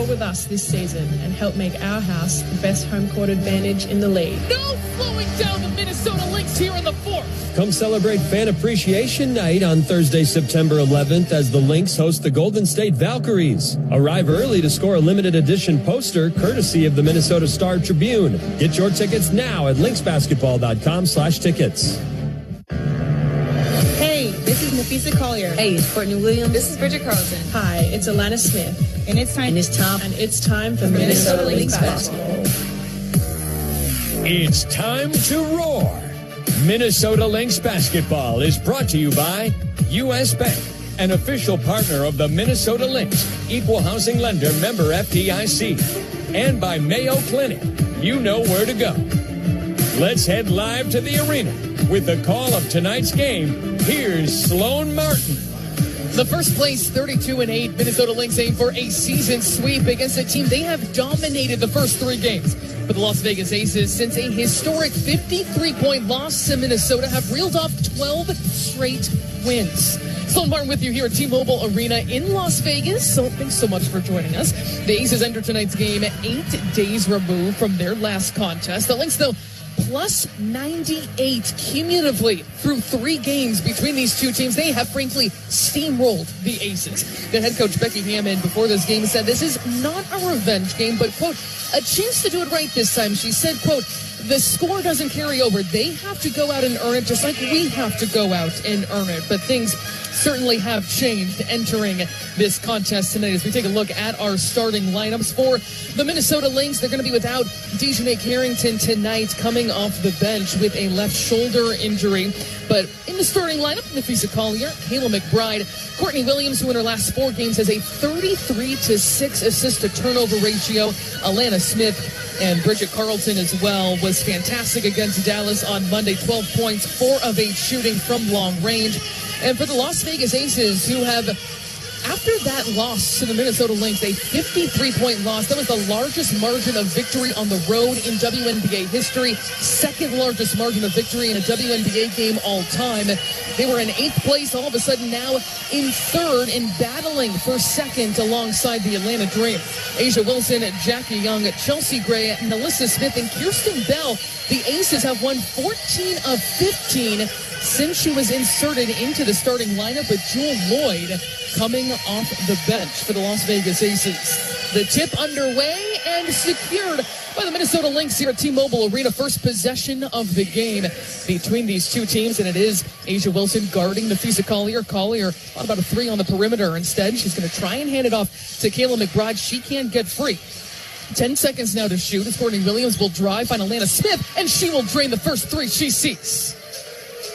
with us this season and help make our house the best home court advantage in the league. No slowing down the Minnesota Lynx here in the fourth. Come celebrate Fan Appreciation Night on Thursday, September 11th as the Lynx host the Golden State Valkyries. Arrive early to score a limited edition poster courtesy of the Minnesota Star Tribune. Get your tickets now at lynxbasketball.com/tickets. Hey, this is Nafisa Collier. Hey, it's Courtney Williams. This is Bridget Carlson. Hi, it's Alana Smith. And it's time for Minnesota Lynx basketball. It's time to roar. Minnesota Lynx basketball is brought to you by U.S. Bank, an official partner of the Minnesota Lynx, equal housing lender, member FDIC, and by Mayo Clinic. You know where to go. Let's head live to the arena with the call of tonight's game. Here's Sloan Martin. The first place 32-8 Minnesota Lynx aim for a season sweep against a team they have dominated the first three games. But the Las Vegas Aces, since a historic 53-point loss to Minnesota, have reeled off 12 straight wins. Sloan Martin with you here at T-Mobile Arena in Las Vegas. So thanks so much for joining us. The Aces enter tonight's game 8 days removed from their last contest. The Lynx, though, plus 98 cumulatively through 3 games between these two teams. They have, frankly, steamrolled the Aces. The head coach, Becky Hammond, before this game said this is not a revenge game, but, quote, a chance to do it right this time. She said, quote, the score doesn't carry over. They have to go out and earn it just like we have to go out and earn it. But things certainly have changed entering this contest tonight. As we take a look at our starting lineups for the Minnesota Lynx, they're going to be without Dejanay Carrington tonight, coming off the bench with a left shoulder injury. But in the starting lineup, Nafisa Collier, Kayla McBride, Courtney Williams, who in her last 4 games has a 33-6 assist-to-turnover ratio. Alana Smith and Bridget Carlson as well was fantastic against Dallas on Monday. 12 points, 4 of 8 shooting from long range. And for the Las Vegas Aces, who have, after that loss to the Minnesota Lynx, a 53-point loss. That was the largest margin of victory on the road in WNBA history. Second largest margin of victory in a WNBA game all time. They were in 8th place, all of a sudden now in 3rd and battling for 2nd alongside the Atlanta Dream. A'ja Wilson, Jackie Young, Chelsea Gray, Nalissa Smith, and Kirsten Bell. The Aces have won 14 of 15 since she was inserted into the starting lineup, with Jewel Lloyd coming off the bench for the Las Vegas Aces. The tip underway and secured by the Minnesota Lynx here at T-Mobile Arena. First possession of the game between these two teams, and it is A'ja Wilson guarding Nafisa Collier. Collier thought about a 3 on the perimeter. Instead, she's going to try and hand it off to Kayla McBride. She can't get free. 10 seconds now to shoot. As Courtney Williams will drive, find Alana Smith, and she will drain the first 3 she sees.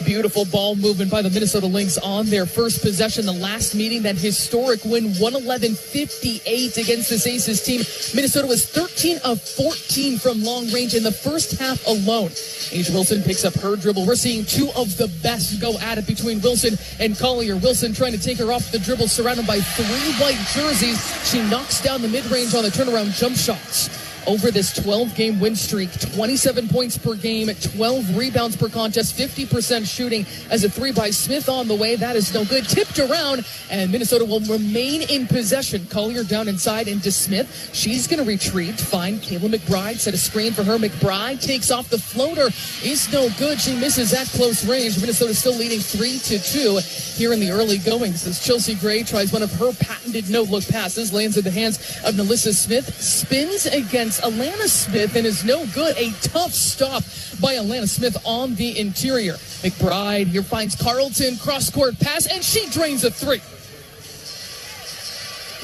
Beautiful ball movement by the Minnesota Lynx on their first possession. The last meeting, that historic win, 111-58 against this Aces team. Minnesota was 13 of 14 from long range in the first half alone. A'ja Wilson picks up her dribble. We're seeing 2 of the best go at it between Wilson and Collier. Wilson trying to take her off the dribble, surrounded by 3 white jerseys. She knocks down the mid-range on the turnaround jump shots. Over this 12-game win streak, 27 points per game, 12 rebounds per contest, 50% shooting as a 3 by Smith on the way. That is no good. Tipped around, and Minnesota will remain in possession. Collier down inside into Smith. She's going to retreat, find Kayla McBride, set a screen for her. McBride takes off the floater. Is no good. She misses at close range. Minnesota still leading 3-2 here in the early goings as Chelsea Gray tries one of her patented no-look passes, lands in the hands of Nalissa Smith, spins against Alana Smith, and is no good. A tough stop by Alana Smith on the interior. McBride here finds Carlton, cross-court pass, and she drains a 3.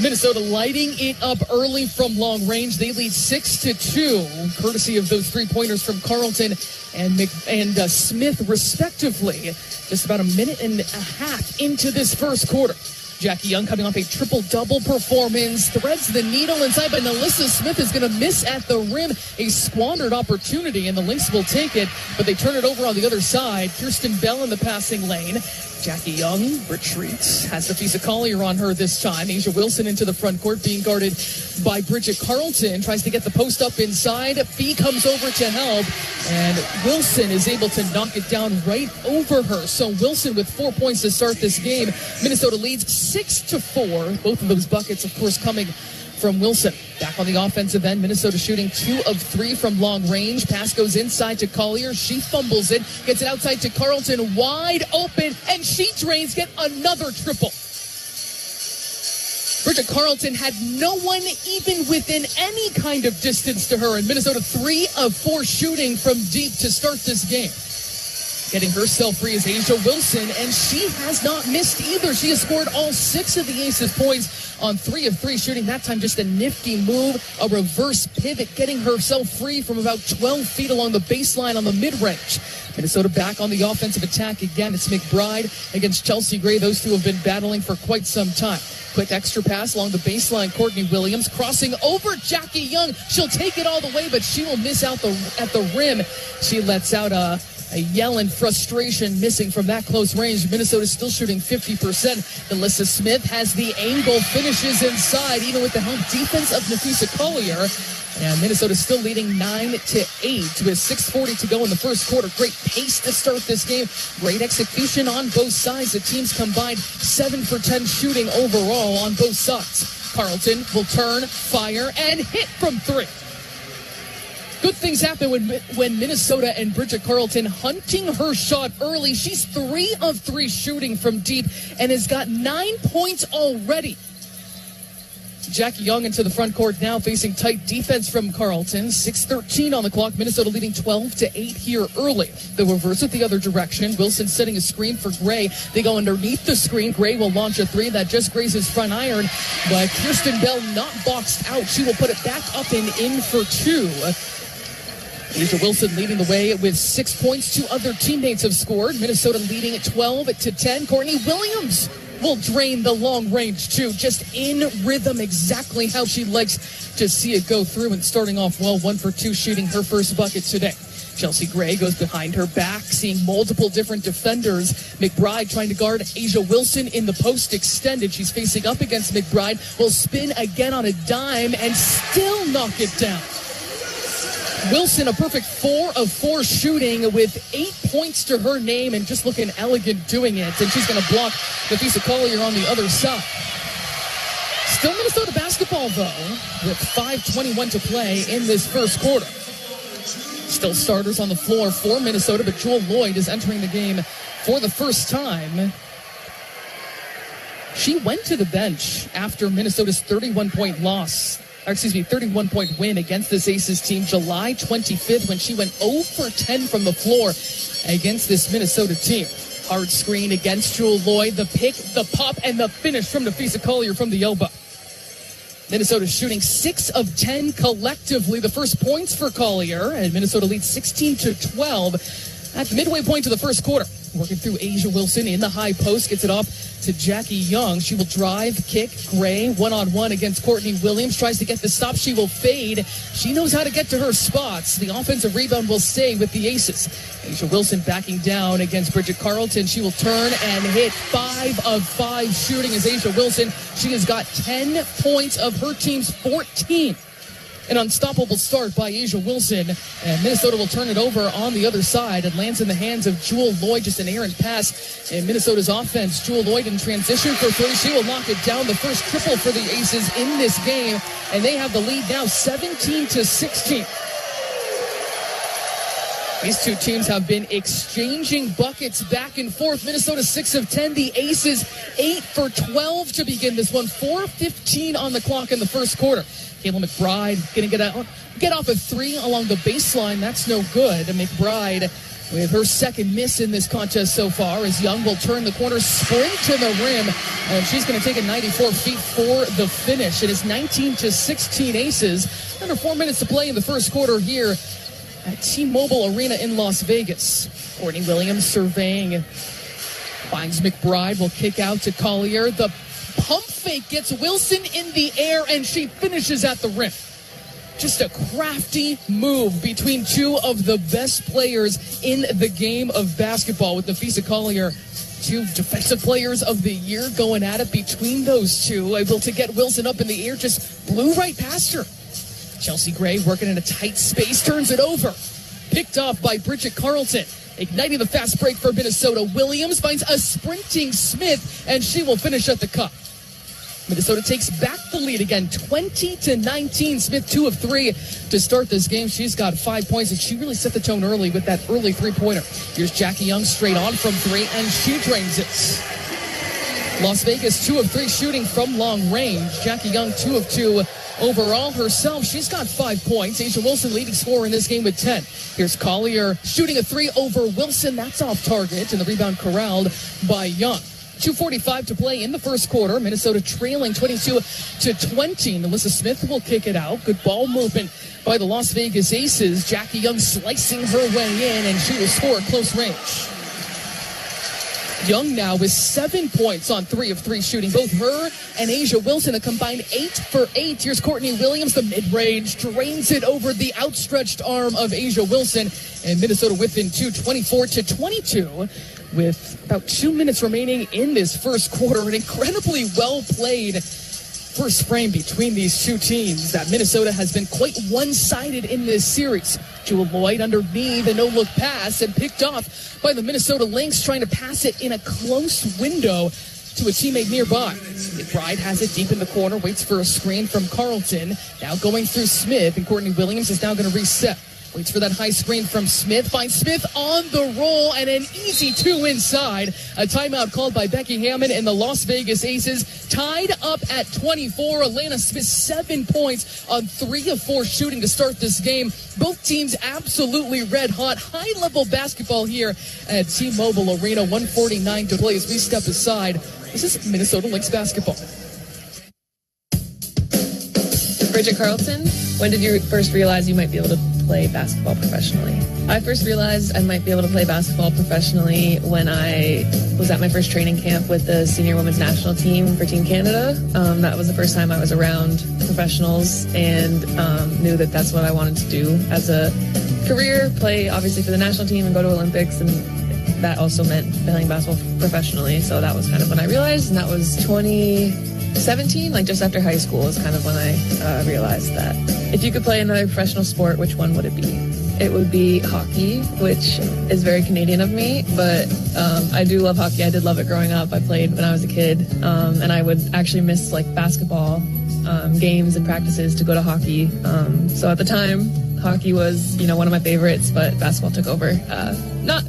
Minnesota lighting it up early from long range. They lead 6-2, courtesy of those 3-pointers from Carlton and Smith, respectively. Just about a minute and a half into this first quarter. Jackie Young coming off a triple-double performance, threads the needle inside, but Nalissa Smith is going to miss at the rim. A squandered opportunity, and the Lynx will take it, but they turn it over on the other side. Kirsten Bell in the passing lane. Jackie Young retreats, has Nafisa Collier on her this time. A'ja Wilson into the front court, being guarded by Bridget Carlton. Tries to get the post up inside. Fee comes over to help, and Wilson is able to knock it down right over her. So Wilson with 4 points to start this game. Minnesota leads 6-4. Both of those buckets, of course, coming from Wilson. Back on the offensive end, Minnesota shooting 2 of 3 from long range. Pass goes inside to Collier. She fumbles it, gets it outside to Carlton, wide open, and she drains, get another triple. Bridget Carlton had no one even within any kind of distance to her, and Minnesota 3 of 4 shooting from deep to start this game. Getting herself free is Asia Wilson, and she has not missed either. She has scored all 6 of the Aces points on 3 of 3 shooting. That time just a nifty move, a reverse pivot, getting herself free from about 12 feet along the baseline on the mid-range. Minnesota back on the offensive attack again. It's McBride against Chelsea Gray. Those two have been battling for quite some time. Quick extra pass along the baseline. Courtney Williams crossing over Jackie Young. She'll take it all the way, but she will miss out at the rim. She lets out a yell in frustration, missing from that close range. Minnesota still shooting 50%. Alyssa Smith has the angle, finishes inside, even with the help defense of Nafisa Collier. And Minnesota still leading 9-8 with 6:40 to go in the first quarter. Great pace to start this game. Great execution on both sides. The teams combined 7 for 10 shooting overall on both sides. Carlton will turn, fire, and hit from 3. Good things happen when Minnesota and Bridget Carlton hunting her shot early. She's 3 of 3 shooting from deep and has got 9 points already. Jackie Young into the front court now, facing tight defense from Carlton. 6:13 on the clock. Minnesota leading 12-8 here early. The reverse it the other direction. Wilson setting a screen for Gray. They go underneath the screen. Gray will launch a 3 that just grazes front iron, but Kirsten Bell not boxed out. She will put it back up and in for 2. Asia Wilson leading the way with 6 points. 2 other teammates have scored. Minnesota leading at 12-10. Courtney Williams will drain the long range too, just in rhythm, exactly how she likes to see it go through, and starting off well, 1 for 2 shooting her first bucket today. Chelsea Gray goes behind her back, seeing multiple different defenders. McBride trying to guard Asia Wilson in the post extended. She's facing up against McBride, will spin again on a dime and still knock it down. Wilson, a perfect 4 of 4 shooting with 8 points to her name and just looking elegant doing it. And she's going to block Nafisa Collier on the other side. Still Minnesota basketball, though, with 5:21 to play in this first quarter. Still starters on the floor for Minnesota, but Jewel Lloyd is entering the game for the first time. She went to the bench after Minnesota's 31-point win against this Aces team July 25th, when she went 0 for 10 from the floor against this Minnesota team. Hard screen against Jewel Lloyd, the pick, the pop, and the finish from Nafisa Collier from the elbow. Minnesota shooting 6 of 10 collectively. The first points for Collier, and Minnesota leads 16-12 at the midway point of the first quarter. Working through Asia Wilson in the high post, gets it off to Jackie Young. She will drive, kick, Gray, one-on-one against Courtney Williams. Tries to get the stop. She will fade. She knows how to get to her spots. The offensive rebound will stay with the Aces. Asia Wilson backing down against Bridget Carlton. She will turn and hit 5 of 5 shooting as Asia Wilson. She has got 10 points of her team's 14. An unstoppable start by Asia Wilson, and Minnesota will turn it over on the other side. It lands in the hands of Jewel Lloyd, just an errant pass in Minnesota's offense. Jewel Lloyd in transition for 3. She will knock it down, the first triple for the Aces in this game, and they have the lead now 17-16. These two teams have been exchanging buckets back and forth. Minnesota 6 of 10. The Aces 8 for 12 to begin this one. 4:15 on the clock in the first quarter. Kayla McBride going to get off a 3 along the baseline. That's no good. And McBride with her second miss in this contest so far, as Young will turn the corner, sprint to the rim, and she's going to take it 94 feet for the finish. It is 19-16 Aces. Under 4 minutes to play in the first quarter here at T-Mobile Arena in Las Vegas. Courtney Williams surveying, finds McBride, will kick out to Collier. The pump fake gets Wilson in the air, and she finishes at the rim. Just a crafty move between 2 of the best players in the game of basketball, with Nafisa Collier, 2 defensive players of the year, going at it between those two. Able to get Wilson up in the air, just blew right past her. Chelsea Gray working in a tight space, turns it over. Picked off by Bridget Carlton. Igniting the fast break for Minnesota. Williams finds a sprinting Smith, and she will finish at the cup. Minnesota takes back the lead again, 20-19. Smith 2 of 3 to start this game. She's got 5 points, and she really set the tone early with that early three-pointer. Here's Jackie Young straight on from 3, and she drains it. Las Vegas 2 of 3 shooting from long range. Jackie Young 2 of 2 overall herself. She's got 5 points. A'ja Wilson leading scorer in this game with 10. Here's Collier shooting a 3 over Wilson. That's off target, and the rebound corralled by Young. 2:45 to play in the first quarter. Minnesota trailing 22-20. Melissa Smith will kick it out. Good ball movement by the Las Vegas Aces. Jackie Young slicing her way in, and she will score at close range. Young now with 7 points on 3 of 3 shooting. Both her and A'ja Wilson a combined 8 for 8. Here's Courtney Williams, the mid-range, drains it over the outstretched arm of A'ja Wilson. And Minnesota within 2, 24-22. With about 2 minutes remaining in this first quarter. An incredibly well-played first frame between these two teams. That Minnesota has been quite one-sided in this series. Jewel Lloyd underneath a no-look pass and picked off by the Minnesota Lynx, trying to pass it in a close window to a teammate nearby. McBride has it deep in the corner, waits for a screen from Carlton. Now going through Smith, and Courtney Williams is now going to reset. Waits for that high screen from Smith. Finds Smith on the roll and an easy 2 inside. A timeout called by Becky Hammond, and the Las Vegas Aces tied up at 24. Alana Smith 7 points on 3 of 4 shooting to start this game. Both teams absolutely red hot. High level basketball here at T-Mobile Arena. 1:49 to play as we step aside. This is Minnesota Lynx basketball. Bridget Carlton, when did you first realize you might be able to play basketball professionally? I first realized I might be able to play basketball professionally when I was at my first training camp with the senior women's national team for Team Canada. That was the first time I was around professionals and knew that that's what I wanted to do as a career, play obviously for the national team and go to Olympics, and that also meant playing basketball professionally. So that was kind of when I realized, and that was 2017, like just after high school is kind of when I realized that if you could play another professional sport, which one would it be? It would be hockey, which is very Canadian of me, but I do love hockey. I did love it growing up. I played when I was a kid, and I would actually miss like basketball games and practices to go to hockey. So at the time, hockey was, one of my favorites, but basketball took over.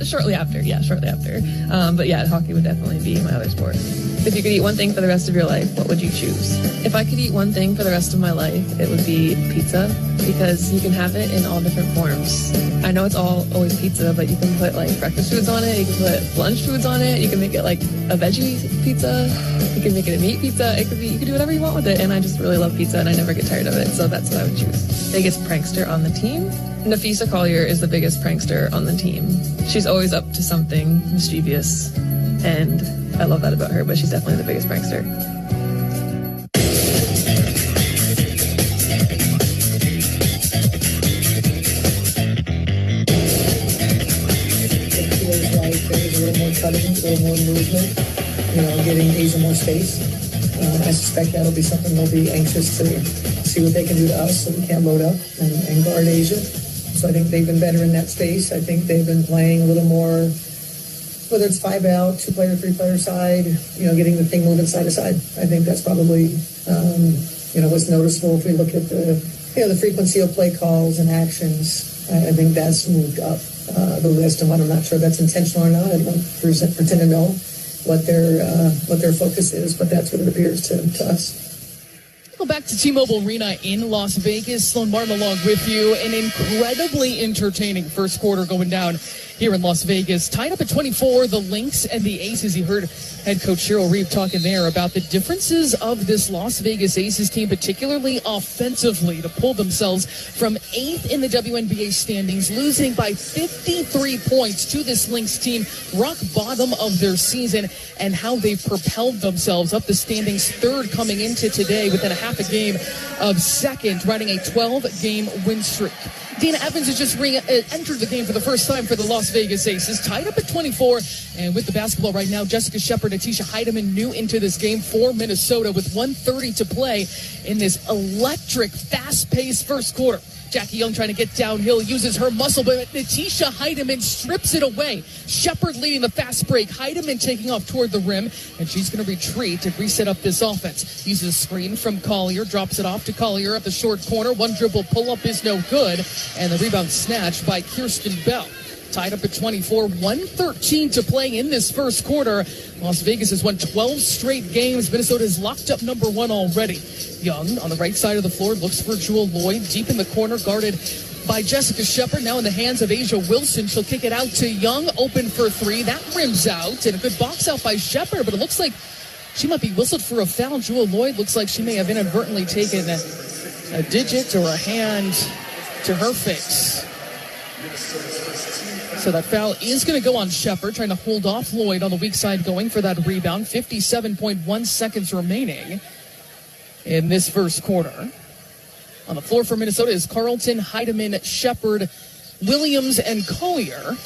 Shortly after. But yeah, hockey would definitely be my other sport. If you could eat one thing for the rest of your life, what would you choose? If I could eat one thing for the rest of my life, it would be pizza, because you can have it in all different forms. I know it's always pizza, but you can put like breakfast foods on it, you can put lunch foods on it, you can make it like a veggie pizza, you can make it a meat pizza, you can do whatever you want with it, and I just really love pizza and I never get tired of it, so that's what I would choose. Biggest prankster on the team? Nafisa Collier is the biggest prankster on the team. She's always up to something mischievous, and I love that about her, but she's definitely the biggest prankster. It feels like there's a little more cutting, a little more movement, getting A'ja more space. I suspect that'll be something they'll be anxious to see what they can do to us, so we can't load up and guard A'ja. So I think they've been better in that space. I think they've been playing a little more, whether it's 5 out, 2-player, 3-player side, getting the thing moving side to side. I think that's probably, what's noticeable if we look at the frequency of play calls and actions. I think that's moved up the list, and I'm not sure that's intentional or not. I don't pretend to know what their focus is, but that's what it appears to us. Back to T-Mobile Arena in Las Vegas. Sloan Martin along with you. An incredibly entertaining first quarter going down here in Las Vegas. Tied up at 24, the Lynx and the Aces. You heard head coach Cheryl Reeve talking there about the differences of this Las Vegas Aces team, particularly offensively, to pull themselves from 8th in the WNBA standings, losing by 53 points to this Lynx team, rock bottom of their season, and how they've propelled themselves up the standings, 3rd coming into today within a half a game of 2nd, running a 12-game win streak. Dana Evans has just entered the game for the first time for the Las Vegas Aces, tied up at 24. And with the basketball right now, Jessica Shepard, Atisha Heidemann new into this game for Minnesota with 1:30 to play in this electric, fast-paced first quarter. Jackie Young trying to get downhill, uses her muscle, but Natisha Heidemann strips it away. Shepard leading the fast break. Heidemann taking off toward the rim, and she's going to retreat and reset up this offense. Uses a screen from Collier, drops it off to Collier at the short corner. One dribble pull-up is no good, and the rebound snatched by Kirsten Bell. Tied up at 24, 1:13 to play in this first quarter. Las Vegas has won 12 straight games. Minnesota is locked up number 1 already. Young on the right side of the floor looks for Jewel Lloyd. Deep in the corner, guarded by Jessica Shepard. Now in the hands of Asia Wilson. She'll kick it out to Young, open for 3. That rims out, and a good box out by Shepard, but it looks like she might be whistled for a foul. Jewel Lloyd looks like she may have inadvertently taken a digit or a hand to her face. So that foul is going to go on Shepard, trying to hold off Lloyd on the weak side, going for that rebound. 57.1 seconds remaining in this first quarter. On the floor for Minnesota is Carlton, Heidemann, Shepard, Williams, and Collier.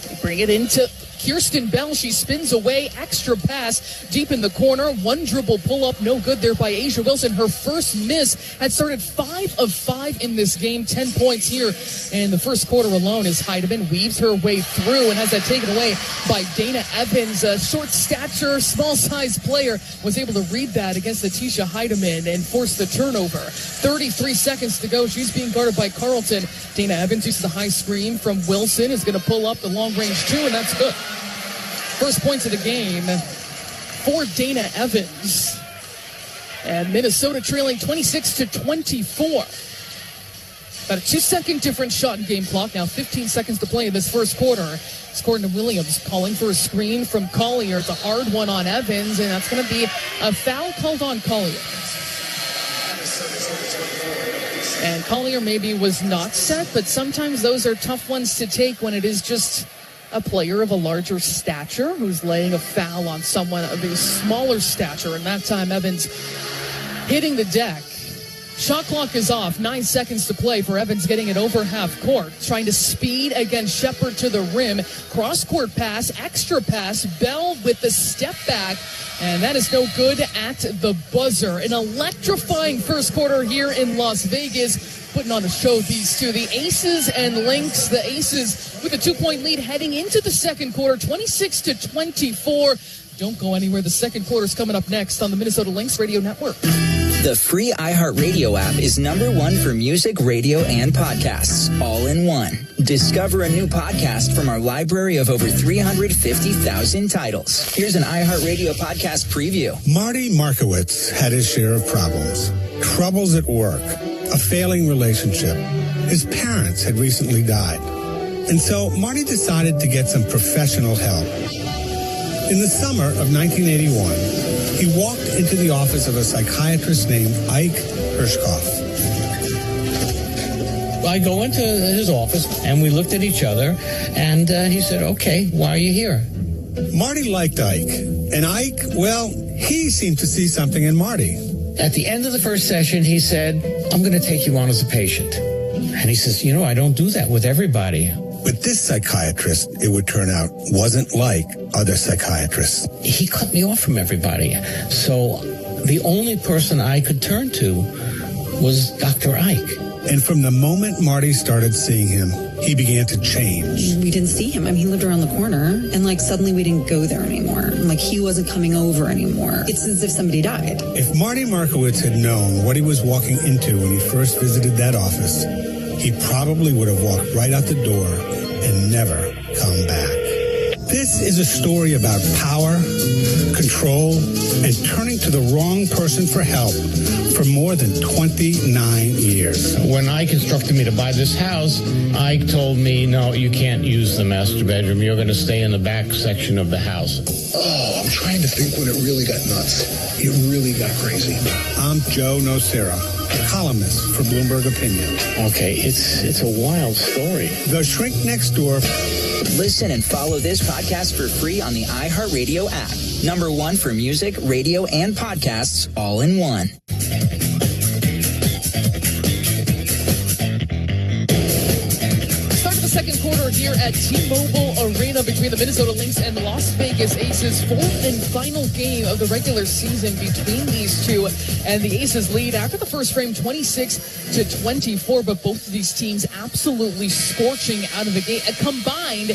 They bring it into Kirsten Bell. She spins away, extra pass deep in the corner. One dribble pull up, no good there by Asia Wilson. Her first miss had started 5 of 5 in this game. 10 points here in the first quarter alone as Heidemann weaves her way through and has that taken away by Dana Evans. A short stature, small size player was able to read that against Natisha Heidemann and force the turnover. 33 seconds to go. She's being guarded by Carlton. Dana Evans uses the high screen from Wilson, is going to pull up the long range 2, and that's good. First points of the game for Dana Evans. And Minnesota trailing 26-24. About a 2-second difference shot in game clock. Now 15 seconds to play in this first quarter. It's Gordon Williams calling for a screen from Collier. It's a hard one on Evans, and that's going to be a foul called on Collier. And Collier maybe was not set, but sometimes those are tough ones to take when it is just a player of a larger stature who's laying a foul on someone of a smaller stature. And that time, Evans hitting the deck. Shot clock is off. 9 seconds to play for Evans getting it over half court. Trying to speed against Shepard to the rim. Cross-court pass, extra pass. Bell with the step back. And that is no good at the buzzer. An electrifying first quarter here in Las Vegas. Putting on a show, these two. The Aces and Lynx. The Aces with a 2-point lead heading into the second quarter. 26-24. Don't go anywhere. The second quarter's coming up next on the Minnesota Lynx Radio Network. The free iHeartRadio app is #1 for music, radio, and podcasts, all in one. Discover a new podcast from our library of over 350,000 titles. Here's an iHeartRadio podcast preview. Marty Markowitz had his share of problems. Troubles at work, a failing relationship. His parents had recently died. And so Marty decided to get some professional help. In the summer of 1981, he walked into the office of a psychiatrist named Ike Hirschkopf. I go into his office, and we looked at each other, and he said, "Okay, why are you here?" Marty liked Ike, and Ike, well, he seemed to see something in Marty. At the end of the first session, he said, "I'm going to take you on as a patient." And he says, I don't do that with everybody. But this psychiatrist, it would turn out, wasn't like other psychiatrists. He cut me off from everybody. So the only person I could turn to was Dr. Ike. And from the moment Marty started seeing him, he began to change. We didn't see him. He lived around the corner, and suddenly we didn't go there anymore. He wasn't coming over anymore. It's as if somebody died. If Marty Markowitz had known what he was walking into when he first visited that office, he probably would have walked right out the door and never come back. This is a story about power, control, and turning to the wrong person for help for more than 29 years. When Ike instructed me to buy this house, Ike told me, "No, you can't use the master bedroom. You're going to stay in the back section of the house." I'm trying to think when it really got nuts. It really got crazy. I'm Joe Nocera, columnist for Bloomberg Opinion. Okay, it's a wild story. The Shrink Next Door. Listen and follow this podcast for free on the iHeartRadio app. #1 for music, radio, and podcasts, all in one. second quarter here at T-Mobile Arena between the Minnesota Lynx and the Las Vegas Aces. Fourth and final game of the regular season between these two. And the Aces lead after the first frame 26-24. But both of these teams absolutely scorching out of the gate. A combined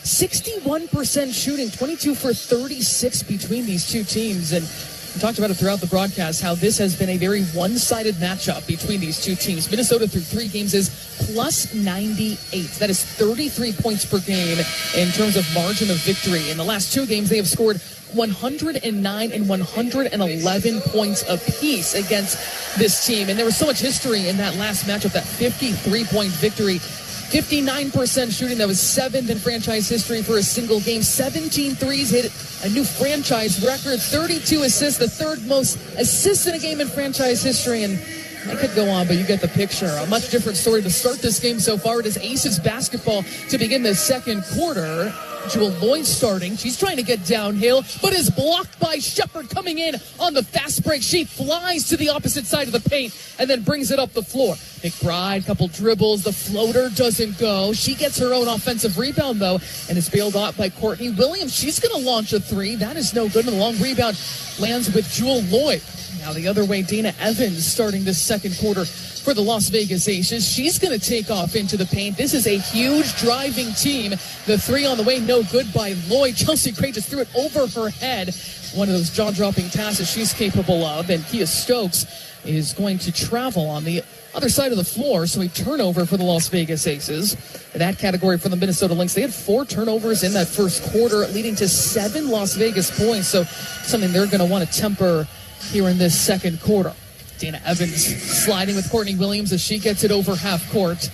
61% shooting, 22 for 36 between these two teams. And we talked about it throughout the broadcast, how this has been a very one-sided matchup between these two teams. Minnesota through 3 games is plus 98. That is 33 points per game in terms of margin of victory. In the last 2 games, they have scored 109 and 111 points apiece against this team. And there was so much history in that last matchup, that 53-point victory. 59% shooting, that was 7th in franchise history for a single game. 17 threes, hit a new franchise record. 32 assists, the 3rd most assists in a game in franchise history. And I could go on, but you get the picture. A much different story to start this game so far. It is Aces basketball to begin the second quarter. Jewell Loyd starting. She's trying to get downhill, but is blocked by Sheppard coming in on the fast break. She flies to the opposite side of the paint and then brings it up the floor. McBride, couple dribbles. The floater doesn't go. She gets her own offensive rebound, though, and is bailed out by Courtney Williams. She's going to launch a 3. That is no good. And the long rebound lands with Jewell Loyd. Now the other way, Dana Evans starting this second quarter for the Las Vegas Aces. She's going to take off into the paint. This is a huge driving team. The 3 on the way, no good by Loyd. Chelsea Gray just threw it over her head. One of those jaw-dropping passes she's capable of. And Kia Stokes is going to travel on the other side of the floor, so a turnover for the Las Vegas Aces. In that category for the Minnesota Lynx, they had 4 turnovers in that first quarter, leading to 7 Las Vegas points. So something they're going to want to temper here in this second quarter. Dana Evans sliding with Courtney Williams as she gets it over half court.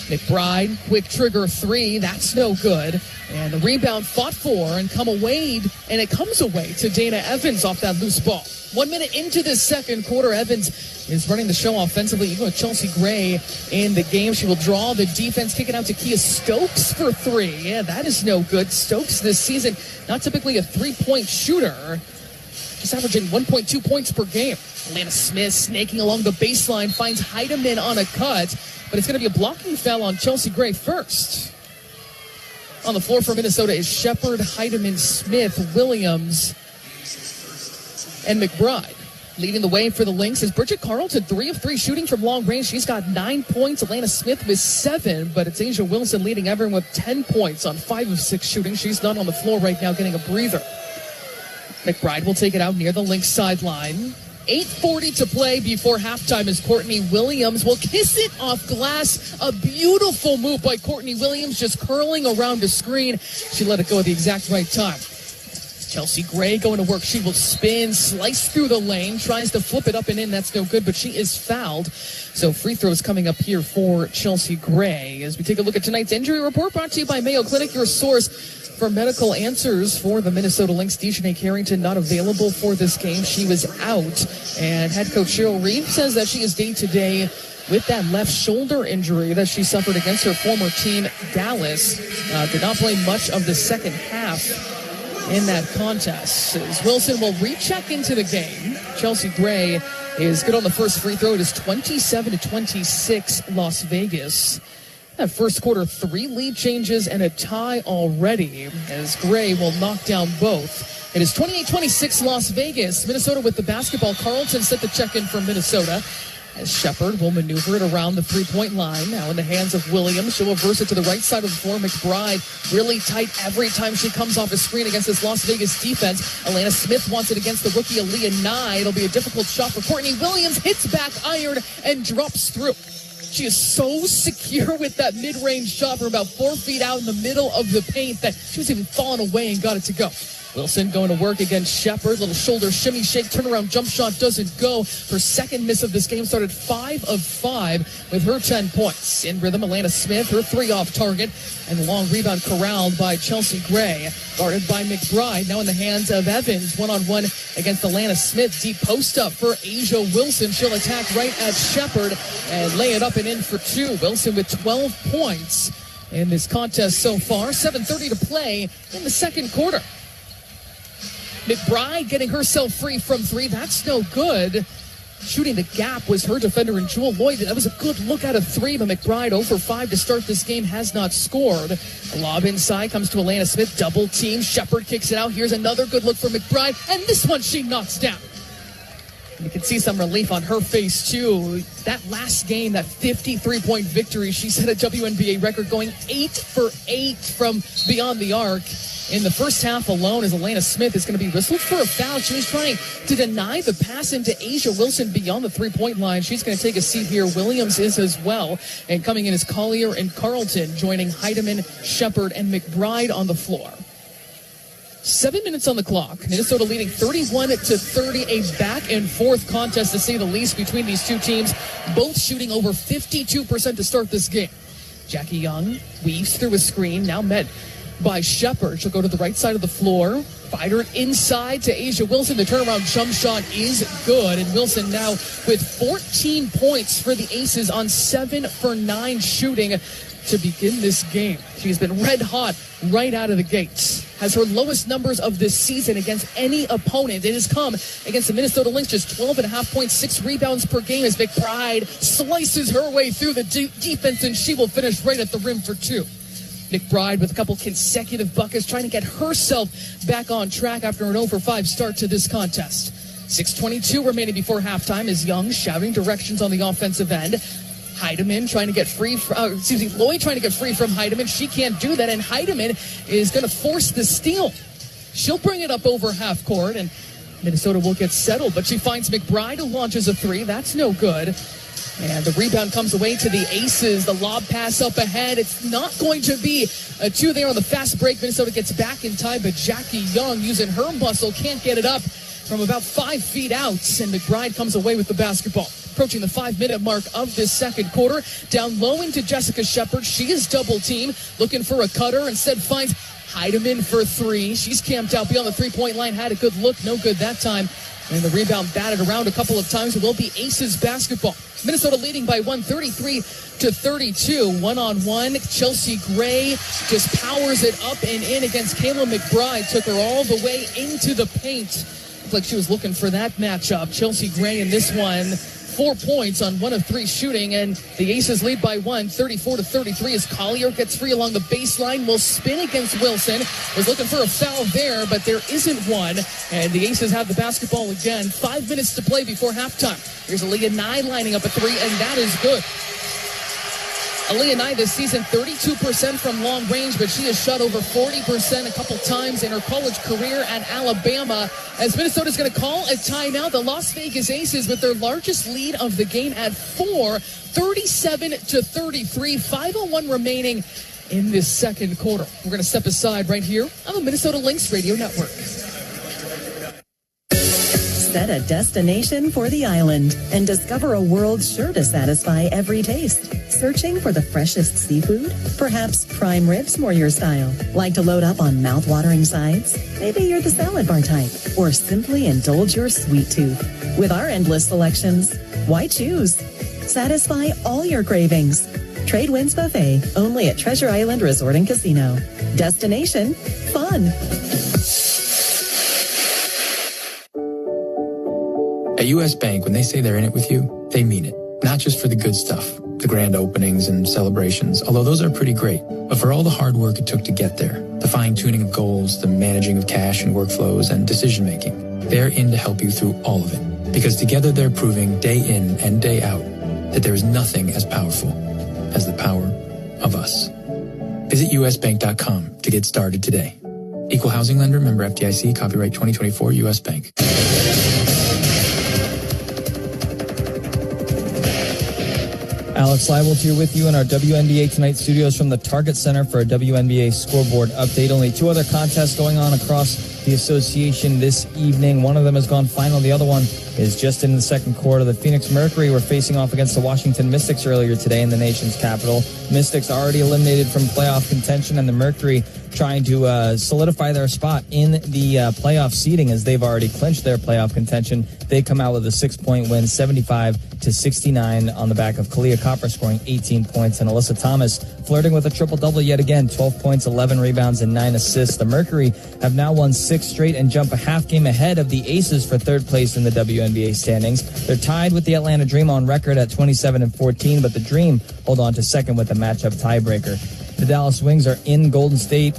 McBride, quick trigger 3. That's no good. And the rebound fought for and it comes away to Dana Evans off that loose ball. 1 minute into this second quarter, Evans is running the show offensively. Even with Chelsea Gray in the game, she will draw the defense, kick it out to Kia Stokes for 3. Yeah, that is no good. Stokes this season, not typically a 3-point shooter. Just averaging 1.2 points per game. Alana Smith snaking along the baseline, finds Heidemann on a cut, but it's going to be a blocking foul on Chelsea Gray first. On the floor for Minnesota is Sheppard, Heidemann, Smith, Williams, and McBride. Leading the way for the Lynx is Bridget Carlton, 3 of 3 shooting from long range. She's got 9 points. Alana Smith with 7, but it's A'ja Wilson leading everyone with 10 points on 5 of 6 shooting. She's not on the floor right now, getting a breather. McBride will take it out near the Lynx sideline. 8:40 to play before halftime as Courtney Williams will kiss it off glass. A beautiful move by Courtney Williams, just curling around the screen. She let it go at the exact right time. Chelsea Gray going to work. She will spin, slice through the lane, tries to flip it up and in. That's no good, but she is fouled. So free throws coming up here for Chelsea Gray. As we take a look at tonight's injury report, brought to you by Mayo Clinic, your source for medical answers for the Minnesota Lynx. Dejanay Carrington not available for this game. She was out. And head coach Cheryl Reeve says that she is day-to-day with that left shoulder injury that she suffered against her former team, Dallas. Did not play much of the second half in that contest. As Wilson will recheck into the game. Chelsea Gray is good on the first free throw. It is 27-26 Las Vegas. That first quarter, 3 lead changes and a tie already as Gray will knock down both. It is 28-26 Las Vegas. Minnesota with the basketball. Carlton set the check in for Minnesota as Sheppard will maneuver it around the 3-point line. Now in the hands of Williams. She'll reverse it to the right side of the floor. McBride really tight every time she comes off a screen against this Las Vegas defense. Alana Smith wants it against the rookie Aaliyah Nye. It'll be a difficult shot for Courtney Williams. Hits back iron and drops through. She is so secure with that mid-range shot from about 4 feet out in the middle of the paint that she was even falling away and got it to go. Wilson going to work against Sheppard. Little shoulder shimmy shake, turnaround jump shot doesn't go. Her second miss of this game, started 5 of 5 with her 10 points. In rhythm, Alana Smith, her 3 off target. And the long rebound corralled by Chelsea Gray. Guarded by McBride. Now in the hands of Evans. One-on-one against Alana Smith. Deep post up for A'ja Wilson. She'll attack right at Sheppard and lay it up and in for 2. Wilson with 12 points in this contest so far. 7:30 to play in the second quarter. McBride getting herself free from 3. That's no good. shooting the gap was her defender and Jewel Lloyd. That was a good look out of three, but McBride 0 for 5 to start this game, has not scored. A lob inside comes to Alana Smith, double team. Shepard kicks it out. Here's another good look for McBride, and this one she knocks down. You can see some relief on her face, too. That last game, that 53-point victory, she set a WNBA record going 8 for 8 from beyond the arc. In the first half alone, as Alana Smith is going to be whistled for a foul. She was trying to deny the pass into Asia Wilson beyond the three-point line. She's going to take a seat here. Williams is as well. And coming in is Collier and Carlton, joining Heidemann, Shepard, and McBride on the floor. 7 minutes on the clock. Minnesota leading 31-30. A back and forth contest, to say the least, between these two teams. Both shooting over 52% to start this game. Jackie Young weaves through a screen, now met by Shepard. She'll go to the right side of the floor. Fired inside to Asia Wilson. The turnaround jump shot is good. And Wilson now with 14 points for the Aces on 7 for 9 shooting to begin this game. She's been red hot right out of the gates. Has her lowest numbers of this season against any opponent. It has come against the Minnesota Lynx, just 12.5 points, 6 rebounds per game, as McBride slices her way through the defense, and she will finish right at the rim for 2. McBride with a couple consecutive buckets, trying to get herself back on track after an 0 for 5 start to this contest. 6:22 remaining before halftime as Young shouting directions on the offensive end. Heidemann trying to get free from, Lloyd trying to get free from Heidemann. She can't do that, and Heidemann is going to force the steal. She'll bring it up over half court, and Minnesota will get settled, but she finds McBride, who launches a 3. That's no good. And the rebound comes away to the Aces. The lob pass up ahead. It's not going to be a 2 there on the fast break. Minnesota gets back in time, but Jackie Young, using her muscle, can't get it up from about 5 feet out. And McBride comes away with the basketball. Approaching the 5-minute mark of this second quarter. Down low into Jessica Shepard. She is double teamed, looking for a cutter. Instead finds Heidemann for 3. She's camped out beyond the three-point line. Had a good look. No good that time. And the rebound batted around a couple of times. It will be Aces basketball. Minnesota leading by 133-32. One-on-one. Chelsea Gray just powers it up and in against Kayla McBride. Took her all the way into the paint. Looked like she was looking for that matchup. Chelsea Gray in this one, 4 points on 1 of 3 shooting, and the Aces lead by 1, 34-33, as Collier gets free along the baseline. Will spin against Wilson. Was looking for a foul there, but there isn't one, and the Aces have the basketball again. 5 minutes to play before halftime. Here's Aaliyah Nye lining up a 3, and that is good. Aaliyah Nye this season, 32% from long range, but she has shot over 40% a couple times in her college career at Alabama. As Minnesota's going to call a timeout, the Las Vegas Aces with their largest lead of the game at 4, 37-33, 5:01 remaining in this second quarter. We're going to step aside right here on the Minnesota Lynx Radio Network. Set a destination for the island and discover a world sure to satisfy every taste. Searching for the freshest seafood? Perhaps prime ribs more your style. Like to load up on mouth-watering sides? Maybe you're the salad bar type. Or simply indulge your sweet tooth. With our endless selections, why choose? Satisfy all your cravings. Trade Winds Buffet, only at Treasure Island Resort and Casino. Destination, fun. At U.S. Bank, when they say they're in it with you, they mean it. Not just for the good stuff, the grand openings and celebrations, although those are pretty great, but for all the hard work it took to get there, the fine-tuning of goals, the managing of cash and workflows, and decision-making. They're in to help you through all of it, because together they're proving day in and day out that there is nothing as powerful as the power of us. Visit usbank.com to get started today. Equal housing lender, member FDIC, copyright 2024, U.S. Bank. Alex Leibold here with you in our WNBA Tonight studios from the Target Center for a WNBA scoreboard update. Only 2 other contests going on across the association this evening. One of them has gone final. The other one is just in the second quarter. The Phoenix Mercury were facing off against the Washington Mystics earlier today in the nation's capital. Mystics already eliminated from playoff contention, and the Mercury trying to solidify their spot in the playoff seeding as they've already clinched their playoff contention. They come out with a 6-point win, 75-69 on the back of Kalia Copper scoring 18 points, and Alyssa Thomas flirting with a triple-double yet again, 12 points, 11 rebounds, and 9 assists. The Mercury have now won 6 straight and jump a half game ahead of the Aces for third place in the WNBA WNBA standings. They're tied with the Atlanta Dream on record at 27-14, but the Dream hold on to second with a matchup tiebreaker. The Dallas Wings are in Golden State,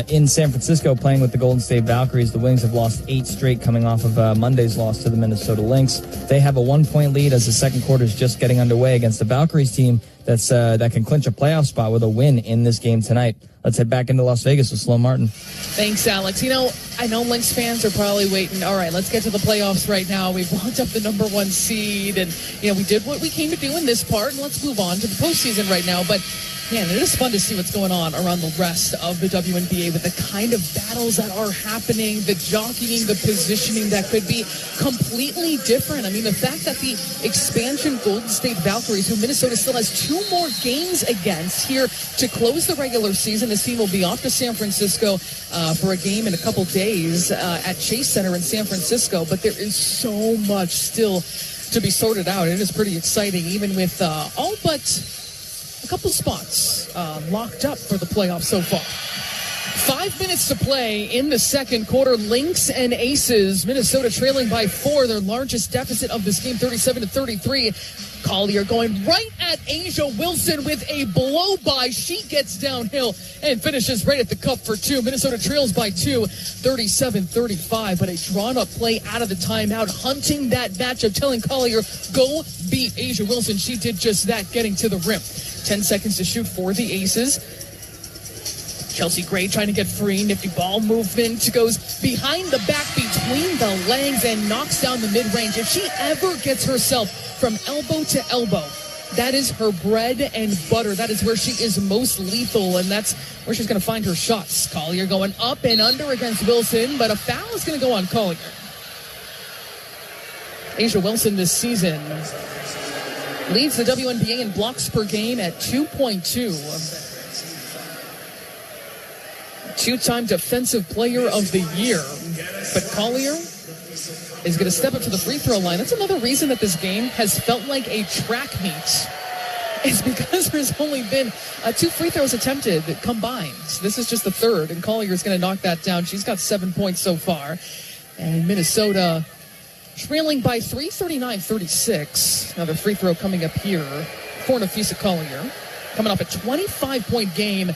in San Francisco, playing with the Golden State Valkyries. The Wings have lost 8 straight coming off of Monday's loss to the Minnesota Lynx. They have a 1-point lead as the second quarter is just getting underway against the Valkyries team that can clinch a playoff spot with a win in this game tonight. Let's head back into Las Vegas with Sloan Martin. Thanks, Alex. I know Lynx fans are probably waiting. All right, let's get to the playoffs right now. We've locked up the number 1 seed, and we did what we came to do in this part, and let's move on to the postseason right now. But man, it is fun to see what's going on around the rest of the WNBA with the kind of battles that are happening, the jockeying, the positioning that could be completely different. I mean, the fact that the expansion Golden State Valkyries, who Minnesota still has 2 more games against here to close the regular season. This team will be off to San Francisco for a game in a couple days at Chase Center in San Francisco. But there is so much still to be sorted out. It is pretty exciting, even with all but a couple spots locked up for the playoffs so far. 5 minutes to play in the second quarter. Lynx and Aces. Minnesota trailing by 4. Their largest deficit of this game, 37-33. Collier going right at Asia Wilson with a blow-by. She gets downhill and finishes right at the cup for 2. Minnesota trails by 2, 37-35. But a drawn-up play out of the timeout, hunting that matchup, telling Collier, go beat Asia Wilson. She did just that, getting to the rim. 10 seconds to shoot for the Aces. Chelsea Gray trying to get free. Nifty ball movement. Goes behind the back between the legs and knocks down the mid-range. If she ever gets herself from elbow to elbow, that is her bread and butter. That is where she is most lethal, and that's where she's going to find her shots. Collier going up and under against Wilson, but a foul is going to go on Collier. Asia Wilson this season leads the WNBA in blocks per game at 2.2. Two-time Defensive Player of the Year. But Collier is going to step up to the free throw line. That's another reason that this game has felt like a track meet. It's because there's only been 2 free throws attempted combined. This is just the third, and Collier is going to knock that down. She's got 7 points so far. And Minnesota trailing by 3, 39-36. Another free throw coming up here for Napheesa Collier. Coming off a 25-point game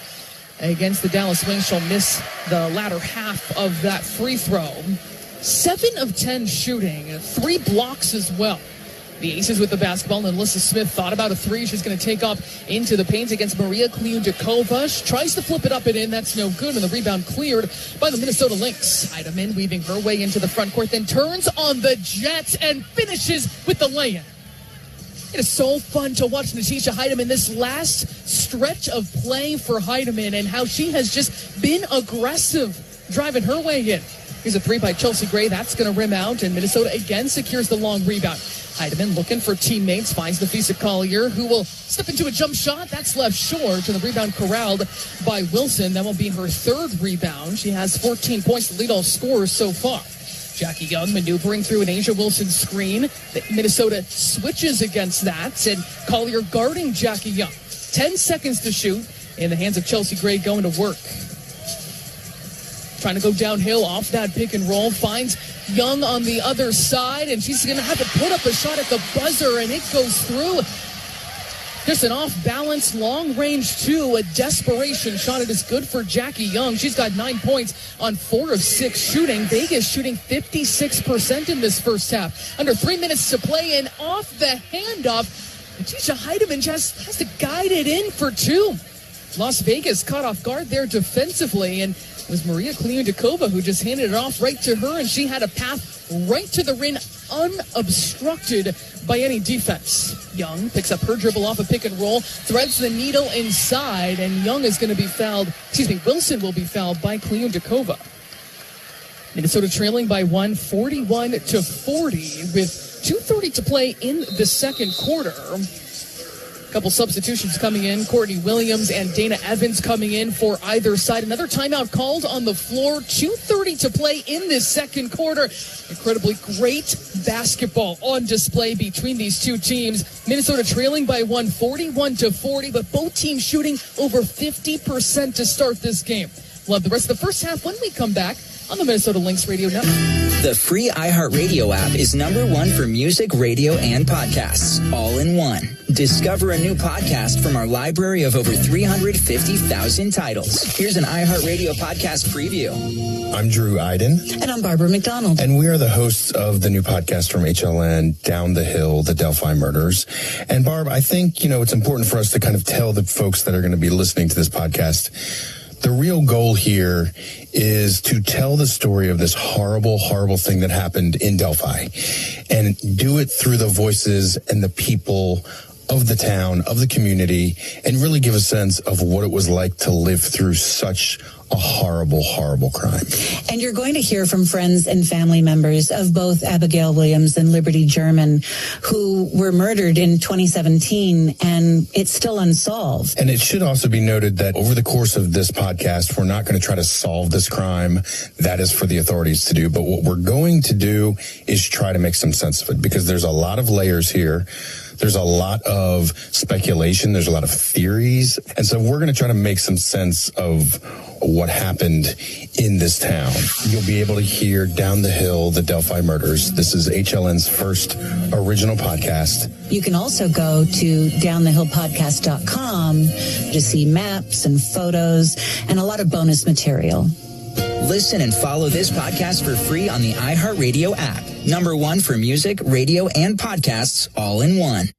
against the Dallas Wings. She'll miss the latter half of that free throw. 7 of 10 shooting, 3 blocks as well. The Aces with the basketball, and Alyssa Smith thought about a 3. She's going to take off into the paint against Maria Kliundakova. She tries to flip it up and in. That's no good, and the rebound cleared by the Minnesota Lynx. Heidemann weaving her way into the front court, then turns on the Jets and finishes with the lay-in. It is so fun to watch Natisha Heidemann this last stretch of play for Heidemann and how she has just been aggressive driving her way in. Here's a 3 by Chelsea Gray. That's going to rim out, and Minnesota again secures the long rebound. Heidemann looking for teammates, finds Napheesa Collier, who will step into a jump shot. That's left short, and the rebound corralled by Wilson. That will be her 3rd rebound. She has 14 points to lead all scorers so far. Jackie Young maneuvering through an Asia Wilson screen. Minnesota switches against that, and Collier guarding Jackie Young. 10 seconds to shoot in the hands of Chelsea Gray going to work. Trying to go downhill off that pick and roll. Finds Young on the other side, and she's going to have to put up a shot at the buzzer, and it goes through. Just an off-balance, long-range 2, a desperation shot. It is good for Jackie Young. She's got 9 points on 4 of 6 shooting. Vegas shooting 56% in this first half. Under 3 minutes to play, and off the handoff, Natisha Heidemann just has to guide it in for 2. Las Vegas caught off guard there defensively, and it was Maria Kliundakova who just handed it off right to her, and she had a path right to the rim unobstructed by any defense. Young picks up her dribble off a pick and roll, threads the needle inside, and Young is going to be fouled. Wilson will be fouled by Kliundakova. Minnesota trailing by 1, 41-40, with 2:30 to play in the second quarter. Couple substitutions coming in. Courtney Williams and Dana Evans coming in for either side. Another timeout called on the floor. 2:30 to play in this second quarter. Incredibly great basketball on display between these two teams. Minnesota trailing by 1, 41-40, but both teams shooting over 50% to start this game. We'll have the rest of the first half when we come back. on the Minnesota Lynx Radio Network. The free iHeartRadio app is #1 for music, radio, and podcasts, all in one. Discover a new podcast from our library of over 350,000 titles. Here's an iHeartRadio podcast preview. I'm Drew Iden. And I'm Barbara McDonald. And we are the hosts of the new podcast from HLN, Down the Hill, The Delphi Murders. And Barb, I think, it's important for us to kind of tell the folks that are going to be listening to this podcast, the real goal here is to tell the story of this horrible, horrible thing that happened in Delphi and do it through the voices and the people of the town, of the community, and really give a sense of what it was like to live through such a horrible, horrible crime. And you're going to hear from friends and family members of both Abigail Williams and Liberty German, who were murdered in 2017, and it's still unsolved. And it should also be noted that over the course of this podcast, we're not going to try to solve this crime. That is for the authorities to do. But what we're going to do is try to make some sense of it, because there's a lot of layers here. There's a lot of speculation. There's a lot of theories. And so we're going to try to make some sense of what happened in this town. You'll be able to hear Down the Hill, The Delphi Murders. This is HLN's first original podcast. You can also go to downthehillpodcast.com to see maps and photos and a lot of bonus material. Listen and follow this podcast for free on the iHeartRadio app. #1 for music, radio, and podcasts, all in one.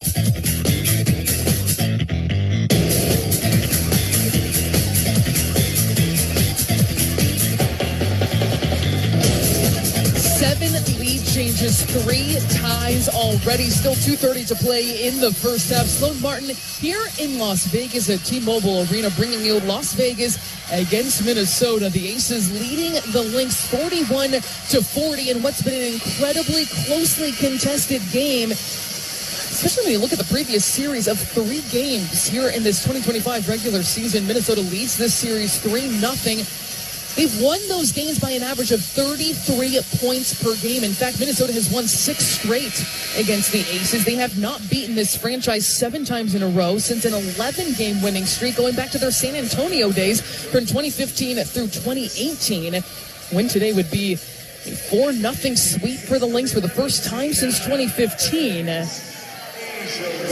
Changes, 3 ties already. Still 2:30 to play in the first half. Sloan Martin here in Las Vegas at T-Mobile Arena, bringing you Las Vegas against Minnesota. The Aces leading the Lynx 41-40 in what's been an incredibly closely contested game, especially when you look at the previous series of 3 games here in this 2025 regular season. Minnesota leads this series 3-0. They've won those games by an average of 33 points per game. In fact, Minnesota has won 6 straight against the Aces. They have not beaten this franchise 7 times in a row since an 11-game winning streak going back to their San Antonio days from 2015 through 2018. Win today would be a 4-0 sweep for the Lynx for the first time since 2015.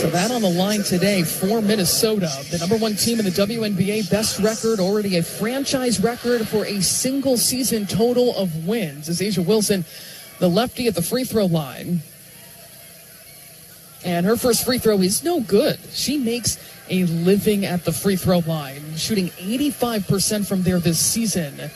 So that on the line today for Minnesota, the #1 team in the WNBA, best record, already a franchise record for a single season total of wins. As A'ja Wilson, the lefty at the free throw line. And her first free throw is no good. She makes a living at the free throw line, shooting 85% from there this season.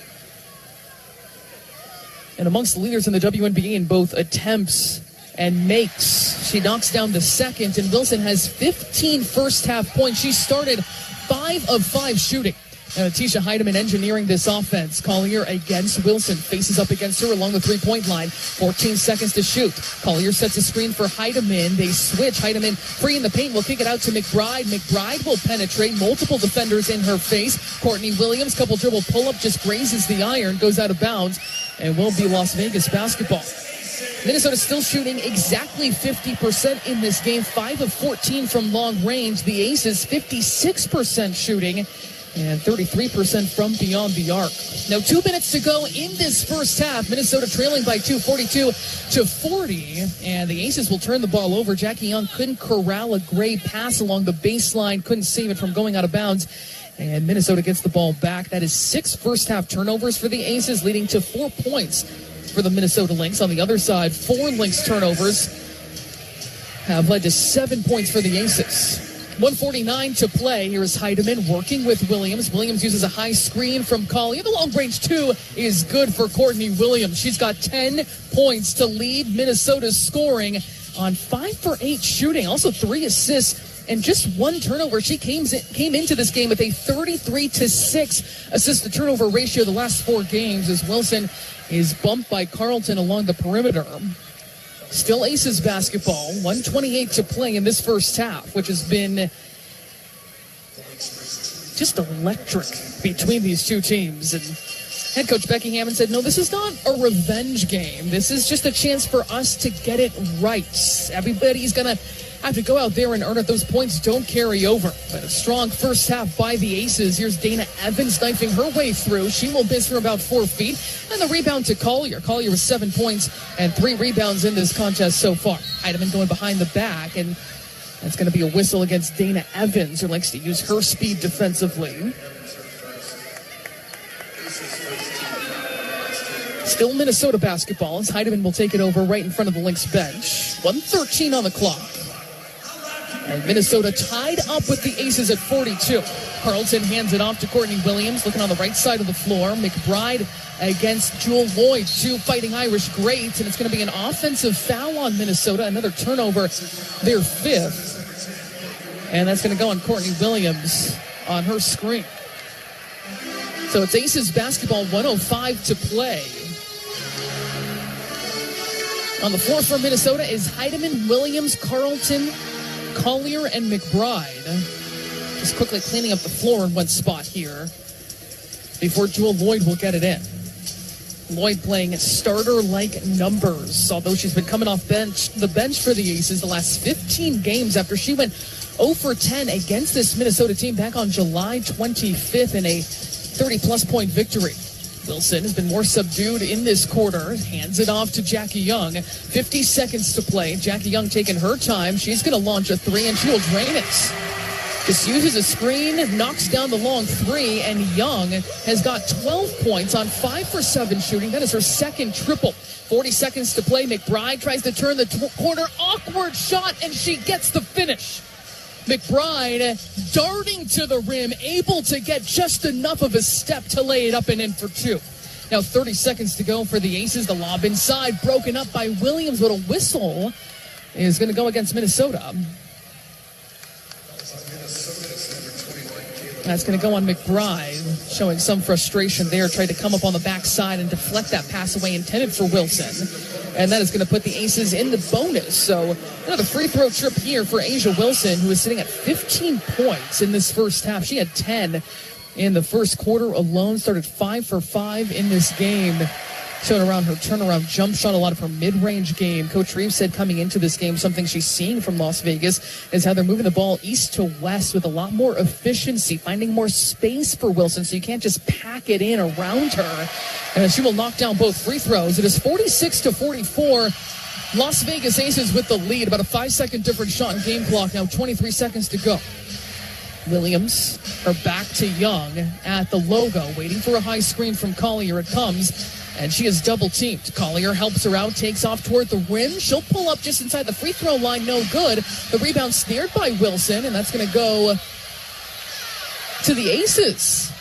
And amongst the leaders in the WNBA in both attempts and makes. She knocks down the second, and Wilson has 15 first-half points. She started 5 of 5 shooting. Now, Tisha Heidemann engineering this offense. Collier against Wilson. Faces up against her along the three-point line. 14 seconds to shoot. Collier sets a screen for Heidemann. They switch. Heidemann free in the paint. Will kick it out to McBride. McBride will penetrate. Multiple defenders in her face. Courtney Williams, couple dribble pull-up, just grazes the iron. Goes out of bounds and will be Las Vegas basketball. Minnesota still shooting exactly 50% in this game, 5 of 14 from long range. The Aces 56% shooting and 33% from beyond the arc. Now 2 minutes to go in this first half. Minnesota trailing by 2, 42-40. And the Aces will turn the ball over. Jackie Young couldn't corral a great pass along the baseline, couldn't save it from going out of bounds. And Minnesota gets the ball back. That is 6 first half turnovers for the Aces, leading to 4 points for the Minnesota Lynx. On the other side, 4 Lynx turnovers have led to 7 points for the Aces. 1:49 to play. Here is Heidemann working with Williams. Williams uses a high screen from Collier. The long range 2 is good for Courtney Williams. She's got 10 points to lead Minnesota's scoring on 5 for 8 shooting. Also 3 assists and just 1 turnover. She came into this game with a 33-6 assist to turnover ratio the last 4 games, as Wilson is bumped by Carlton along the perimeter. Still Aces basketball, 1:28 to play in this first half, which has been just electric between these two teams. And head coach Becky Hammond said, no, this is not a revenge game. This is just a chance for us to get it right. Everybody's going to have to go out there and earn it. Those points don't carry over. But a strong first half by the Aces. Here's Dana Evans knifing her way through. She will miss for about 4 feet. And the rebound to Collier. Collier with 7 points and 3 rebounds in this contest so far. Heidemann going behind the back, and that's going to be a whistle against Dana Evans, who likes to use her speed defensively. Still Minnesota basketball as Heidemann will take it over right in front of the Lynx bench. 1:13 on the clock. And Minnesota tied up with the Aces at 42. Carlton hands it off to Courtney Williams, looking on the right side of the floor. McBride against Jewel Lloyd, 2 Fighting Irish greats, and it's going to be an offensive foul on Minnesota. Another turnover, their 5th. And that's going to go on Courtney Williams on her screen. So it's Aces basketball, 1:05 to play. On the floor for Minnesota is Heidemann, Williams, Carlton, Collier, and McBride. Just quickly cleaning up the floor in one spot here before Jewel Lloyd will get it in. Lloyd playing starter-like numbers, although she's been coming off the bench for the Aces the last 15 games after she went 0 for 10 against this Minnesota team back on July 25th in a 30-plus point victory. Wilson has been more subdued in this quarter. Hands it off to Jackie Young. 50 seconds to play. Jackie Young taking her time. She's going to launch a 3, and she will drain it. Just uses a screen, knocks down the long 3, and Young has got 12 points on 5 for 7 shooting. That is her second triple. 40 seconds to play. McBride tries to turn the corner. Awkward shot, and she gets the finish. McBride darting to the rim, able to get just enough of a step to lay it up and in for 2. Now 30 seconds to go for the Aces. The lob inside, broken up by Williams, but a whistle is going to go against Minnesota. That's going to go on McBride, showing some frustration there. Tried to come up on the backside and deflect that pass away intended for Wilson. And that is going to put the Aces in the bonus. So another free throw trip here for Asia Wilson, who is sitting at 15 points in this first half. She had 10 in the first quarter alone, started 5 for 5 in this game. Showing around her turnaround jump shot, a lot of her mid-range game. Coach Reeves said coming into this game, something she's seeing from Las Vegas is how they're moving the ball east to west with a lot more efficiency, finding more space for Wilson, so you can't just pack it in around her. And she will knock down both free throws. It is 46-44. Las Vegas Aces with the lead. About a 5-second different shot in game clock. Now 23 seconds to go. Williams, her back to Young at the logo, waiting for a high screen from Collier. It comes. And she is double teamed. Collier helps her out, takes off toward the rim. She'll pull up just inside the free throw line, no good. The rebound snared by Wilson, and that's going to go to the Aces.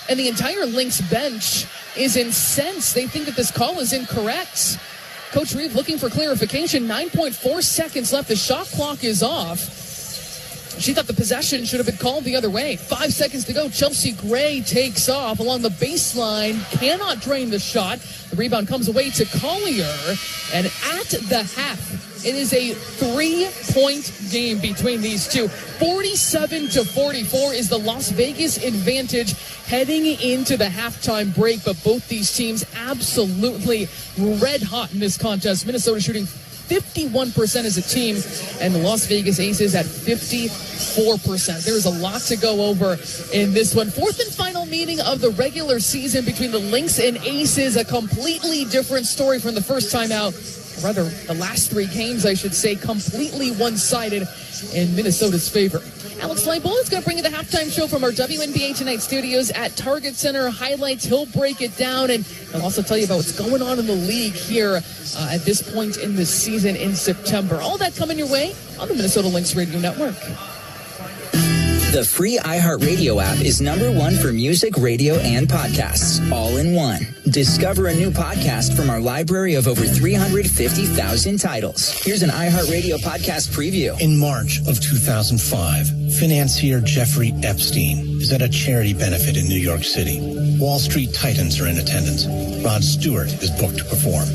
And the entire Lynx bench is incensed. They think that this call is incorrect. Coach Reeve looking for clarification. 9.4 seconds left. The shot clock is off. She thought the possession should have been called the other way. 5 seconds to go. Chelsea Gray takes off along the baseline. Cannot drain the shot. The rebound comes away to Collier. And at the half, it is a 3-point game between these two. 47-44 is the Las Vegas advantage heading into the halftime break. But both these teams absolutely red hot in this contest. Minnesota shooting 51% as a team, and the Las Vegas Aces at 54%. There is a lot to go over in this one. Fourth and final meeting of the regular season between the Lynx and Aces. A completely different story from the first time out. Rather, the last 3 games, I should say, completely one-sided in Minnesota's favor. Alex Leibold is going to bring you the halftime show from our WNBA Tonight studios at Target Center. Highlights, he'll break it down, and he'll also tell you about what's going on in the league here at this point in the season in September. All that coming your way on the Minnesota Lynx Radio Network. The free iHeartRadio app is #1 for music, radio, and podcasts, all in one. Discover a new podcast from our library of over 350,000 titles. Here's an iHeartRadio podcast preview. In March of 2005, financier Jeffrey Epstein is at a charity benefit in New York City. Wall Street titans are in attendance. Rod Stewart is booked to perform.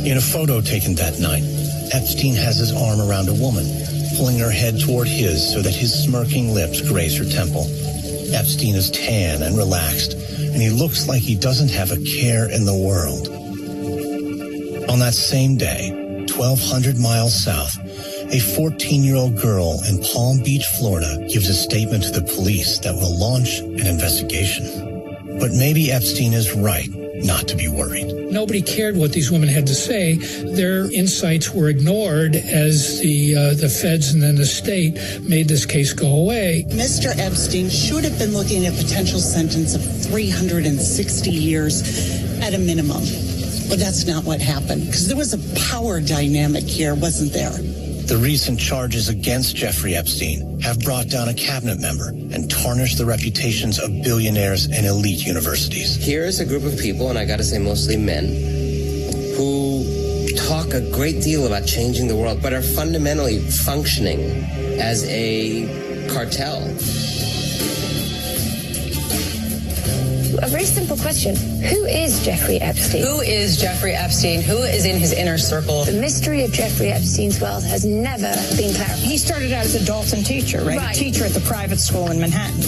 In a photo taken that night, Epstein has his arm around a woman, pulling her head toward his so that his smirking lips graze her temple. Epstein is tan and relaxed, and he looks like he doesn't have a care in the world. On that same day, 1,200 miles south, A 14-year-old girl in Palm Beach, Florida, gives a statement to the police that will launch an investigation. But maybe Epstein is right not to be worried. Nobody cared what these women had to say. Their insights were ignored as the feds and then the state made this case go away. Mr. Epstein should have been looking at a potential sentence of 360 years at a minimum. But that's not what happened, because there was a power dynamic here, wasn't there? The recent charges against Jeffrey Epstein have brought down a cabinet member and tarnished the reputations of billionaires and elite universities. Here's a group of people, and I gotta say mostly men, who talk a great deal about changing the world, but are fundamentally functioning as a cartel. A very simple question. Who is Jeffrey Epstein? Who is Jeffrey Epstein? Who is in his inner circle? The mystery of Jeffrey Epstein's wealth has never been clarified. He started out as a Dalton teacher, right? A teacher at the private school in Manhattan.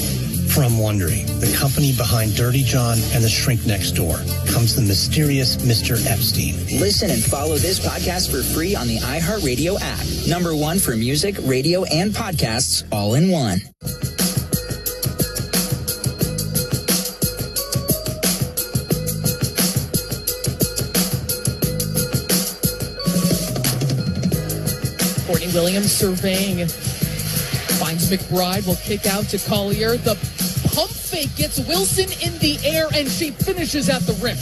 From Wondery, the company behind Dirty John and The Shrink Next Door, comes the mysterious Mr. Epstein. Listen and follow this podcast for free on the iHeartRadio app. #1 for music, radio, and podcasts all in one. Courtney Williams surveying. Finds McBride, will kick out to Collier. The pump fake gets Wilson in the air, and she finishes at the rim.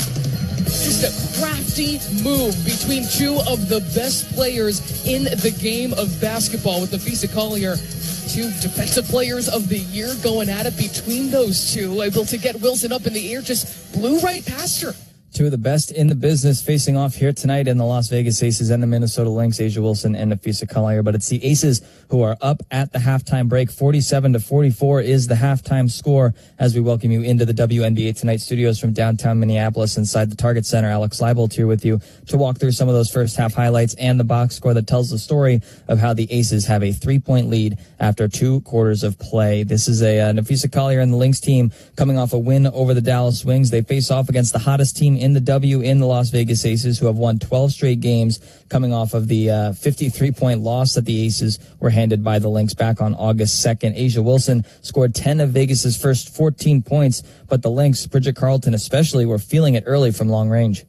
Just a crafty move between two of the best players in the game of basketball, with Napheesa Collier, 2 defensive players of the year, going at it between those two. Able to get Wilson up in the air, just blew right past her. Two of the best in the business facing off here tonight in the Las Vegas Aces and the Minnesota Lynx, A'ja Wilson and Napheesa Collier. But it's the Aces who are up at the halftime break. 47-44 is the halftime score as we welcome you into the WNBA Tonight studios from downtown Minneapolis inside the Target Center. Alex Leibold here with you to walk through some of those first half highlights and the box score that tells the story of how the Aces have a 3-point lead after 2 quarters of play. This is a Napheesa Collier and the Lynx team coming off a win over the Dallas Wings. They face off against the hottest team in the W in the Las Vegas Aces, who have won 12 straight games, coming off of the 53-point loss that the Aces were handed by the Lynx back on August 2nd. A'ja Wilson scored 10 of Vegas's first 14 points, but the Lynx, Bridget Carleton especially, were feeling it early from long range.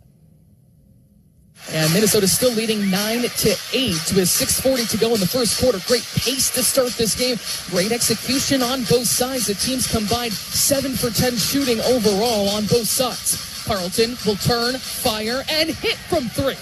And Minnesota still leading 9-8 with 6:40 to go in the first quarter. Great pace to start this game. Great execution on both sides. The teams combined 7 for 10 shooting overall on both sides. Carleton will turn, fire, and hit from 3.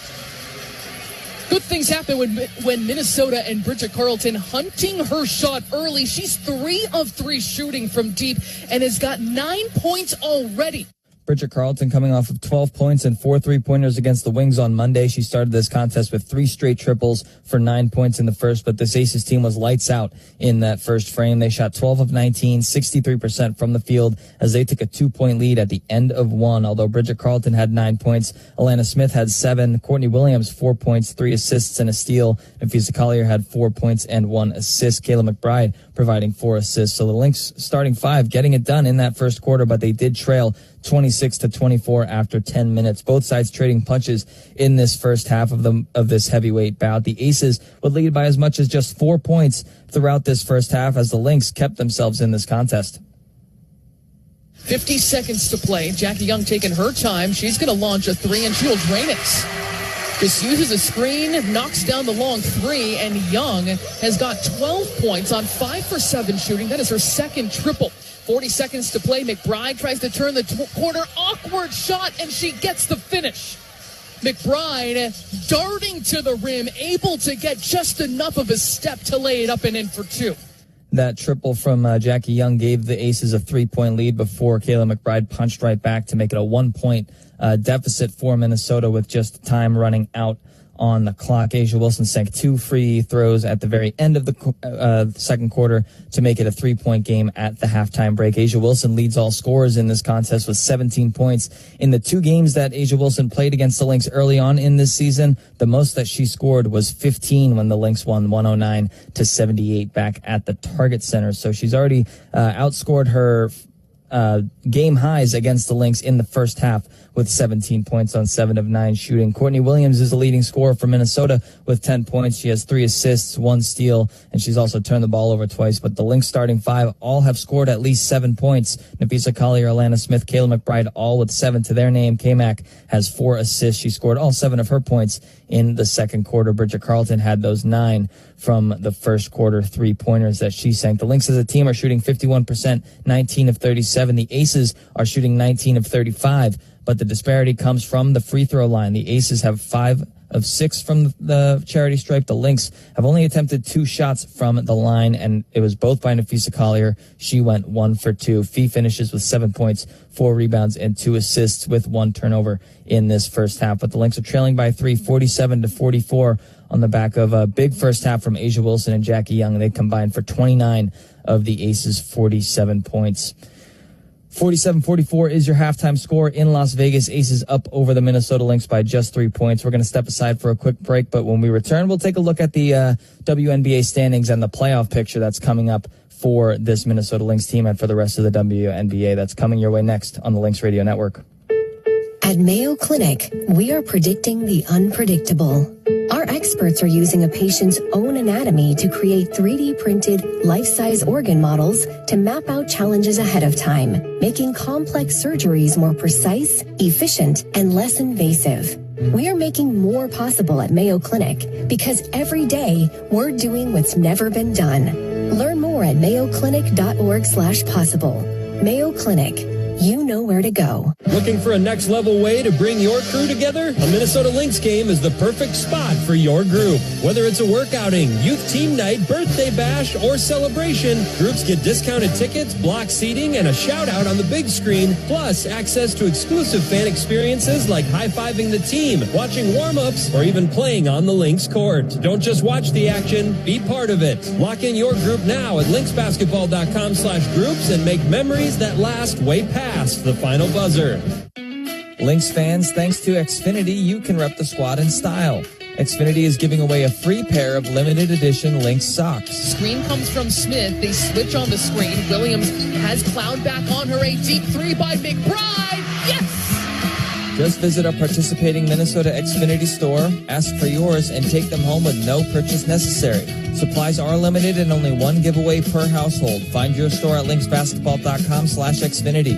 Good things happen when Minnesota and Bridget Carleton hunting her shot early. She's 3 of 3 shooting from deep and has got 9 points already. Bridget Carleton coming off of 12 points and 4 3-pointers against the Wings on Monday. She started this contest with 3 straight triples for 9 points in the first, but this Aces team was lights out in that first frame. They shot 12 of 19, 63% from the field as they took a 2-point lead at the end of 1. Although Bridget Carleton had 9 points, Alana Smith had 7, Courtney Williams 4 points, 3 assists and a steal. Napheesa Collier had 4 points and 1 assist. Kayla McBride providing 4 assists. So the Lynx starting 5 getting it done in that first quarter, but they did trail 26-24 after 10 minutes. Both sides trading punches in this first half of this heavyweight bout. The Aces would lead by as much as just 4 points throughout this first half as the Lynx kept themselves in this contest. 50 seconds to play. Jackie Young taking her time. She's going to launch a 3 and she'll drain it. Just uses a screen, knocks down the long 3, and Young has got 12 points on 5 for 7 shooting. That is her second triple. 40 seconds to play. McBride tries to turn the corner. Awkward shot, and she gets the finish. McBride darting to the rim, able to get just enough of a step to lay it up and in for 2. That triple from Jackie Young gave the Aces a 3-point lead before Kayla McBride punched right back to make it a 1-point deficit for Minnesota with just time running out on the clock. A'ja Wilson sank 2 free throws at the very end of the second quarter to make it a 3-point game at the halftime break. A'ja Wilson leads all scorers in this contest with 17 points. In the 2 games that A'ja Wilson played against the Lynx early on in this season, the most that she scored was 15 when the Lynx won 109-78 back at the Target Center. So she's already outscored her game highs against the Lynx in the first half with 17 points on 7 of 9 shooting. Courtney Williams is the leading scorer for Minnesota with 10 points. She has 3 assists, 1 steal, and she's also turned the ball over twice. But the Lynx starting 5 all have scored at least 7 points. Nafisa Collier, Alana Smith, Kayla McBride, all with 7 to their name. K-Mac has 4 assists. She scored all 7 of her points in the second quarter. Bridget Carlton had those 9 from the first quarter 3-pointers that she sank. The Lynx as a team are shooting 51%, 19 of 37. The Aces are shooting 19 of 35, but the disparity comes from the free throw line. The Aces have 5 of 6 from the charity stripe. The Lynx have only attempted 2 shots from the line, and it was both by Nafisa Collier. She went 1 for 2. Fee finishes with 7 points, 4 rebounds, and 2 assists with 1 turnover in this first half. But the Lynx are trailing by 3, 47-44 on the back of a big first half from Asia Wilson and Jackie Young. They combined for 29 of the Aces' 47 points. 47-44 is your halftime score in Las Vegas. Aces up over the Minnesota Lynx by just 3 points. We're going to step aside for a quick break, but when we return, we'll take a look at the WNBA standings and the playoff picture that's coming up for this Minnesota Lynx team and for the rest of the WNBA. That's coming your way next on the Lynx Radio Network. At Mayo Clinic, we are predicting the unpredictable. Our experts are using a patient's own anatomy to create 3D printed, life-size organ models to map out challenges ahead of time, making complex surgeries more precise, efficient, and less invasive. We are making more possible at Mayo Clinic because every day we're doing what's never been done. Learn more at mayoclinic.org/possible. Mayo Clinic. You know where to go. Looking for a next level way to bring your crew together? A Minnesota Lynx game is the perfect spot for your group. Whether it's a workouting, youth team night, birthday bash, or celebration, groups get discounted tickets, block seating, and a shout out on the big screen, plus access to exclusive fan experiences like high-fiving the team, watching warm-ups, or even playing on the Lynx court. Don't just watch the action, be part of it. Lock in your group now at lynxbasketball.com/groups and make memories that last way past the final buzzer. Lynx fans, thanks to Xfinity, you can rep the squad in style. Xfinity is giving away a free pair of limited edition Lynx socks. Screen comes from Smith. They switch on the screen. Williams has plowed back on her. A deep 3 by McBride. Yes! Just visit a participating Minnesota Xfinity store, ask for yours, and take them home with no purchase necessary. Supplies are limited and only 1 giveaway per household. Find your store at lynxbasketball.com/Xfinity.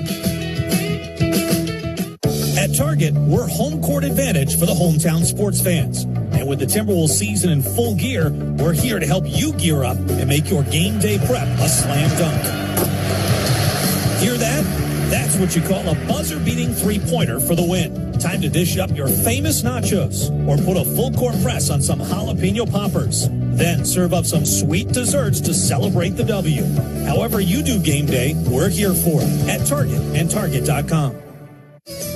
At Target, we're home court advantage for the hometown sports fans. And with the Timberwolves season in full gear, we're here to help you gear up and make your game day prep a slam dunk. Hear that? That's what you call a buzzer-beating three-pointer for the win. Time to dish up your famous nachos or put a full-court press on some jalapeno poppers. Then serve up some sweet desserts to celebrate the W. However you do game day, we're here for it at Target and Target.com.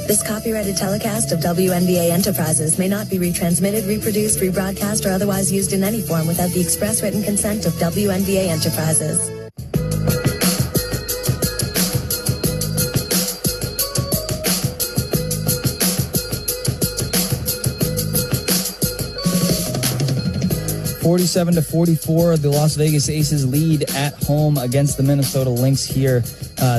This copyrighted telecast of WNBA Enterprises may not be retransmitted, reproduced, rebroadcast, or otherwise used in any form without the express written consent of WNBA Enterprises. (47-44), the Las Vegas Aces lead at home against the Minnesota Lynx here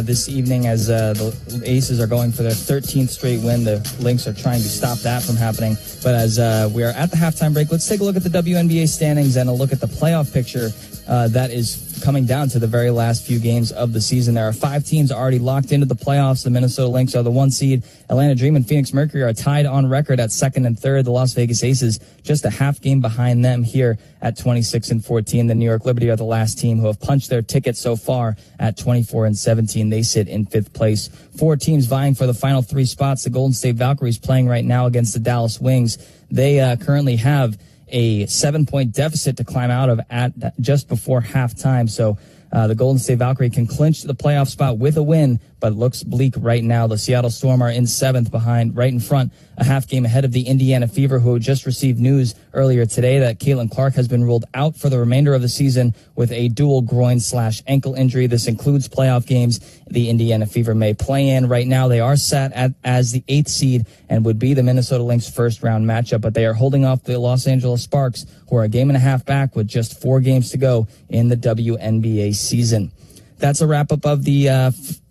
this evening as the Aces are going for their 13th straight win. The Lynx are trying to stop that from happening. But as we are at the halftime break, let's take a look at the WNBA standings and a look at the playoff picture that is coming down to the very last few games of the season. There are 5 teams already locked into the playoffs. The Minnesota Lynx are the 1 seed. Atlanta Dream and Phoenix Mercury are tied on record at 2nd and 3rd. The Las Vegas Aces just a half game behind them here at 26-14. The New York Liberty are the last team who have punched their ticket so far at 24-17. They sit in 5th place. 4 teams vying for the final 3 spots. The Golden State Valkyries playing right now against the Dallas Wings. They currently have a 7-point deficit to climb out of at just before halftime. So the Golden State Valkyrie can clinch the playoff spot with a win, but it looks bleak right now. The Seattle Storm are in 7th behind, right in front, a half game ahead of the Indiana Fever, who just received news earlier today that Caitlin Clark has been ruled out for the remainder of the season with a dual groin/ankle injury. This includes playoff games the Indiana Fever may play in. Right now, they are set as the 8th seed and would be the Minnesota Lynx first-round matchup, but they are holding off the Los Angeles Sparks, who are a game and a half back with just 4 games to go in the WNBA season. That's a wrap-up of the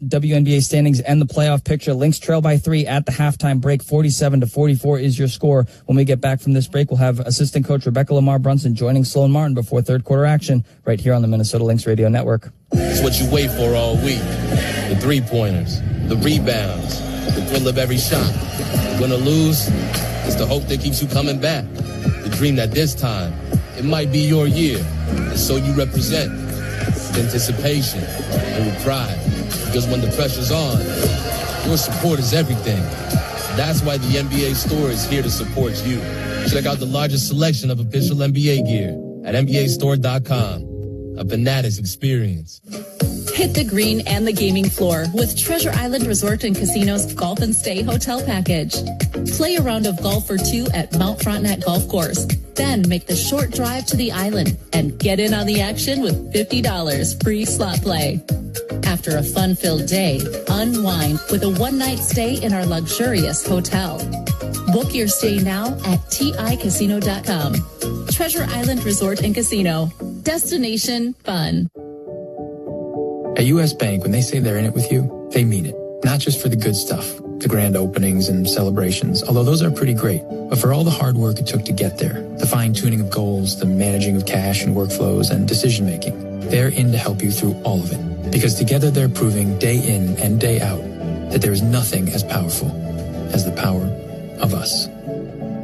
WNBA standings and the playoff picture. Lynx trail by 3 at the halftime break. 47-44 is your score. When we get back from this break, we'll have assistant coach Rebecca Lamar Brunson joining Sloan Martin before third quarter action right here on the Minnesota Lynx Radio Network. It's what you wait for all week. The three-pointers, the rebounds, the thrill of every shot. You're going to lose. It's the hope that keeps you coming back. The dream that this time, it might be your year. And so you represent with anticipation and with pride. Because when the pressure's on, your support is everything. That's why the NBA store is here to support you. Check out the largest selection of official NBA gear at NBAstore.com. A Fanatics experience. Hit the green and the gaming floor with Treasure Island Resort and Casino's Golf and Stay Hotel Package. Play a round of golf or two at Mount Frontenac Golf Course. Then make the short drive to the island and get in on the action with $50 free slot play. After a fun-filled day, unwind with a one-night stay in our luxurious hotel. Book your stay now at TICasino.com. Treasure Island Resort and Casino. Destination fun. At U.S. Bank, when they say they're in it with you, they mean it. Not just for the good stuff, the grand openings and celebrations, although those are pretty great, but for all the hard work it took to get there, the fine-tuning of goals, the managing of cash and workflows, and decision-making. They're in to help you through all of it, because together they're proving day in and day out that there is nothing as powerful as the power of us.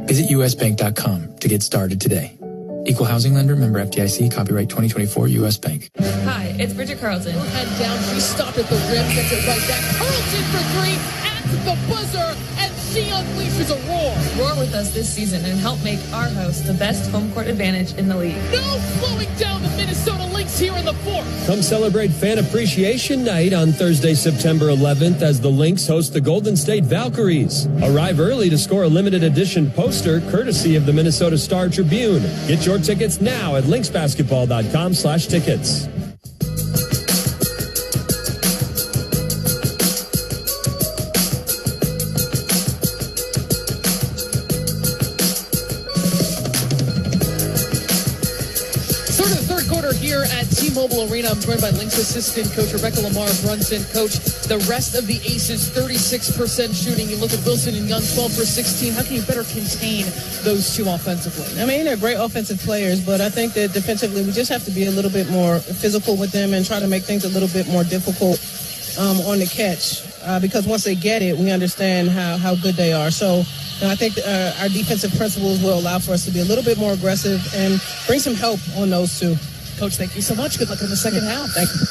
Visit usbank.com to get started today. Equal housing lender, member FDIC, copyright 2024 U.S. Bank. Hi, it's Bridget Carlton. Head down, she stopped at the rim, gets it right back. Carlton for 3 at the buzzer, and she unleashes a roar. Roar with us this season and help make our host the best home court advantage in the league. No slowing down the Minnesota Lynx here in the fourth. Come celebrate Fan Appreciation Night on Thursday, September 11th as the Lynx host the Golden State Valkyries. Arrive early to score a limited edition poster courtesy of the Minnesota Star Tribune. Get your tickets now at lynxbasketball.com/tickets. Here at T-Mobile Arena, I'm joined by Lynx assistant coach Rebecca Lamar Brunson. Coach, the rest of the Aces, 36% shooting. You look at Wilson and Young, 12 for 16. How can you better contain those two offensively? I mean, they're great offensive players, but I think that defensively we just have to be a little bit more physical with them and try to make things a little bit more difficult on the catch. Because once they get it, we understand how good they are. So I think our defensive principles will allow for us to be a little bit more aggressive and bring some help on those two. Coach, thank you so much. Good luck in the second half. Thank you.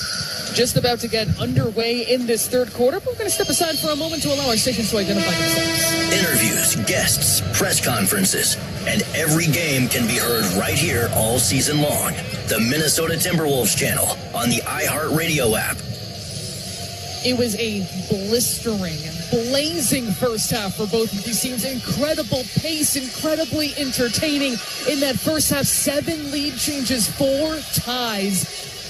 Just about to get underway in this third quarter, but we're going to step aside for a moment to allow our stations to identify themselves. Interviews, guests, press conferences, and every game can be heard right here all season long. The Minnesota Timberwolves channel on the iHeartRadio app. It was a blazing first half for both of these teams. Incredible pace, incredibly entertaining in that first half. 7 lead changes, 4 ties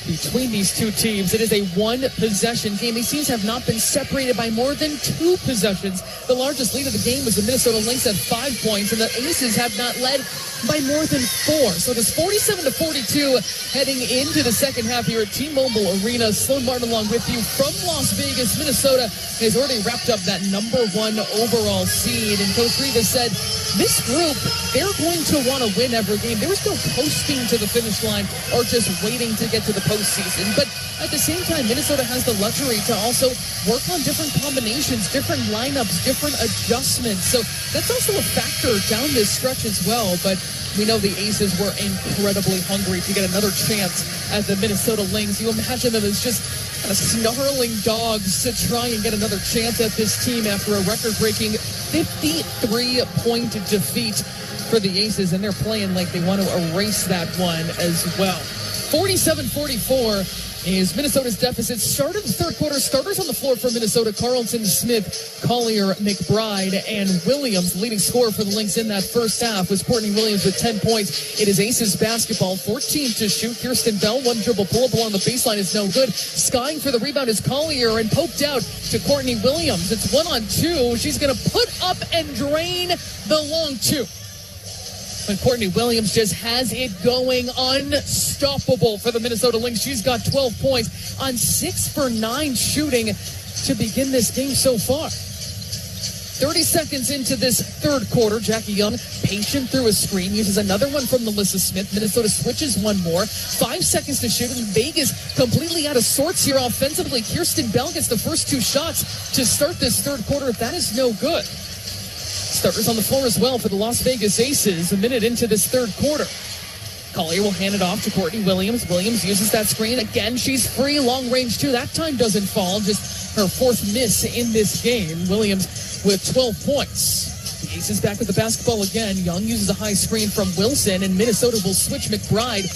between these two teams. It is a one-possession game. These teams have not been separated by more than 2 possessions. The largest lead of the game was the Minnesota Lynx at 5 points, and the Aces have not led by more than 4. So it is 47-42 heading into the second half here at T-Mobile Arena. Sloan Martin along with you from Las Vegas. Minnesota has already wrapped up that number 1 overall seed. And Coach Rivas said, this group, they're going to want to win every game. There was no coasting to the finish line or just waiting to get to the postseason. But at the same time, Minnesota has the luxury to also work on different combinations, different lineups, different adjustments. So that's also a factor down this stretch as well. But we know the Aces were incredibly hungry to get another chance at the Minnesota Lynx. You imagine them as just kind of snarling dogs to try and get another chance at this team after a record-breaking 53-point defeat for the Aces, and they're playing like they want to erase that one as well. 47-44 is Minnesota's deficit. Start of the third quarter. Starters on the floor for Minnesota: Carlton, Smith, Collier, McBride, and Williams. Leading scorer for the Lynx in that first half was Courtney Williams with 10 points. It is Aces basketball. 14 to shoot. Kirsten Bell, one dribble pull-up along the baseline is no good. Skying for the rebound is Collier, and poked out to Courtney Williams. It's 1-on-2. She's going to put up and drain the long 2. But Courtney Williams just has it going, unstoppable for the Minnesota Lynx. She's got 12 points on 6 for 9 shooting to begin this game so far. 30 seconds into this third quarter, Jackie Young, patient through a screen, uses another one from Melissa Smith. Minnesota switches one more. 5 seconds to shoot, and Vegas completely out of sorts here offensively. Kirsten Bell gets the first 2 shots to start this third quarter. That is no good. Starters on the floor as well for the Las Vegas Aces a minute into this third quarter. Collier will hand it off to Courtney Williams. Williams uses that screen. Again, she's free. Long range, too. That time doesn't fall. Just her 4th miss in this game. Williams with 12 points. The Aces back with the basketball again. Young uses a high screen from Wilson, and Minnesota will switch. McBride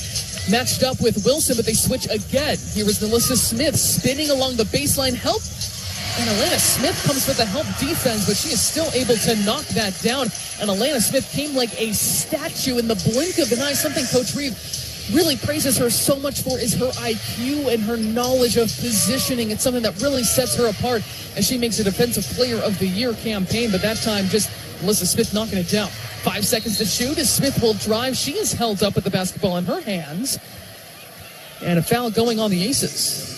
matched up with Wilson, but they switch again. Here is Melissa Smith spinning along the baseline. Help. And Alana Smith comes with the help defense, but she is still able to knock that down. And Alana Smith came like a statue in the blink of an eye. Something Coach Reeve really praises her so much for is her IQ and her knowledge of positioning. It's something that really sets her apart as she makes a Defensive Player of the Year campaign. But that time, just Melissa Smith knocking it down. 5 seconds to shoot as Smith will drive. She is held up with the basketball in her hands. And a foul going on the Aces.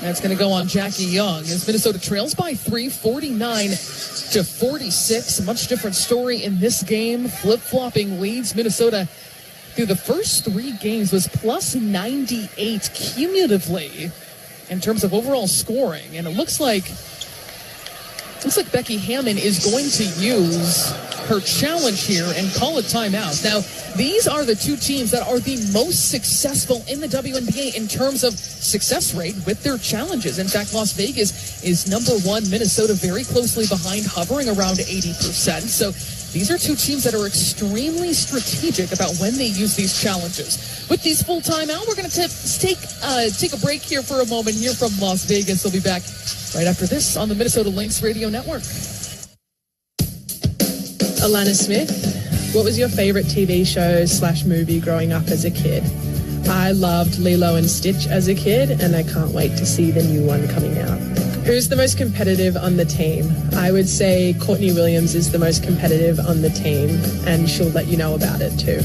That's going to go on Jackie Young as Minnesota trails by 3, 49-46. A much different story in this game. Flip-flopping leads. Minnesota, through the first 3 games, was plus 98 cumulatively in terms of overall scoring. And it looks like Becky Hammon is going to use her challenge here and call a timeout. Now, these are the 2 teams that are the most successful in the WNBA in terms of success rate with their challenges. In fact, Las Vegas is number 1, Minnesota very closely behind, hovering around 80%. So these are 2 teams that are extremely strategic about when they use these challenges. With these full timeout, we're going to take a break here for a moment here from Las Vegas. We'll be back right after this on the Minnesota Lynx Radio Network. Alana Smith, what was your favorite TV show / movie growing up as a kid? I loved Lilo and Stitch as a kid, and I can't wait to see the new one coming out. Who's the most competitive on the team? I would say Courtney Williams is the most competitive on the team, and she'll let you know about it too.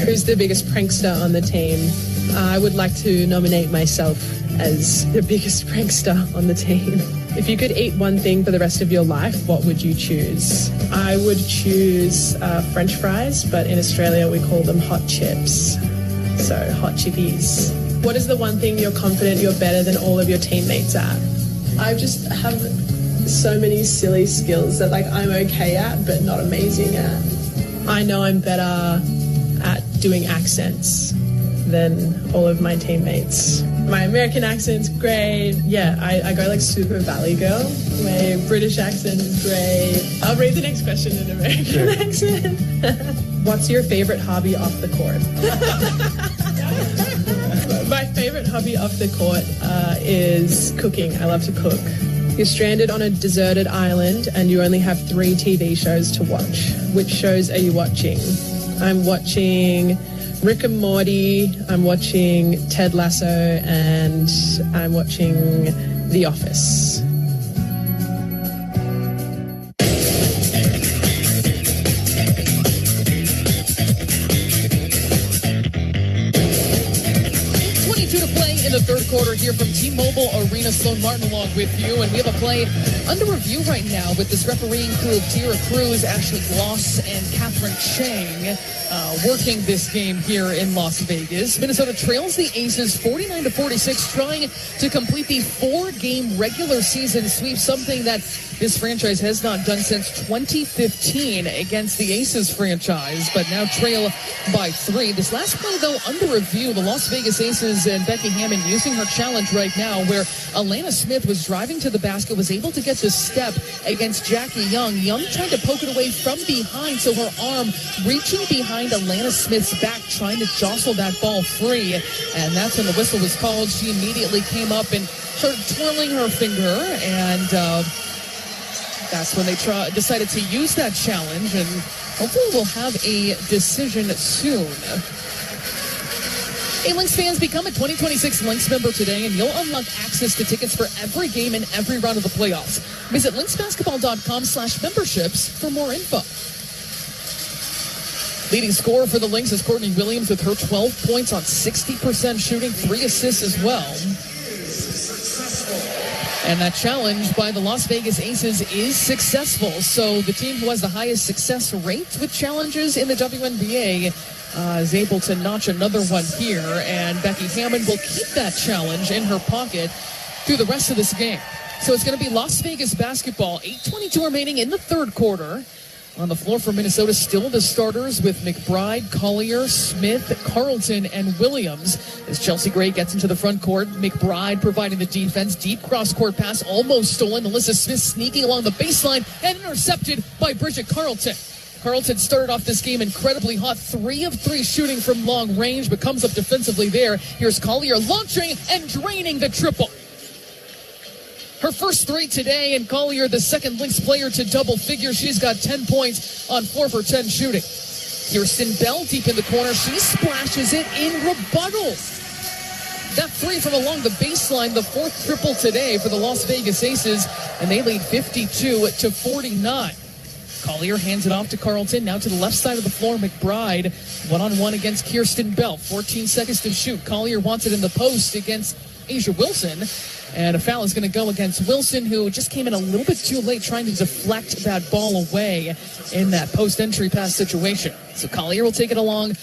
Who's the biggest prankster on the team? I would like to nominate myself as the biggest prankster on the team. If you could eat one thing for the rest of your life, what would you choose? I would choose French fries, but in Australia we call them hot chips. So hot chippies. What is the one thing you're confident you're better than all of your teammates at? I just have so many silly skills that I'm okay at, but not amazing at. I know I'm better at doing accents than all of my teammates. My American accent's great. Yeah, I go super Valley Girl. My British accent is great. I'll read the next question in American accent. What's your favorite hobby off the court? My favorite hobby off the court is cooking. I love to cook. You're stranded on a deserted island and you only have 3 TV shows to watch. Which shows are you watching? I'm watching Rick and Morty, I'm watching Ted Lasso, and I'm watching The Office. The third quarter here from T-Mobile Arena. Sloan Martin along with you, and we have a play under review right now with this refereeing crew of Tierra Cruz, Ashley Gloss, and Catherine Chang working this game here in Las Vegas. Minnesota trails the Aces 49-46, trying to complete the 4-game regular season sweep, something that this franchise has not done since 2015 against the Aces franchise, but now trail by 3. This last play, though, under review, the Las Vegas Aces and Becky Hammon using her challenge right now, where Alana Smith was driving to the basket, was able to get the step against Jackie Young. Young tried to poke it away from behind, so her arm reaching behind Alana Smith's back, trying to jostle that ball free, and that's when the whistle was called. She immediately came up and started twirling her finger, and that's when they decided to use that challenge, and hopefully we'll have a decision soon. Hey, Lynx fans, become a 2026 Lynx member today, and you'll unlock access to tickets for every game and every round of the playoffs. Visit lynxbasketball.com/memberships for more info. Leading scorer for the Lynx is Courtney Williams with her 12 points on 60% shooting, 3 assists as well. And that challenge by the Las Vegas Aces is successful. So the team who has the highest success rate with challenges in the WNBA is able to notch another one here. And Becky Hammond will keep that challenge in her pocket through the rest of this game. So it's going to be Las Vegas basketball. 8:22 remaining in the third quarter. On the floor for Minnesota, still the starters with McBride, Collier, Smith, Carlton, and Williams. As Chelsea Gray gets into the front court, McBride providing the defense. Deep cross-court pass, almost stolen. Alyssa Smith sneaking along the baseline and intercepted by Bridget Carlton. Carlton started off this game incredibly hot. 3 of 3 shooting from long range, but comes up defensively there. Here's Collier launching and draining the triple. Her first 3 today, and Collier, the second Lynx player to double figures. She's got 10 points on 4 for 10 shooting. Kirsten Bell deep in the corner. She splashes it in rebuttal. That 3 from along the baseline, the 4th triple today for the Las Vegas Aces, and they lead 52-49. Collier hands it off to Carlton. Now to the left side of the floor, McBride one-on-one against Kirsten Bell. 14 seconds to shoot. Collier wants it in the post against Asia Wilson. And a foul is going to go against Wilson, who just came in a little bit too late trying to deflect that ball away in that post-entry pass situation. So Collier will take it along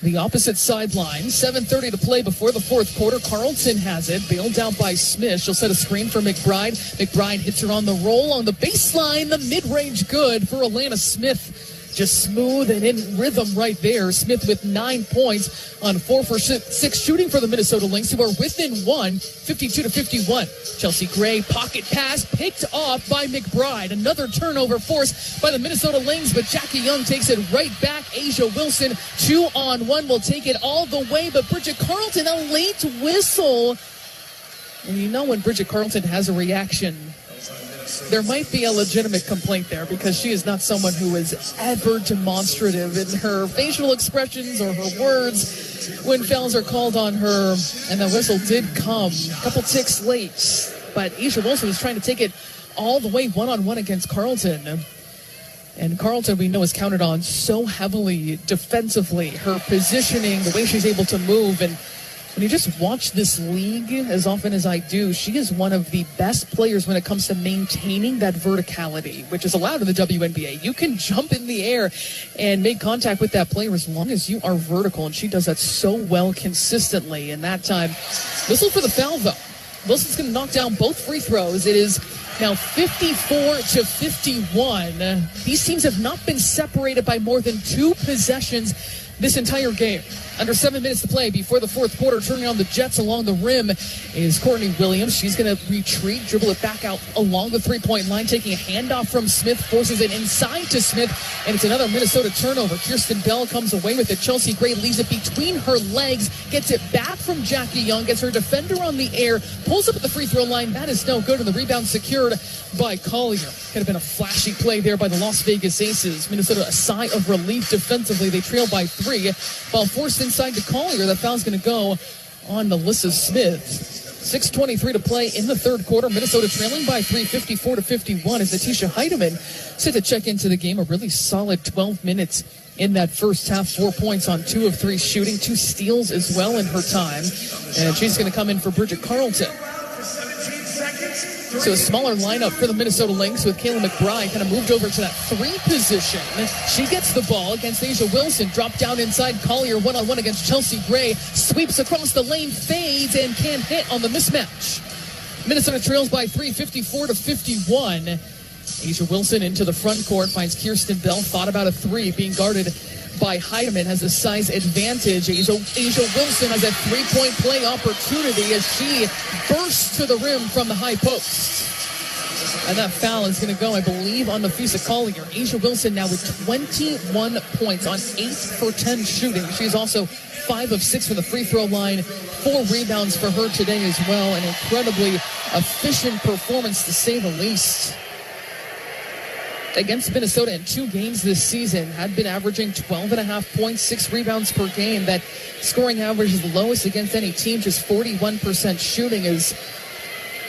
the opposite sideline. 7:30 to play before the fourth quarter. Carlton has it, bailed out by Smith. She'll set a screen for McBride. McBride hits her on the roll on the baseline. The mid-range good for Alana Smith. Just smooth and in rhythm right there. Smith with 9 points on 4 for 6 shooting for the Minnesota Lynx, who are within 1, 52-51. Chelsea Gray, pocket pass picked off by McBride. Another turnover forced by the Minnesota Lynx, but Jackie Young takes it right back. Asia Wilson, 2-on-1, will take it all the way, but Bridget Carlton, a late whistle. And you know when Bridget Carlton has a reaction, there might be a legitimate complaint there, because she is not someone who is ever demonstrative in her facial expressions or her words when fouls are called on her. And the whistle did come a couple ticks late, but Asia Wilson was trying to take it all the way one-on-one against Carlton. And Carlton, we know, is counted on so heavily defensively. Her positioning, the way she's able to move, and when you just watch this league as often as I do, she is one of the best players when it comes to maintaining that verticality, which is allowed in the WNBA. You can jump in the air and make contact with that player as long as you are vertical, and she does that so well consistently. And that time, whistle for the foul, though. Wilson's going to knock down both free throws. It is now 54-51. These teams have not been separated by more than 2 possessions this entire game. Under 7 minutes to play before the fourth quarter. Turning on the Jets along the rim is Courtney Williams. She's going to retreat, dribble it back out along the three-point line, taking a handoff from Smith, forces it inside to Smith, and it's another Minnesota turnover. Kirsten Bell comes away with it. Chelsea Gray leaves it between her legs, gets it back from Jackie Young, gets her defender on the air, pulls up at the free throw line. That is no good, and the rebound secured by Collier. Could have been a flashy play there by the Las Vegas Aces. Minnesota, a sigh of relief defensively. They trail by 3. Ball forced inside to Collier. That foul's going to go on Alyssa Smith. 6:23 to play in the third quarter. Minnesota trailing by 3, 54-51, as Natisha Heidemann set to check into the game. A really solid 12 minutes in that first half. 4 points on 2 of 3 shooting, 2 steals as well in her time. And she's going to come in for Bridget Carlton. So a smaller lineup for the Minnesota Lynx, with Kayla McBride kind of moved over to that 3 position. She gets the ball against Asia Wilson. Dropped down inside. Collier one-on-one against Chelsea Gray. Sweeps across the lane, fades, and can't hit on the mismatch. Minnesota trails by 3, 54-51. Asia Wilson into the front court, finds Kirsten Bell. Thought about a 3, being guarded by Heidemann, has a size advantage. Asia Wilson has a 3-point play opportunity as she bursts to the rim from the high post. And that foul is going to go, I believe, on Nafisa Collier. Asia Wilson now with 21 points on 8 for 10 shooting. She's also 5 of 6 from the free throw line. 4 rebounds for her today as well. An incredibly efficient performance, to say the least. Against Minnesota in 2 games this season, had been averaging 12.5 points, 6 rebounds per game. That scoring average is the lowest against any team. Just 41% shooting, is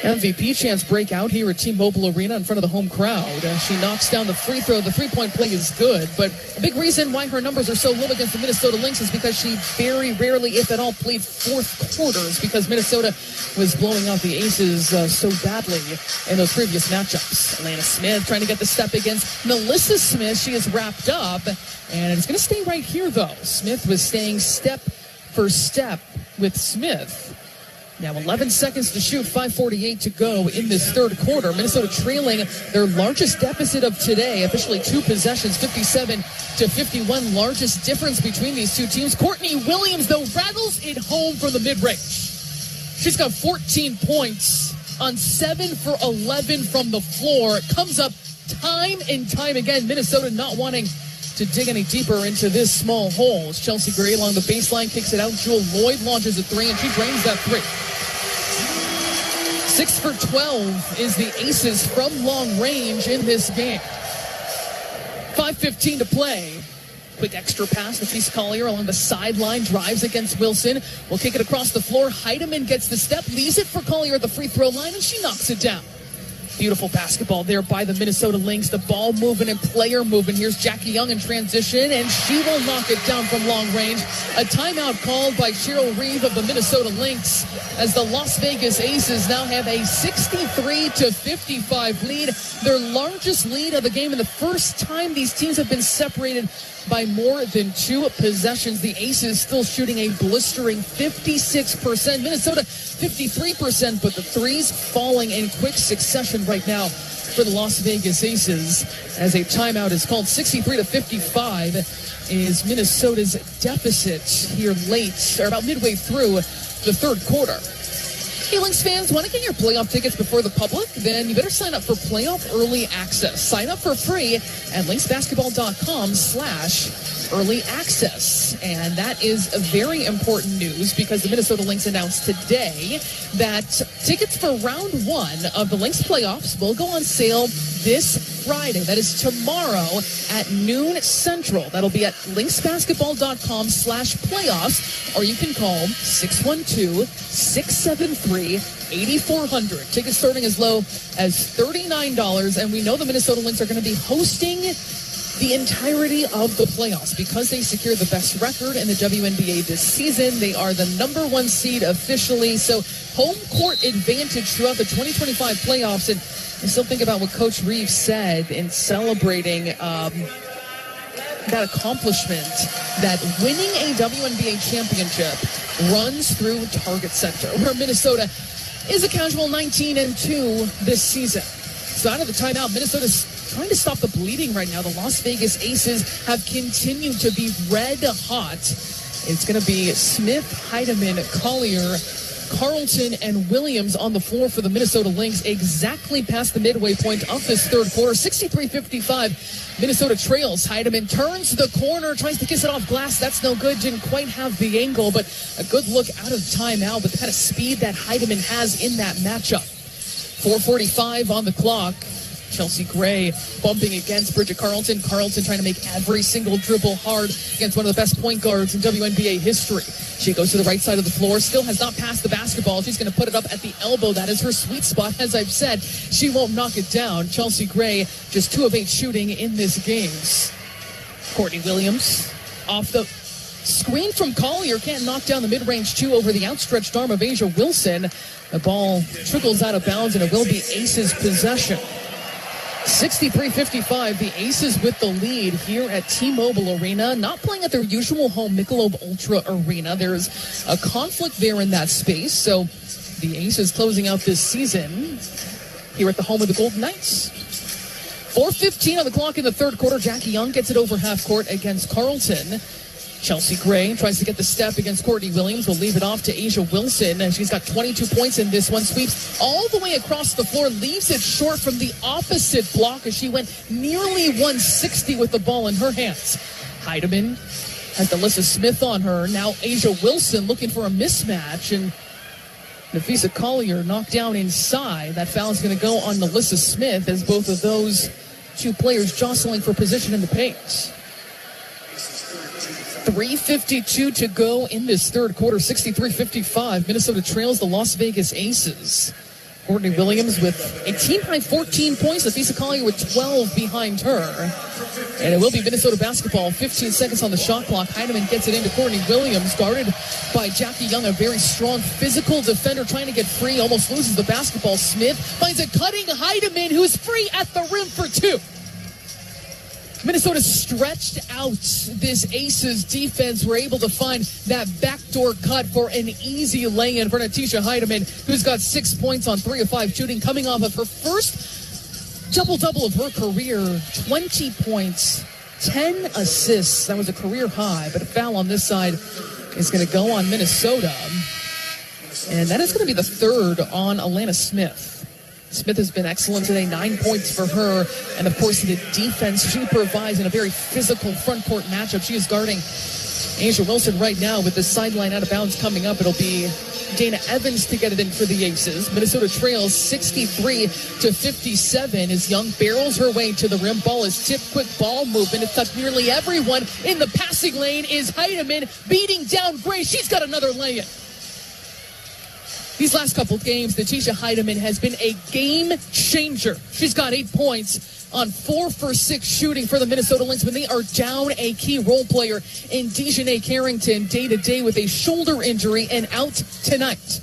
MVP chance break out here at T-Mobile Arena in front of the home crowd. She knocks down the free throw. The three-point play is good, but a big reason why her numbers are so low against the Minnesota Lynx is because she very rarely, if at all, played fourth quarters because Minnesota was blowing out the Aces so badly in those previous matchups. Atlanta Smith trying to get the step against Melissa Smith. She is wrapped up, and it's going to stay right here, though. Smith was staying step for step with Smith. Now 11 seconds to shoot, 5:48 to go in this third quarter. Minnesota trailing their largest deficit of today, officially 2 possessions, 57-51. Largest difference between these two teams. Courtney Williams, though, rattles it home from the mid-range. She's got 14 points on 7 for 11 from the floor. It comes up time and time again. Minnesota not wanting to dig any deeper into this small hole. As Chelsea Gray along the baseline kicks it out. Jewel Lloyd launches a 3, and she drains that 3. 6 for 12 is the Aces from long range in this game. 5:15 to play. Quick extra pass. Nafisa Collier along the sideline drives against Wilson. Will kick it across the floor. Heidemann gets the step, leaves it for Collier at the free throw line, and she knocks it down. Beautiful basketball there by the Minnesota Lynx. The ball moving and player moving. Here's Jackie Young in transition, and she will knock it down from long range. A timeout called by Cheryl Reeve of the Minnesota Lynx as the Las Vegas Aces now have a 63-55 lead. Their largest lead of the game, and the first time these teams have been separated by more than 2 possessions. The Aces still shooting a blistering 56%. Minnesota 53%, but the threes falling in quick succession right now for the Las Vegas Aces as a timeout is called. 63-55 is Minnesota's deficit here late, or about midway through the third quarter. Hey, Lynx fans, want to get your playoff tickets before the public? Then you better sign up for playoff early access. Sign up for free at lynxbasketball.com/early access. And that is a very important news because the Minnesota Lynx announced today that tickets for round 1 of the Lynx playoffs will go on sale this Friday. That is tomorrow at noon Central. That'll be at lynxbasketball.com/playoffs, or you can call 612-673-8400. Tickets starting as low as $39, and we know the Minnesota Lynx are going to be hosting the entirety of the playoffs because they secured the best record in the WNBA this season. They are the number 1 seed officially, so home court advantage throughout the 2025 playoffs. And I still think about what Coach Reeves said in celebrating that accomplishment, that winning a WNBA championship runs through Target Center, where Minnesota is a casual 19-2 this season. So out of the timeout, Minnesota's trying to stop the bleeding right now. The Las Vegas Aces have continued to be red hot. It's going to be Smith, Heidemann, Collier, Carlton, and Williams on the floor for the Minnesota Lynx exactly past the midway point of this third quarter. 63-55. Minnesota trails. Heidemann turns the corner, tries to kiss it off glass. That's no good. Didn't quite have the angle, but a good look out of timeout. But the kind of speed that Heidemann has in that matchup. 4:45 on the clock. Chelsea Gray bumping against Bridget Carlton. Carlton trying to make every single dribble hard against one of the best point guards in WNBA history. She goes to the right side of the floor, still has not passed the basketball. She's going to put it up at the elbow. That is her sweet spot. As I've said, she won't knock it down. Chelsea Gray just 2 of 8 shooting in this game. Courtney Williams off the screen from Collier, can't knock down the mid-range 2 over the outstretched arm of Asia Wilson. The ball trickles out of bounds, and it will be Aces possession. 63-55, the Aces with the lead here at T-Mobile Arena, not playing at their usual home Michelob Ultra Arena. There's a conflict there in that space, so the Aces closing out this season here at the home of the Golden Knights. 4:15 on the clock in the third quarter. Jackie Young gets it over half court against Carlton. Chelsea Gray tries to get the step against Courtney Williams. Will leave it off to Asia Wilson. And she's got 22 points in this one. Sweeps all the way across the floor. Leaves it short from the opposite block as she went nearly 160 with the ball in her hands. Heidemann has Alyssa Smith on her. Now Asia Wilson looking for a mismatch. And Nafisa Collier knocked down inside. That foul is going to go on Alyssa Smith as both of those 2 players jostling for position in the paint. 3:52 to go in this third quarter. 63-55. Minnesota trails the Las Vegas Aces. Courtney Williams with a team-high 14 points. Napheesa Collier with 12 behind her. And it will be Minnesota basketball. 15 seconds on the shot clock. Heidemann gets it into Courtney Williams, guarded by Jackie Young, a very strong physical defender trying to get free. Almost loses the basketball. Smith finds a cutting Heidemann, who is free at the rim for two. Minnesota stretched out this Aces defense. Were able to find that backdoor cut for an easy lay-in for Natisha Heidemann, who's got 6 points on 3 of 5 shooting, coming off of her first double-double of her career. 20 points, 10 assists. That was a career high, but a foul on this side is going to go on Minnesota. And that is going to be the third on Alana Smith. Smith has been excellent today, 9 points for her. And, of course, the defense she provides in a very physical front court matchup. She is guarding A'ja Wilson right now with the sideline out of bounds coming up. It'll be Dana Evans to get it in for the Aces. Minnesota trails 63-57 as Young barrels her way to the rim. Ball is tipped, quick ball movement. It's touched nearly everyone in the passing lane. Is Heidemann beating down Gray. She's got another lay-in. These last couple games, Natisha Heidemann has been a game changer. She's got 8 points on 4 for 6 shooting for the Minnesota Lynx when they are down a key role player in Dejanay Carrington, day-to-day with a shoulder injury and out tonight.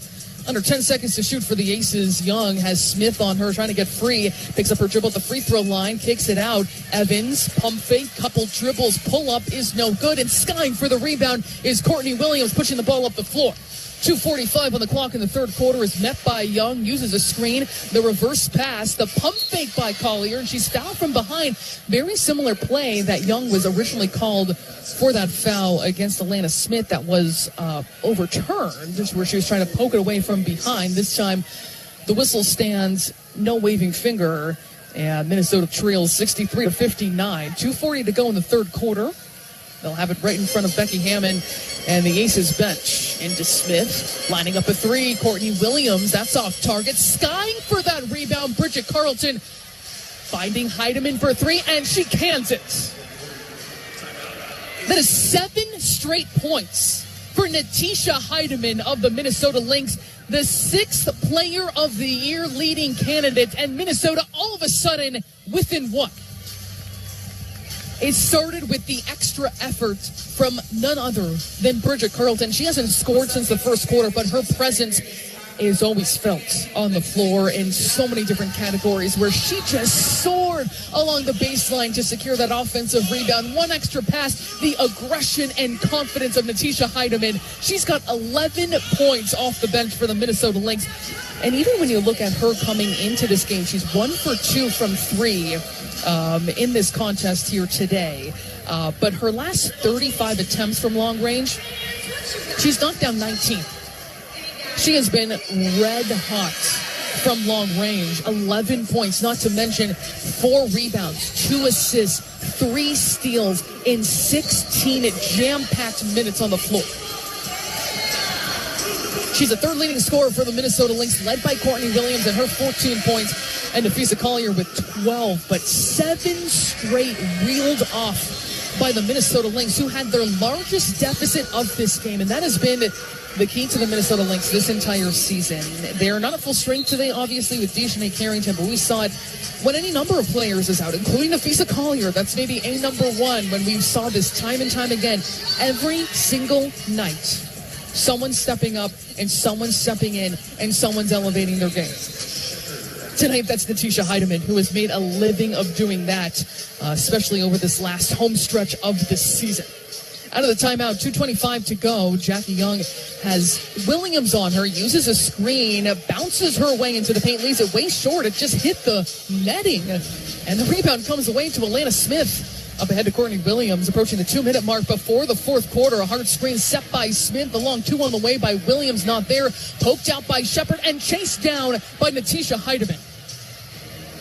Under 10 seconds to shoot for the Aces. Young has Smith on her, trying to get free. Picks up her dribble at the free throw line, kicks it out. Evans, pump fake, couple dribbles, pull up is no good, and skying for the rebound is Courtney Williams, pushing the ball up the floor. 2:45 on the clock in the third quarter is met by Young, uses a screen, the reverse pass, the pump fake by Collier, and she's fouled from behind. Very similar play that Young was originally called for that foul against Alana Smith that was overturned, where she was trying to poke it away from behind. This time, the whistle stands, no waving finger, and Minnesota trails 63-59. 2:40 to go in the third quarter. They'll have it right in front of Becky Hammond and the Aces bench. Into Smith, lining up a three. Courtney Williams, that's off target. Skying for that rebound. Bridget Carlton finding Heidemann for three, and she cans it. That is 7 straight points for Natisha Heidemann of the Minnesota Lynx, the 6th player of the year leading candidate, and Minnesota all of a sudden within one. It started with the extra effort from none other than Bridget Carlton. She hasn't scored since the first quarter, but her presence is always felt on the floor in so many different categories, where she just soared along the baseline to secure that offensive rebound. One extra pass, the aggression and confidence of Natisha Heidemann. She's got 11 points off the bench for the Minnesota Lynx. And even when you look at her coming into this game, she's 1 for 2 from 3 in this contest here today. But her last 35 attempts from long range, she's knocked down 19. She has been red hot from long range. 11 points, not to mention 4 rebounds, 2 assists, 3 steals in 16 jam-packed minutes on the floor. She's the third leading scorer for the Minnesota Lynx, led by Courtney Williams and her 14 points, and Napheesa Collier with 12, but 7 straight reeled off by the Minnesota Lynx, who had their largest deficit of this game, and that has been the key to the Minnesota Lynx this entire season. They're not at full strength today, obviously, with Dejanay Carrington, but we saw it when any number of players is out, including Napheesa Collier. That's maybe a number one when we saw this time and time again. Every single night, someone's stepping up and someone's stepping in and someone's elevating their game. Tonight, that's Natisha Heidemann, who has made a living of doing that, especially over this last home stretch of this season. Out of the timeout, 2:25 to go. Jackie Young has Williams on her, uses a screen, bounces her way into the paint, leaves it way short. It just hit the netting, and the rebound comes away to Alana Smith. Up ahead to Courtney Williams, approaching the 2-minute mark before the fourth quarter. A hard screen set by Smith. The long 2 on the way by Williams, not there. Poked out by Shepard and chased down by Natisha Heidemann.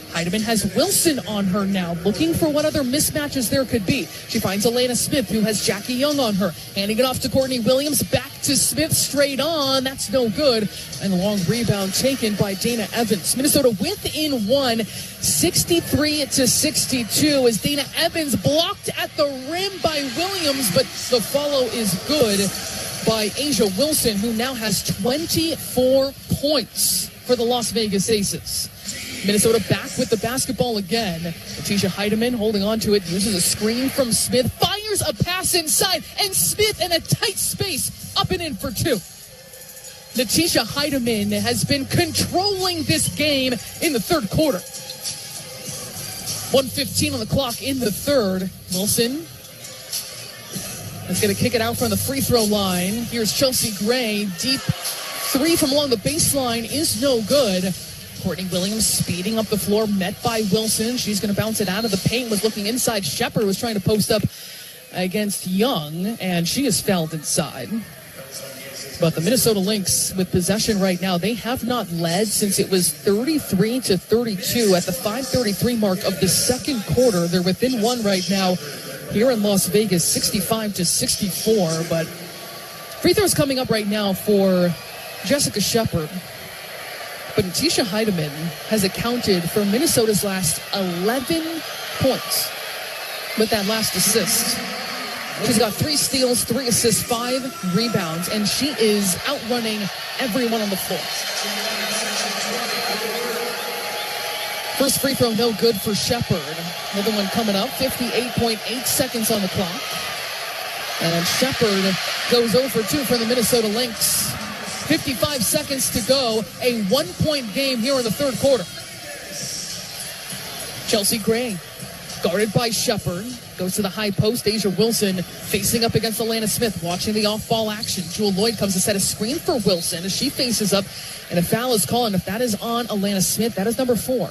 Heidemann has Wilson on her now, looking for what other mismatches there could be. She finds Alana Smith, who has Jackie Young on her. Handing it off to Courtney Williams, back to Smith, straight on. That's no good. And the long rebound taken by Dana Evans. Minnesota within one, 63-62, as Dana Evans blocked at the rim by Williams, but the follow is good by A'ja Wilson, who now has 24 points for the Las Vegas Aces. Minnesota back with the basketball again. Letitia Heidemann holding on to it, uses a screen from Smith, fires a pass inside, and Smith in a tight space, up and in for two. Letitia Heidemann has been controlling this game in the third quarter. 1:15 on the clock in the third. Wilson is going to kick it out from the free throw line. Here's Chelsea Gray. Deep three from along the baseline is no good. Courtney Williams speeding up the floor, met by Wilson. She's going to bounce it out of the paint, was looking inside. Shepard was trying to post up against Young, and she is fouled inside. But the Minnesota Lynx with possession right now, they have not led since it was 33-32 at the 5:33 mark of the second quarter. They're within one right now here in Las Vegas, 65-64. But free throws coming up right now for Jessica Shepard. But Letitia Heidemann has accounted for Minnesota's last 11 points with that last assist. She's got 3 steals, 3 assists, 5 rebounds, and she is outrunning everyone on the floor. First free throw, no good for Shepard. Another one coming up, 58.8 seconds on the clock. And Shepard goes 0 for 2 for the Minnesota Lynx. 55 seconds to go, a 1-point game here in the third quarter. Chelsea Gray, guarded by Shepard, goes to the high post. Asia Wilson facing up against Alana Smith, watching the off-ball action. Jewel Lloyd comes to set a screen for Wilson as she faces up, and a foul is called. And if that is on Alana Smith, that is number 4.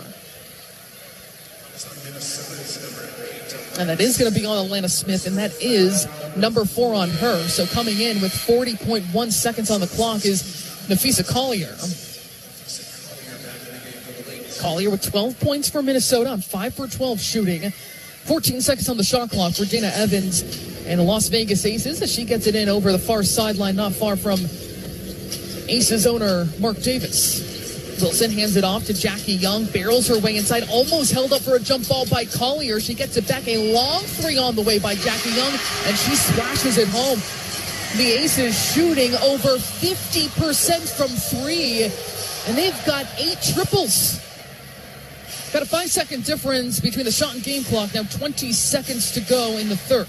And that is going to be on Alana Smith, and that is number 4 on her. So coming in with 40.1 seconds on the clock is Napheesa Collier. Collier with 12 points for Minnesota on 5 for 12 shooting. 14 seconds on the shot clock for Dana Evans and the Las Vegas Aces as she gets it in over the far sideline, not far from Aces owner Mark Davis. Wilson hands it off to Jackie Young, barrels her way inside, almost held up for a jump ball by Collier. She gets it back, a long 3 on the way by Jackie Young, and she splashes it home. The Aces shooting over 50% from 3, and they've got 8 triples. Got a 5-second difference between the shot and game clock. Now 20 seconds to go in the third.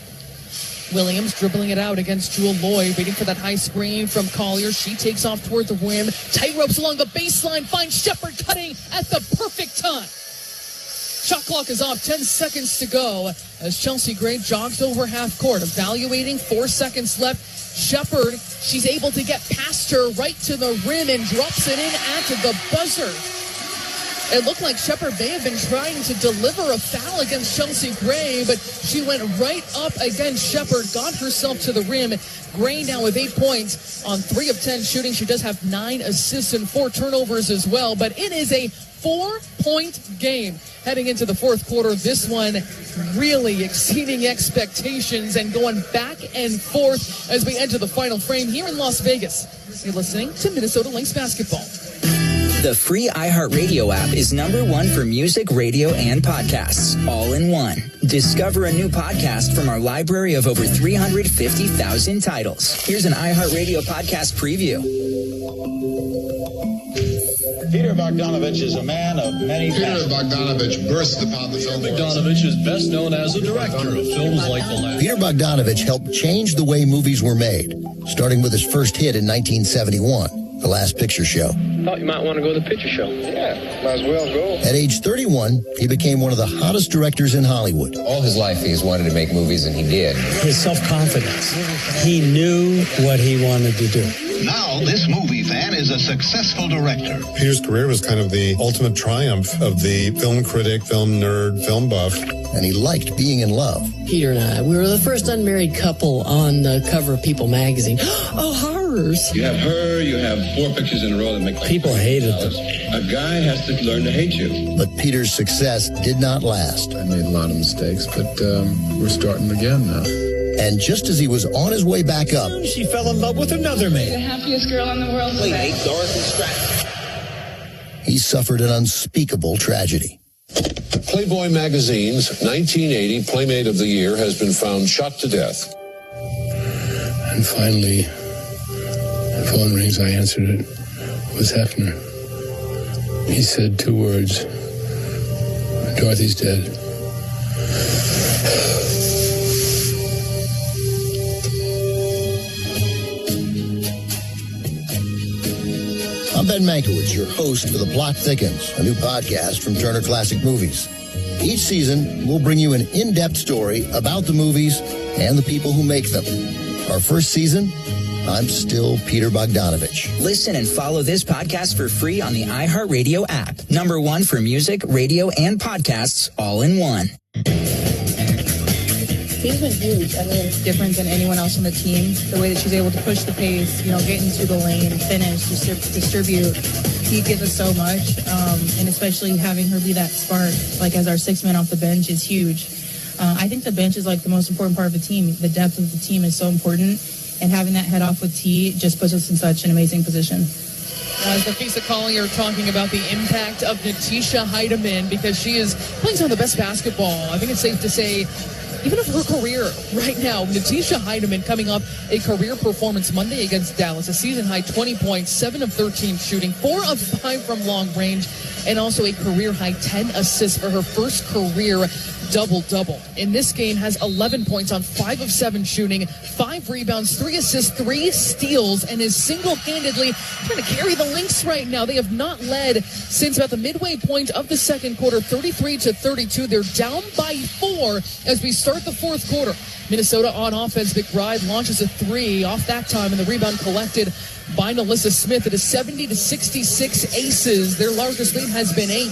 Williams dribbling it out against Jewel Lloyd, waiting for that high screen from Collier. She takes off toward the rim. Tight ropes along the baseline. Finds Shepard cutting at the perfect time. Shot clock is off. 10 seconds to go as Chelsea Gray jogs over half court. Evaluating, 4 seconds left. Shepard, she's able to get past her right to the rim and drops it in at the buzzer. It looked like Shepard may have been trying to deliver a foul against Chelsea Gray, but she went right up against Shepard, got herself to the rim. Gray now with 8 points on 3 of 10 shooting. She does have 9 assists and 4 turnovers as well, but it is a 4-point game heading into the fourth quarter. This one really exceeding expectations and going back and forth as we enter the final frame here in Las Vegas. You're listening to Minnesota Lynx basketball. The free iHeartRadio app is #1 for music, radio, and podcasts, all in one. Discover a new podcast from our library of over 350,000 titles. Here's an iHeartRadio podcast preview. Peter Bogdanovich is a man of many passions. Peter Bogdanovich burst upon the film. Bogdanovich is best known as a director of films like The Last. Peter Bogdanovich helped change the way movies were made, starting with his first hit in 1971, The Last Picture Show. Thought you might want to go to the picture show. Yeah, might as well go. At age 31, he became one of the hottest directors in Hollywood. All his life, he's wanted to make movies, and he did. His self-confidence. He knew what he wanted to do. Now, this movie fan is a successful director. Peter's career was kind of the ultimate triumph of the film critic, film nerd, film buff. And he liked being in love. Peter and I, we were the first unmarried couple on the cover of People magazine. Oh, horrors. You have her, you have 4 pictures in a row that make people hated them. A guy has to learn to hate you. But Peter's success did not last. I made a lot of mistakes, but we're starting again now. And just as he was on his way back up, she fell in love with another man. The happiest girl in the world. Wait, Dorothy Stratton. He suffered an unspeakable tragedy. Playboy magazine's 1980 Playmate of the Year has been found shot to death. And finally, the phone rings. I answered it. It was Hefner. He said 2 words. Dorothy's dead. I'm Ben Mankiewicz, your host for The Plot Thickens, a new podcast from Turner Classic Movies. Each season, we'll bring you an in-depth story about the movies and the people who make them. Our first season, I'm still Peter Bogdanovich. Listen and follow this podcast for free on the iHeartRadio app. #1 for music, radio, and podcasts all in one. She's been huge. I mean, it's different than anyone else on the team. The way that she's able to push the pace, get into the lane, finish, distribute. He gives us so much, and especially having her be that spark, like as our 6th man off the bench, is huge. I think the bench is like the most important part of the team. The depth of the team is so important, and having that head off with T just puts us in such an amazing position. As Nafisa Collier talking about the impact of Natisha Hiedeman, because she is playing some of the best basketball, I think it's safe to say, even of her career right now. Natisha Hiedeman coming off a career performance Monday against Dallas, a season-high 20 points, 7 of 13 shooting, 4 of 5 from long range, and also a career-high 10 assists for her first career double-double. In this game, has 11 points on 5 of 7 shooting, 5 rebounds, 3 assists, 3 steals, and is single-handedly trying to carry the Lynx right now. They have not led since about the midway point of the second quarter, 33-32. They're down by 4 as we start the fourth quarter. Minnesota on offense. McBride launches a 3 off that time, and the rebound collected by Nalissa Smith. It is 70-66 Aces. Their largest lead has been 8.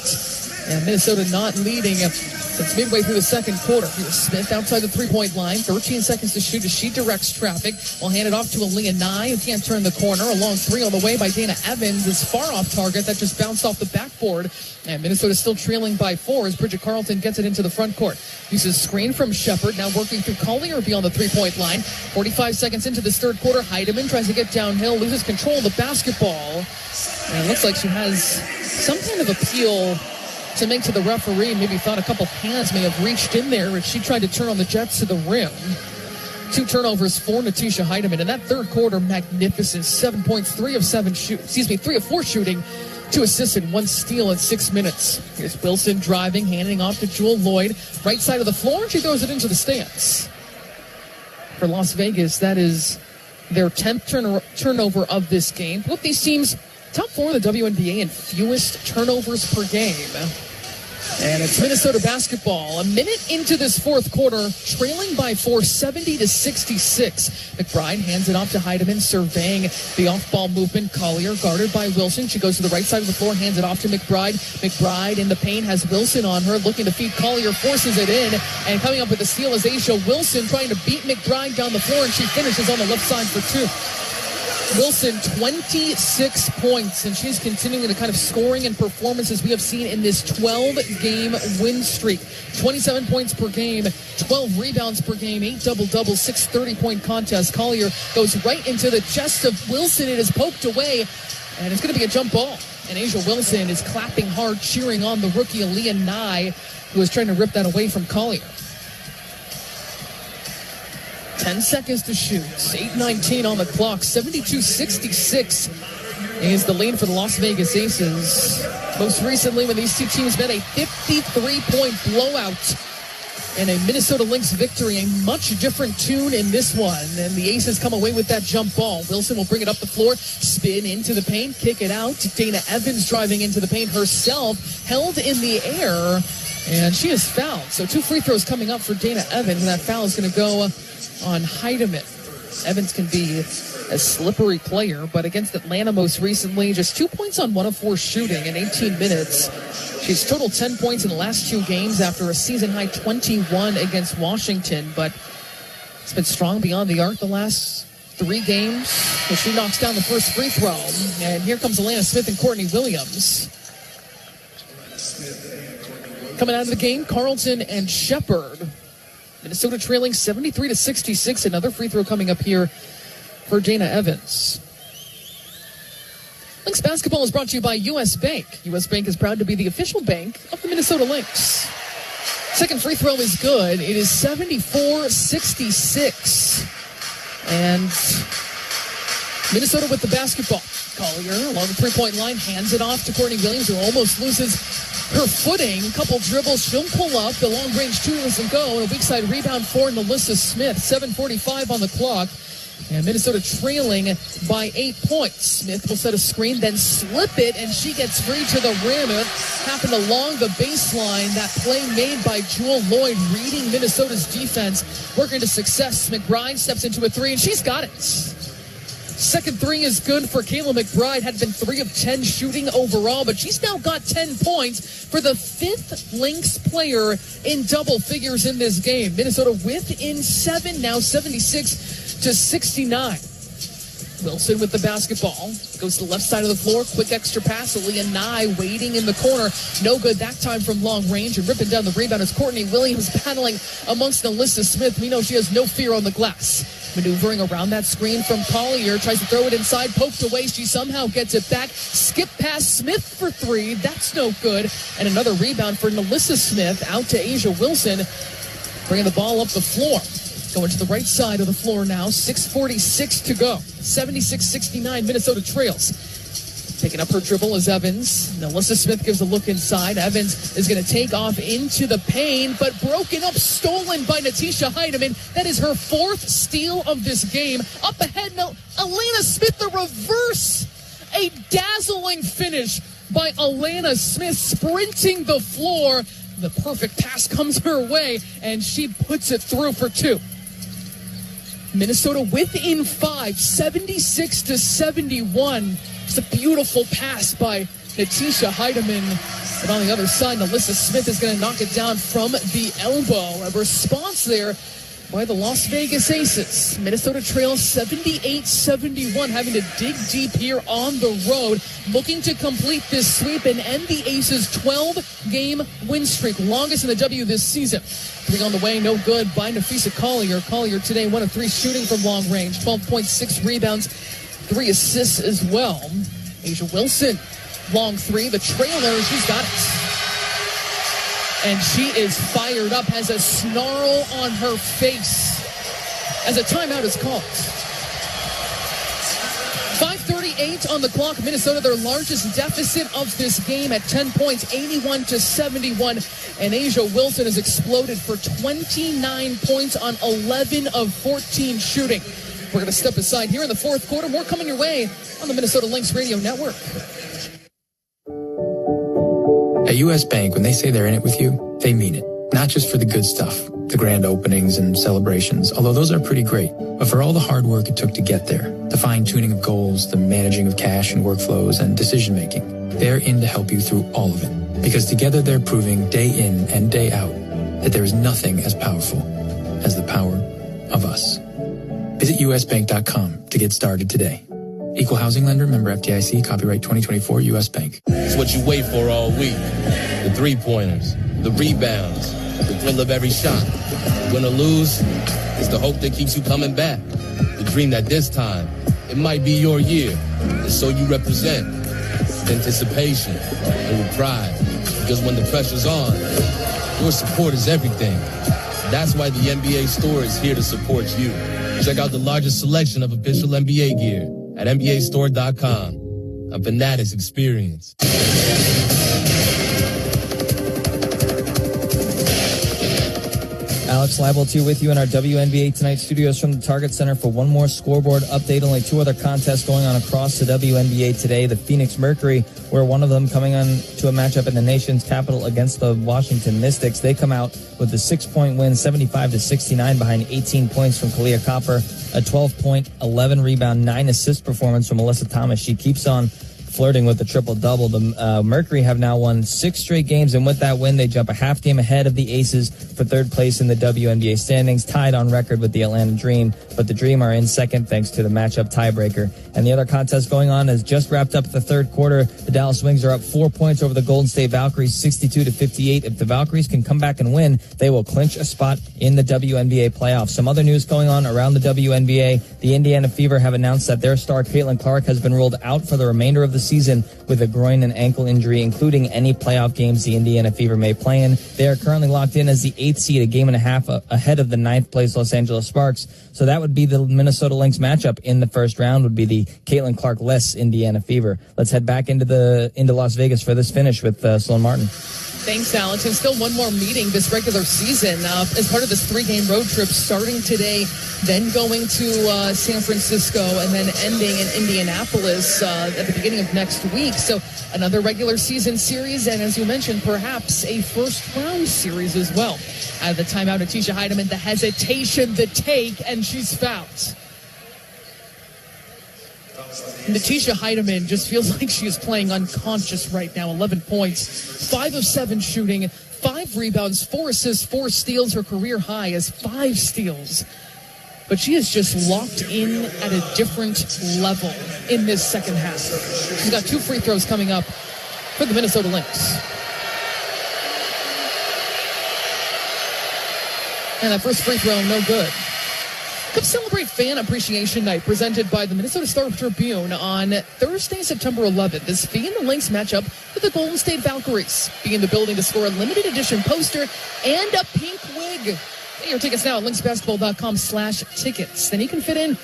And Minnesota not leading since midway through the second quarter. Here's Smith outside the three-point line. 13 seconds to shoot as she directs traffic. We'll hand it off to Aaliyah Nye, who can't turn the corner. A long 3 on the way by Dana Evans is far off target. That just bounced off the backboard. And Minnesota still trailing by 4 as Bridget Carlton gets it into the front court. Uses screen from Shepard, now working through Collier beyond the three-point line. 45 seconds into this third quarter. Hiedeman tries to get downhill, loses control of the basketball. And it looks like she has some kind of appeal to make to the referee. Maybe thought a couple hands may have reached in there as she tried to turn on the Jets to the rim. 2 turnovers for Natisha Hiedeman. In that third quarter, magnificent. 7 points, 3 of 4 shooting, 2 assists and 1 steal in 6 minutes. Here's Wilson driving, handing off to Jewel Lloyd. Right side of the floor, she throws it into the stands. For Las Vegas, that is their 10th turnover of this game. Both these teams, top 4 in the WNBA in fewest turnovers per game. And it's Minnesota basketball. A minute into this fourth quarter, trailing by 4, 70-66. McBride hands it off to Hiedeman, surveying the off-ball movement. Collier guarded by Wilson. She goes to the right side of the floor, hands it off to McBride. McBride in the paint has Wilson on her, looking to feed Collier, forces it in. And coming up with the steal is Aisha Wilson, trying to beat McBride down the floor, and she finishes on the left side for 2. Wilson, 26 points, and she's continuing the kind of scoring and performances we have seen in this 12-game win streak. 27 points per game, 12 rebounds per game, 8 double-doubles, 6 30-point contests. Collier goes right into the chest of Wilson. It is poked away, and it's going to be a jump ball. And Asia Wilson is clapping hard, cheering on the rookie Aaliyah Nye, who is trying to rip that away from Collier. 10 seconds to shoot. 8:19 on the clock. 72-66 is the lead for the Las Vegas Aces. Most recently, when these two teams met, a 53-point blowout and a Minnesota Lynx victory. A much different tune in this one. And the Aces come away with that jump ball. Wilson will bring it up the floor, spin into the paint, kick it out. Dana Evans driving into the paint herself, held in the air, and she is fouled. So 2 free throws coming up for Dana Evans, and that foul is going to go on Hiedeman. Evans can be a slippery player, but against Atlanta most recently, just 2 points on 1 of 4 shooting in 18 minutes. She's total 10 points in the last 2 games after a season-high 21 against Washington, but it's been strong beyond the arc the last 3 games. So she knocks down the first free throw, and here comes Alana Smith and Courtney Williams. Coming out of the game, Carlton and Shepard. Minnesota trailing 73-66. Another free throw coming up here for Dana Evans. Lynx basketball is brought to you by U.S. Bank. U.S. Bank is proud to be the official bank of the Minnesota Lynx. Second free throw is good. It is 74-66. And Minnesota with the basketball. Collier along the three-point line hands it off to Courtney Williams, who almost loses her footing. Couple dribbles, she'll pull up. The long-range two doesn't go. And a weak side rebound for Nalissa Smith. 7:45 on the clock. And Minnesota trailing by 8 points. Smith will set a screen, then slip it, and she gets free to the rim. It happened along the baseline. That play made by Jewel Lloyd, reading Minnesota's defense, working to success. McBride steps into a three, and she's got it. Second three is good for Kayla McBride. Had been 3 of 10 shooting overall, but she's now got 10 points for the 5th Lynx player in double figures in this game. Minnesota within 7, now 76-69. Wilson with the basketball. Goes to the left side of the floor. Quick extra pass. Aaliyah Nye waiting in the corner. No good that time from long range. And ripping down the rebound is Courtney Williams battling amongst Nalissa Smith. We know she has no fear on the glass. Maneuvering around that screen from Collier. Tries to throw it inside. Poked away. She somehow gets it back. Skip past Smith for 3. That's no good. And another rebound for Nalissa Smith. Out to Asia Wilson. Bringing the ball up the floor. Going to the right side of the floor now. 6:46 to go. 76-69. Minnesota trails. Taking up her dribble is Evans. Nalissa Smith gives a look inside. Evans is going to take off into the paint, but broken up, stolen by Natisha Heidemann. That is her 4th steal of this game. Up ahead now, Alana Smith, the reverse. A dazzling finish by Alana Smith, sprinting the floor. The perfect pass comes her way, and she puts it through for 2. Minnesota within 5, 76-71. It's a beautiful pass by Natisha Heidemann. And on the other side, Nalissa Smith is going to knock it down from the elbow. A response there by the Las Vegas Aces. Minnesota trails 78-71, having to dig deep here on the road, looking to complete this sweep and end the Aces' 12-game win streak, longest in the W this season. 3 on the way, no good by Nafisa Collier. Collier today 1 of 3 shooting from long range, 12.6 rebounds, 3 assists as well. Asia Wilson, long 3, the trailer, she's got it. And she is fired up, has a snarl on her face as a timeout is called. 5:38 on the clock. Minnesota, their largest deficit of this game at 10 points, 81-71. And Asia Wilson has exploded for 29 points on 11 of 14 shooting. We're going to step aside here in the 4th quarter. More coming your way on the Minnesota Lynx Radio Network. At U.S. Bank, when they say they're in it with you, they mean it. Not just for the good stuff, the grand openings and celebrations, although those are pretty great, but for all the hard work it took to get there, the fine-tuning of goals, the managing of cash and workflows, and decision-making. They're in to help you through all of it, because together they're proving day in and day out that there is nothing as powerful as the power of us. Visit usbank.com to get started today. Equal housing lender, member FDIC, copyright 2024, U.S. Bank. It's what you wait for all week. The three-pointers, the rebounds, the thrill of every shot. Win or lose, it's the hope that keeps you coming back. The dream that this time, it might be your year. And so you represent with anticipation and with pride. Because when the pressure's on, your support is everything. That's why the NBA store is here to support you. Check out the largest selection of official NBA gear at NBAstore.com. A Fanatics experience. Alex Leibel with you in our WNBA Tonight studios from the Target Center for one more scoreboard update. Only 2 other contests going on across the WNBA today. The Phoenix Mercury, where one of them coming on to a matchup in the nation's capital against the Washington Mystics. They come out with a 6-point win, 75-69, behind 18 points from Kalia Copper, a 12-point, 11-rebound, 9-assist performance from Alyssa Thomas. She keeps on flirting with the triple-double. The Mercury have now won 6 straight games, and with that win, they jump a half game ahead of the Aces for 3rd place in the WNBA standings, tied on record with the Atlanta Dream. But the Dream are in second thanks to the matchup tiebreaker. And the other contest going on has just wrapped up the 3rd quarter. The Dallas Wings are up 4 points over the Golden State Valkyries, 62-58. If the Valkyries can come back and win, they will clinch a spot in the WNBA playoffs. Some other news going on around the WNBA. The Indiana Fever have announced that their star Caitlin Clark has been ruled out for the remainder of the season with a groin and ankle injury, including any playoff games the Indiana Fever may play in. They are currently locked in as the 8th seed, a game and a half ahead of the 9th place Los Angeles Sparks. So that would be the Minnesota Lynx matchup in the first round, would be the Caitlin Clark-less Indiana Fever. Let's head back into Las Vegas for this finish with Sloan Martin. Thanks, Alex. And still one more meeting this regular season as part of this 3-game road trip starting today, then going to San Francisco, and then ending in Indianapolis at the beginning of next week. So another regular season series, and as you mentioned, perhaps a first-round series as well. Out of the timeout, Atisha Heidemann, the hesitation, the take, and she's fouled. Natisha Heidemann just feels like she is playing unconscious right now. 11 points, 5 of 7 shooting, 5 rebounds, 4 assists, 4 steals. Her career high is 5 steals. But she is just locked in at a different level in this second half. She's got 2 free throws coming up for the Minnesota Lynx. And that first free throw, no good. Come celebrate Fan Appreciation Night presented by the Minnesota Star Tribune on Thursday, September 11th. As Fee and the Lynx match up with the Golden State Valkyries. Be in the building to score a limited edition poster and a pink wig. Get your tickets now at lynxbasketball.com/tickets. Then you can fit in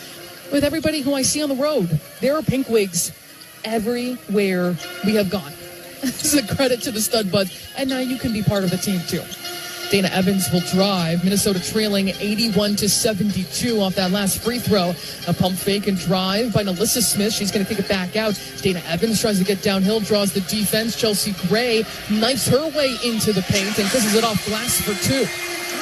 with everybody who I see on the road. There are pink wigs everywhere we have gone. This is a credit to the Stud Buds. And now you can be part of the team too. Dana Evans will drive. Minnesota trailing 81-72 off that last free throw. A pump fake and drive by Nalissa Smith. She's going to kick it back out. Dana Evans tries to get downhill, draws the defense. Chelsea Gray knifes her way into the paint and kisses it off glass for 2.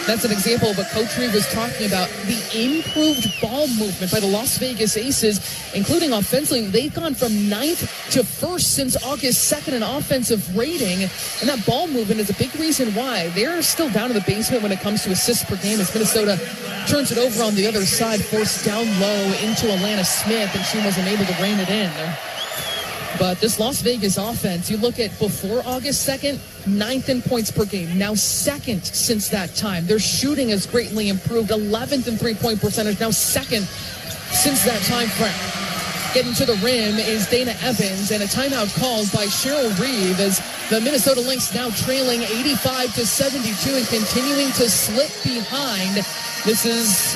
That's an example of what Coach Reeve was talking about, the improved ball movement by the Las Vegas Aces, including offensively. They've gone from 9th to 1st since August 2nd in offensive rating, and that ball movement is a big reason why. They're still down in the basement when it comes to assists per game as Minnesota turns it over on the other side, forced down low into Alana Smith, and she wasn't able to rein it in. But this Las Vegas offense, you look at before August 2nd, 9th in points per game. Now 2nd since that time. Their shooting has greatly improved. 11th in three-point percentage. Now 2nd since that time frame. Getting to the rim is Dana Evans, and a timeout called by Cheryl Reeve as the Minnesota Lynx now trailing 85-72 and continuing to slip behind. This is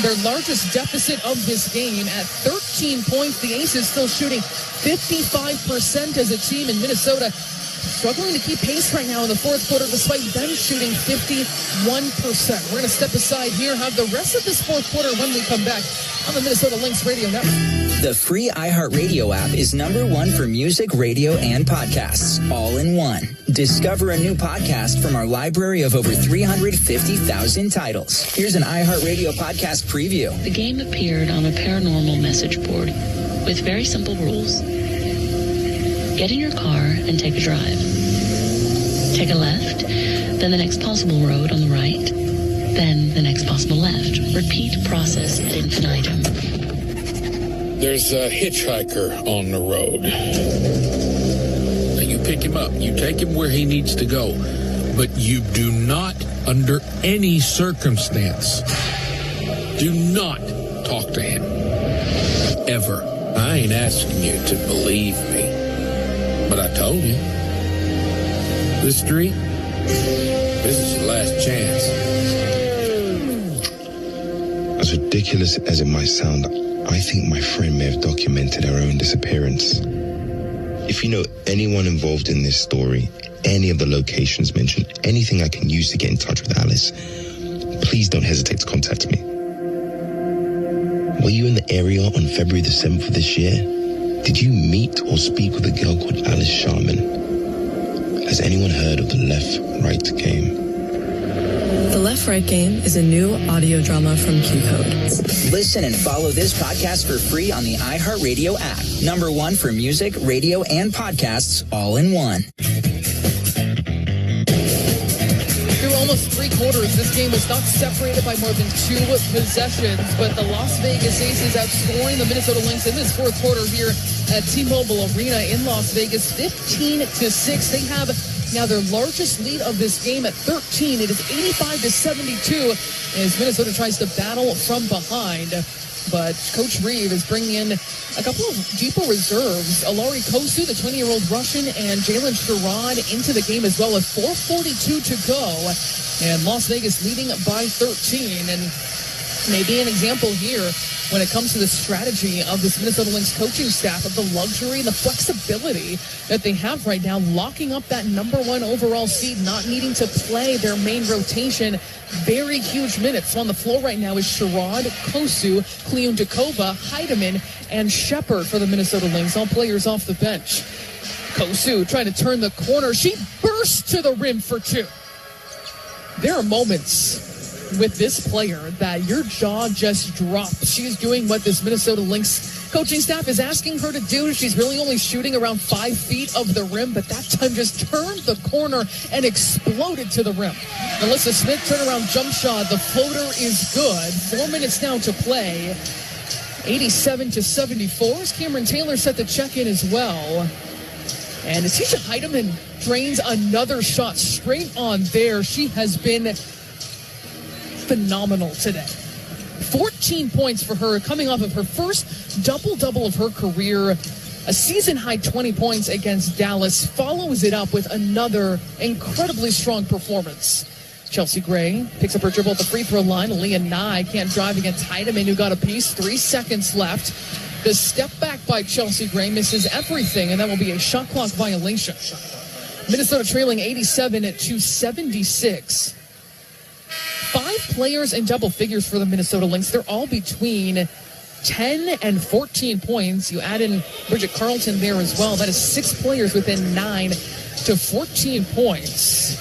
their largest deficit of this game at 13 points. The Aces still shooting 55% as a team, in Minnesota struggling to keep pace right now in the fourth quarter despite them shooting 51%. We're going to step aside here, have the rest of this fourth quarter when we come back on the Minnesota Lynx Radio Network. The free iHeartRadio app is #1 for music, radio, and podcasts, all in one. Discover a new podcast from our library of over 350,000 titles. Here's an iHeartRadio podcast preview. The game appeared on a paranormal message board with very simple rules. Get in your car and take a drive. Take a left, then the next possible road on the right, then the next possible left. Repeat process ad infinitum. There's a hitchhiker on the road. Now you pick him up. You take him where he needs to go. But you do not, under any circumstance, do not talk to him. Ever. I ain't asking you to believe me. But I told you. This street, this is your last chance. As ridiculous as it might sound, I think my friend may have documented her own disappearance. If you know anyone involved in this story, any of the locations mentioned, anything I can use to get in touch with Alice, please don't hesitate to contact me. Were you in the area on February the 7th of this year? Did you meet or speak with a girl called Alice Sharman? Has anyone heard of the Left-Right game? The Left-Right Game is a new audio drama from Q-Code. Listen and follow this podcast for free on the iHeartRadio app. #1 for music, radio, and podcasts, all in one. Through almost 3 quarters, this game was not separated by more than 2 possessions, but the Las Vegas Aces outscoring the Minnesota Lynx in this fourth quarter here at T-Mobile Arena in Las Vegas, 15-6. They have now their largest lead of this game at 13. It is 85-72 as Minnesota tries to battle from behind. but Coach Reeve is bringing in a couple of deeper reserves. Alari Kosu, the 20-year-old Russian, and Jalen Sherrod into the game as well, with 4:42 to go. And Las Vegas leading by 13. And maybe an example here when it comes to the strategy of this Minnesota Lynx coaching staff, of the luxury and the flexibility that they have right now, locking up that number 1 overall seed, not needing to play their main rotation. Very huge minutes. On the floor right now is Sherrod, Kosu, Kliundakova, Heidemann, and Shepard for the Minnesota Lynx, all players off the bench. Kosu trying to turn the corner. She bursts to the rim for 2. There are moments with this player that your jaw just drops. She's doing what this Minnesota Lynx coaching staff is asking her to do. She's really only shooting around 5 feet of the rim, but that time just turned the corner and exploded to the rim. Alyssa Smith, turnaround jump shot. The floater is good. 4 minutes now to play. 87-74 as Cameron Taylor set the check in as well. And Natisha Heidemann drains another shot straight on there. She has been phenomenal today. 14 points for her, coming off of her first double-double of her career. A season-high 20 points against Dallas. Follows it up with another incredibly strong performance. Chelsea Gray picks up her dribble at the free throw line. Leah Nye can't drive against Heidemann, who got a piece. 3 seconds left. The step back by Chelsea Gray misses everything, and that will be a shot clock violation. Minnesota trailing 87-76. 5 players in double figures for the Minnesota Lynx. They're all between 10 and 14 points. You add in Bridget Carlton there as well. That is 6 players within 9 to 14 points.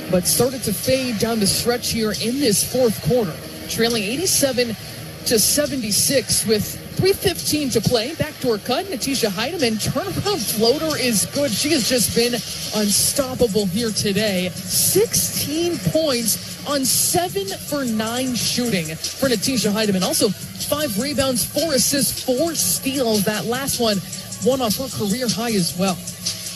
But started to fade down the stretch here in this fourth quarter. Trailing 87-76 with 3:15 to play. Backdoor cut. Natisha Heidemann. Turnaround floater is good. She has just been unstoppable here today. 16 points on 7 for 9 shooting for Natisha Heidemann. Also 5 rebounds, 4 assists, 4 steals. That last one off her career high as well.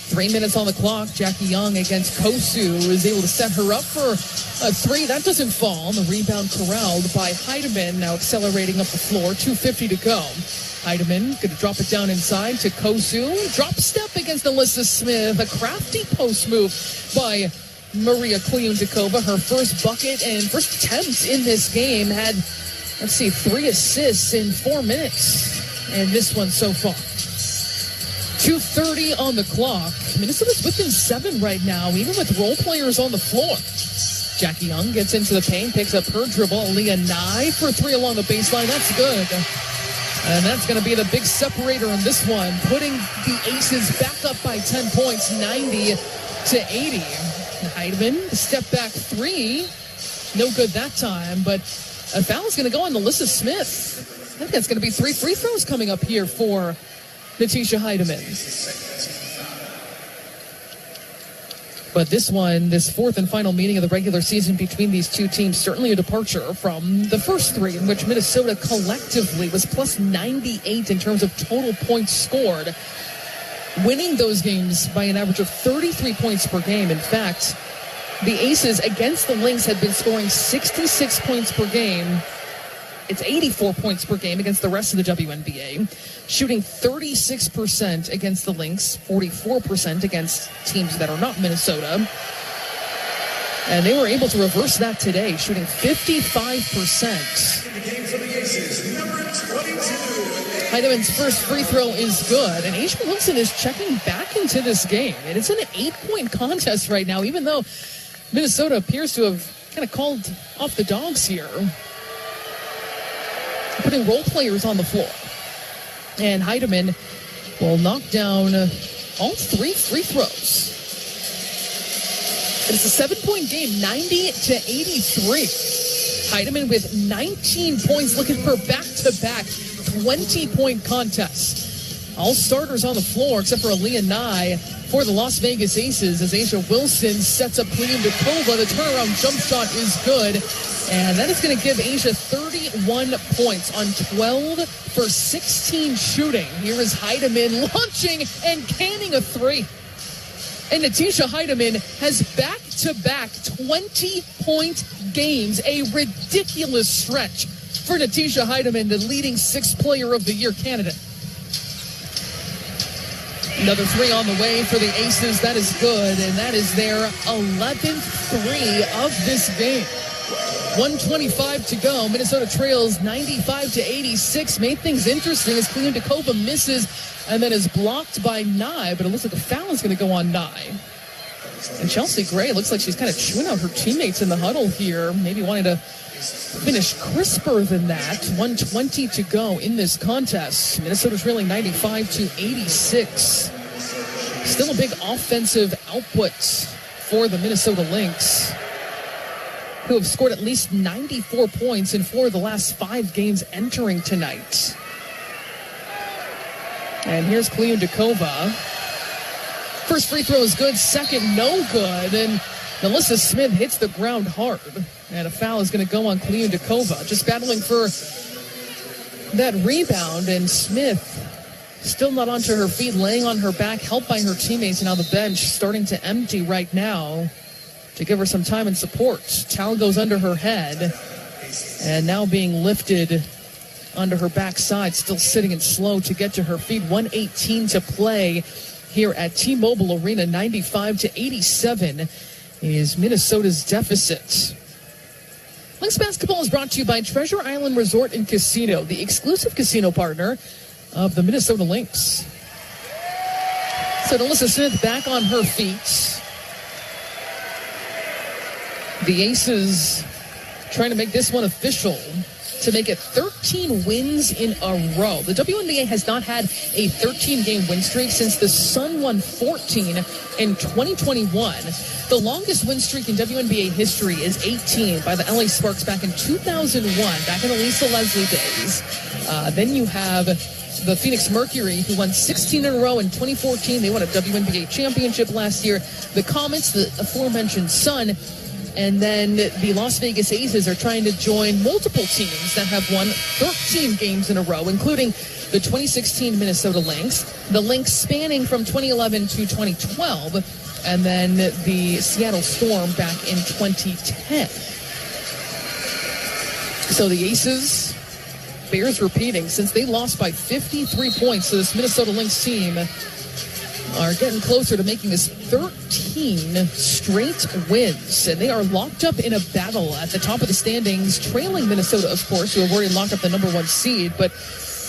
3 minutes on the clock. Jackie Young against Kosu is able to set her up for a 3. That doesn't fall. The rebound corralled by Heidemann, now accelerating up the floor. 2:50 to go. Heidemann going to drop it down inside to Kosu. Drop step against Alyssa Smith. A crafty post move by Maria Kliundakova. Her first bucket and first attempt in this game. Had, 3 assists in 4 minutes. And this one so far. 2:30 on the clock. Minnesota's within 7 right now, even with role players on the floor. Jackie Young gets into the paint, picks up her dribble. Leah Nye for 3 along the baseline. That's good. And that's going to be the big separator in this one, putting the Aces back up by 10 points, 90-80. Heidemann, the step back 3. No good that time, but a foul is going to go on Alyssa Smith. I think that's going to be 3 free throws coming up here for Natisha Heidemann. But this one, this fourth and final meeting of the regular season between these two teams, certainly a departure from the first 3, in which Minnesota collectively was plus 98 in terms of total points scored, winning those games by an average of 33 points per game. In fact, the Aces against the Lynx had been scoring 66 points per game. It's 84 points per game against the rest of the WNBA, shooting 36% against the Lynx, 44% against teams that are not Minnesota. And they were able to reverse that today, shooting 55%. Heidemann's first free throw is good, and A'ja Wilson is checking back into this game. And it's an 8-point contest right now, even though Minnesota appears to have kind of called off the dogs here, putting role players on the floor. And Heidemann will knock down all 3 free throws. It's a 7-point game, 90-83. Heidemann with 19 points, looking for back-to-back 20-point contest. All starters on the floor except for Leah Nye for the Las Vegas Aces as A'ja Wilson sets up Kliundakova. The turnaround jump shot is good. And that is going to give A'ja 31 points on 12 for 16 shooting. Here is Heidemann launching and canning a 3. And Natisha Heidemann has back-to-back 20-point games, a ridiculous stretch for Natisha Heidemann, the leading sixth player of the year candidate. Another three on the way for the Aces. That is good, and that is their 11th three of this game. 1:25 to go. Minnesota trails 95-86. Made things interesting as Kliundakova misses and then is blocked by Nye, but it looks like a foul is going to go on Nye. And Chelsea Gray looks like she's kind of chewing out her teammates in the huddle here, maybe wanting to finish crisper than that. 1:20 to go in this contest. Minnesota's trailing 95-86. Still a big offensive output for the Minnesota Lynx, who have scored at least 94 points in 4 of the last 5 games entering tonight. And here's Kliundakova. First free throw is good, second no good, and Melissa Smith hits the ground hard. And a foul is going to go on Kliundakova, just battling for that rebound, and Smith still not onto her feet, laying on her back, helped by her teammates, and now the bench starting to empty right now to give her some time and support. Towel goes under her head, and now being lifted onto her backside, still sitting and slow to get to her feet. 1:18 to play here at T-Mobile Arena. 95-87 is Minnesota's deficit. Lynx basketball is brought to you by Treasure Island Resort and Casino, the exclusive casino partner of the Minnesota Lynx. So Alyssa Smith back on her feet. The Aces trying to make this one official to make it 13 wins in a row. The WNBA has not had a 13-game win streak since the Sun won 14 in 2021. The longest win streak in WNBA history is 18 by the LA Sparks back in 2001, back in the Lisa Leslie days. Then you have the Phoenix Mercury, who won 16 in a row in 2014. They won a WNBA championship last year. The Comets, the aforementioned Sun, and then the Las Vegas Aces are trying to join multiple teams that have won 13 games in a row, including the 2016 Minnesota Lynx, the Lynx spanning from 2011 to 2012, and then the Seattle Storm back in 2010. So the Aces, bears repeating, since they lost by 53 points to this Minnesota Lynx team, are getting closer to making this 13 straight wins. And they are locked up in a battle at the top of the standings, trailing Minnesota, of course, who have already locked up the number 1 seed, but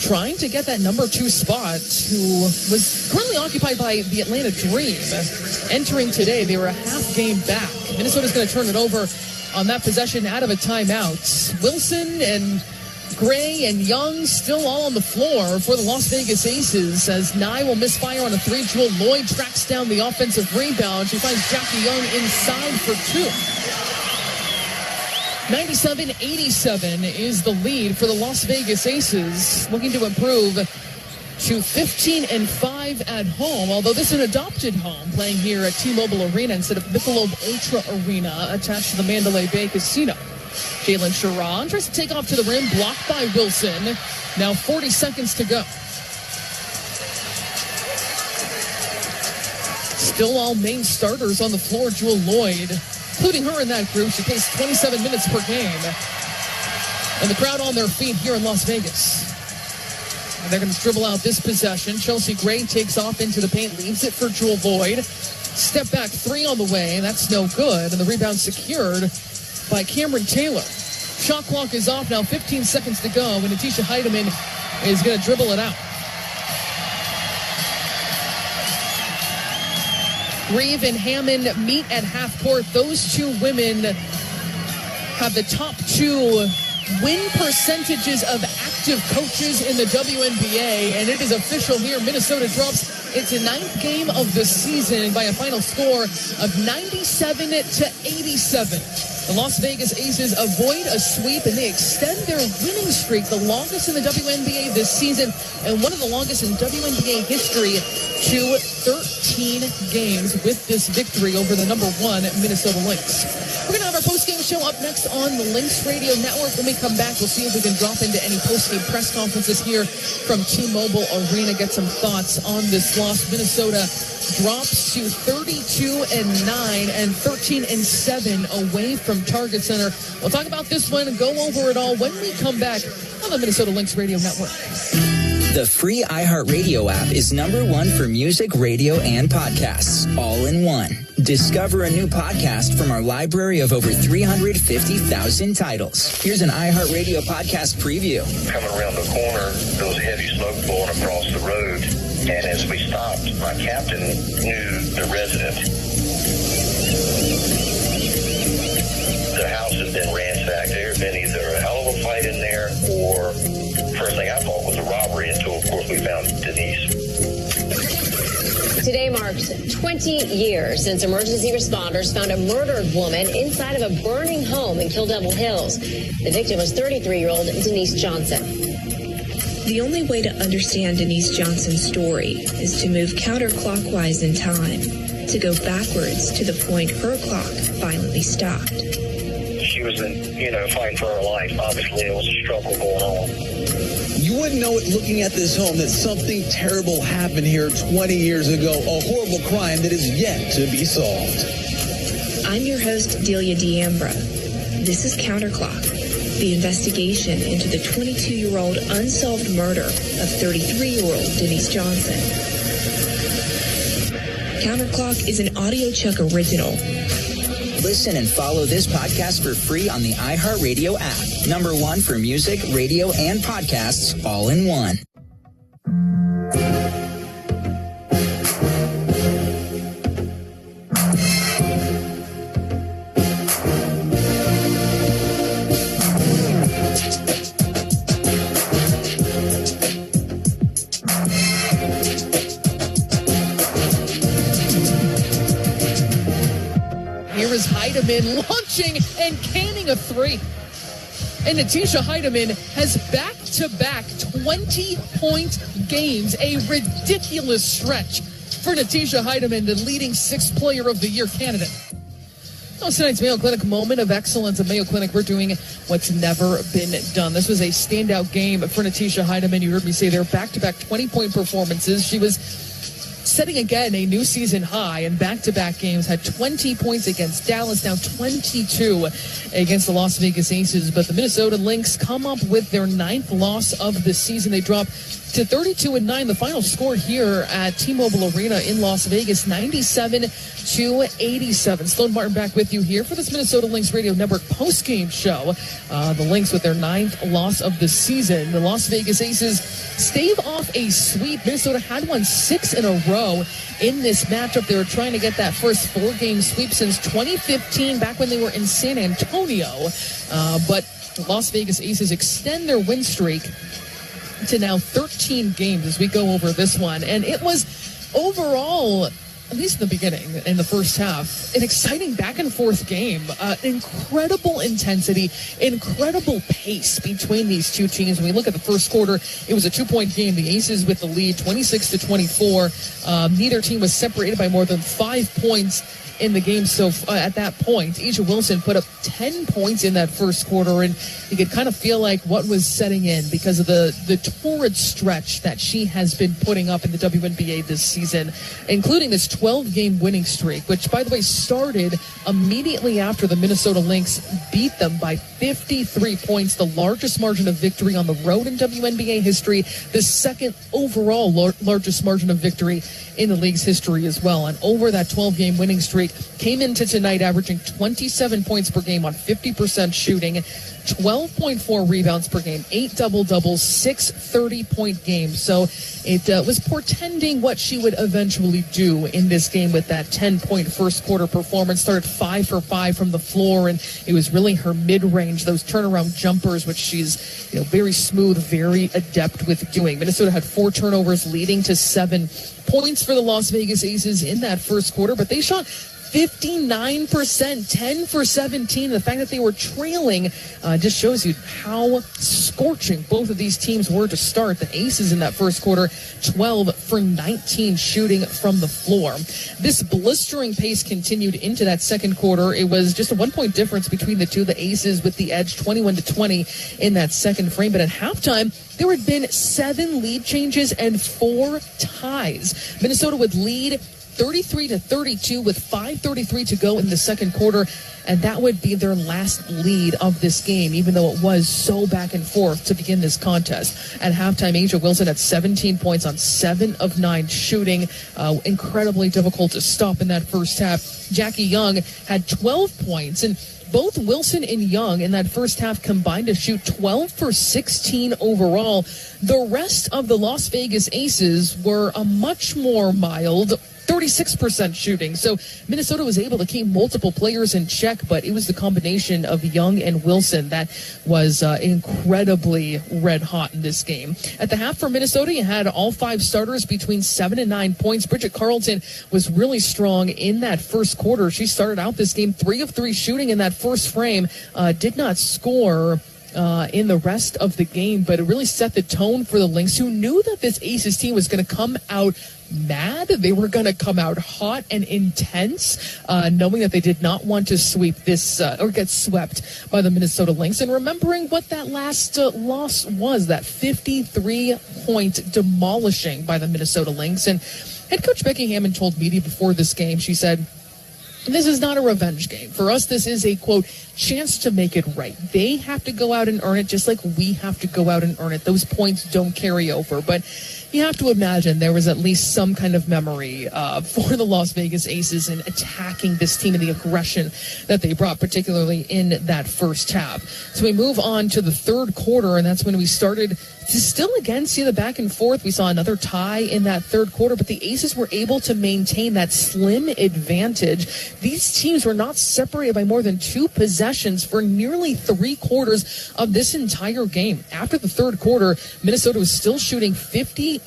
trying to get that number 2 spot, who was currently occupied by the Atlanta Dream. Entering today, they were a half game back. Minnesota's going to turn it over on that possession out of a timeout. Wilson and Gray and Young still all on the floor for the Las Vegas Aces, as Nye will misfire on a 3. Jewel Lloyd tracks down the offensive rebound. She finds Jackie Young inside for 2. 97-87 is the lead for the Las Vegas Aces, looking to improve to 15-5 at home, although this is an adopted home, playing here at T-Mobile Arena instead of Michelob Ultra Arena, attached to the Mandalay Bay Casino. Jalen Sharon tries to take off to the rim, blocked by Wilson. Now 40 seconds to go. Still all main starters on the floor. Jewel Lloyd, including her in that group. She plays 27 minutes per game. And the crowd on their feet here in Las Vegas. And they're going to dribble out this possession. Chelsea Gray takes off into the paint, leaves it for Jewel Lloyd. Step back 3 on the way. That's no good. And the rebound secured by Cameron Taylor. Shot clock is off now, 15 seconds to go, and Natisha Heidemann is going to dribble it out. Reeve and Hammond meet at half court. Those two women have the top 2 win percentages of active coaches in the WNBA, and it is official here. Minnesota drops its 9th game of the season by a final score of 97-87. The Las Vegas Aces avoid a sweep, and they extend their winning streak, the longest in the WNBA this season, and one of the longest in WNBA history, to 13 games with this victory over the number 1 Minnesota Lynx. We're going to have our our post-game show up next on the Lynx Radio Network. When we come back, we'll see if we can drop into any post-game press conferences here from T-Mobile Arena, get some thoughts on this loss. Minnesota drops to 32-9 and 13-7 away from Target Center. We'll talk about this one and go over it all when we come back on the Minnesota Lynx Radio Network. The free iHeartRadio app is #1 for music, radio, and podcasts, all in one. Discover a new podcast from our library of over 350,000 titles. Here's an iHeartRadio podcast preview. Coming around the corner, there was heavy smoke blowing across the road, and as we stopped, my captain knew the resident. The house has been ransacked. There's been either a hell of a fight in there, or first thing I thought was a robbery until, of course, we found Denise. Today marks 20 years since emergency responders found a murdered woman inside of a burning home in Kill Devil Hills. The victim was 33-year-old Denise Johnson. The only way to understand Denise Johnson's story is to move counterclockwise in time, to go backwards to the point her clock violently stopped. She was, fighting for her life. Obviously, there was a struggle going on. You wouldn't know it looking at this home that something terrible happened here 20 years ago, a horrible crime that is yet to be solved. I'm your host, Delia D'Ambra. This is Counterclock, the investigation into the 22-year-old unsolved murder of 33-year-old Denise Johnson. Counterclock is an AudioChuck original. Listen and follow this podcast for free on the iHeartRadio app. #1 for music, radio, and podcasts, all in one. Here is Heidemann launching and canning a three. And Natisha Heidemann has back-to-back 20-point games, a ridiculous stretch for Natisha Heidemann, the leading sixth player of the year candidate. On tonight's Mayo Clinic moment of excellence at Mayo Clinic, we're doing what's never been done. This was a standout game for Natisha Heidemann. You heard me say there, back-to-back 20-point performances. She was setting again a new season high in back-to-back games, had 20 points against Dallas, now 22 against the Las Vegas Aces. But the Minnesota Lynx come up with their 9th loss of the season. They drop to 32-9. The final score here at T-Mobile Arena in Las Vegas, 97-87. Sloan Martin back with you here for this Minnesota Lynx Radio Network post-game show. The Lynx with their 9th loss of the season. The Las Vegas Aces stave off a sweep. Minnesota had won 6 in a row in this matchup. They were trying to get that first 4-game sweep since 2015, back when they were in San Antonio. But the Las Vegas Aces extend their win streak to now 13 games as we go over this one. And it was overall, at least in the beginning, in the first half, an exciting back-and-forth game. Incredible intensity, incredible pace between these two teams. When we look at the first quarter, it was a 2-point game. The Aces with the lead, 26-24. Neither team was separated by more than 5 points in the game. So at that point, A'ja Wilson put up 10 points in that first quarter, and you could kind of feel like what was setting in because of the torrid stretch that she has been putting up in the WNBA this season, including this 12-game winning streak, which, by the way, started immediately after the Minnesota Lynx beat them by 53 points, the largest margin of victory on the road in WNBA history, the second overall largest margin of victory in the league's history as well. And over that 12-game winning streak, came into tonight averaging 27 points per game on 50% shooting, 12.4 rebounds per game, 8 double-doubles, 6 30-point games. So it was portending what she would eventually do in this game with that 10-point first quarter performance. Started 5 for 5 from the floor, and it was really her mid-range, those turnaround jumpers, which she's very smooth, very adept with doing. Minnesota had 4 turnovers, leading to 7 points for the Las Vegas Aces in that first quarter, but they shot 59%, 10 for 17. The fact that they were trailing just shows you how scorching both of these teams were to start. The Aces in that first quarter, 12 for 19 shooting from the floor. This blistering pace continued into that second quarter. It was just a 1-point difference between the two. The Aces with the edge, 21-20 in that second frame. But at halftime, there had been 7 lead changes and 4 ties. Minnesota would lead 33-32 with 5:33 to go in the second quarter, and that would be their last lead of this game, even though it was so back and forth to begin this contest. At halftime, A'ja Wilson had 17 points on 7 of 9 shooting. Incredibly difficult to stop in that first half. Jackie Young had 12 points, and both Wilson and Young in that first half combined to shoot 12 for 16 overall. The rest of the Las Vegas Aces were a much more mild 36% shooting. So Minnesota was able to keep multiple players in check, but it was the combination of Young and Wilson that was incredibly red hot in this game. At the half for Minnesota, you had all 5 starters between 7 and 9 points. Bridget Carleton was really strong in that first quarter. She started out this game 3 of 3 shooting in that first frame, did not score in the rest of the game, but it really set the tone for the Lynx, who knew that this Aces team was going to come out mad. They were going to come out hot and intense, knowing that they did not want to sweep this or get swept by the Minnesota Lynx, and remembering what that last loss was, that 53-point demolishing by the Minnesota Lynx. And head coach Becky Hammon told media before this game, she said, "This is not a revenge game. For us, this is a, quote, chance to make it right. They have to go out and earn it just like we have to go out and earn it. Those points don't carry over." But you have to imagine there was at least some kind of memory for the Las Vegas Aces in attacking this team and the aggression that they brought, particularly in that first half. So we move on to the third quarter, and that's when we started to still again see the back and forth. We saw another tie in that third quarter, but the Aces were able to maintain that slim advantage. These teams were not separated by more than 2 possessions for nearly 3 quarters of this entire game. After the third quarter, Minnesota was still shooting 53%.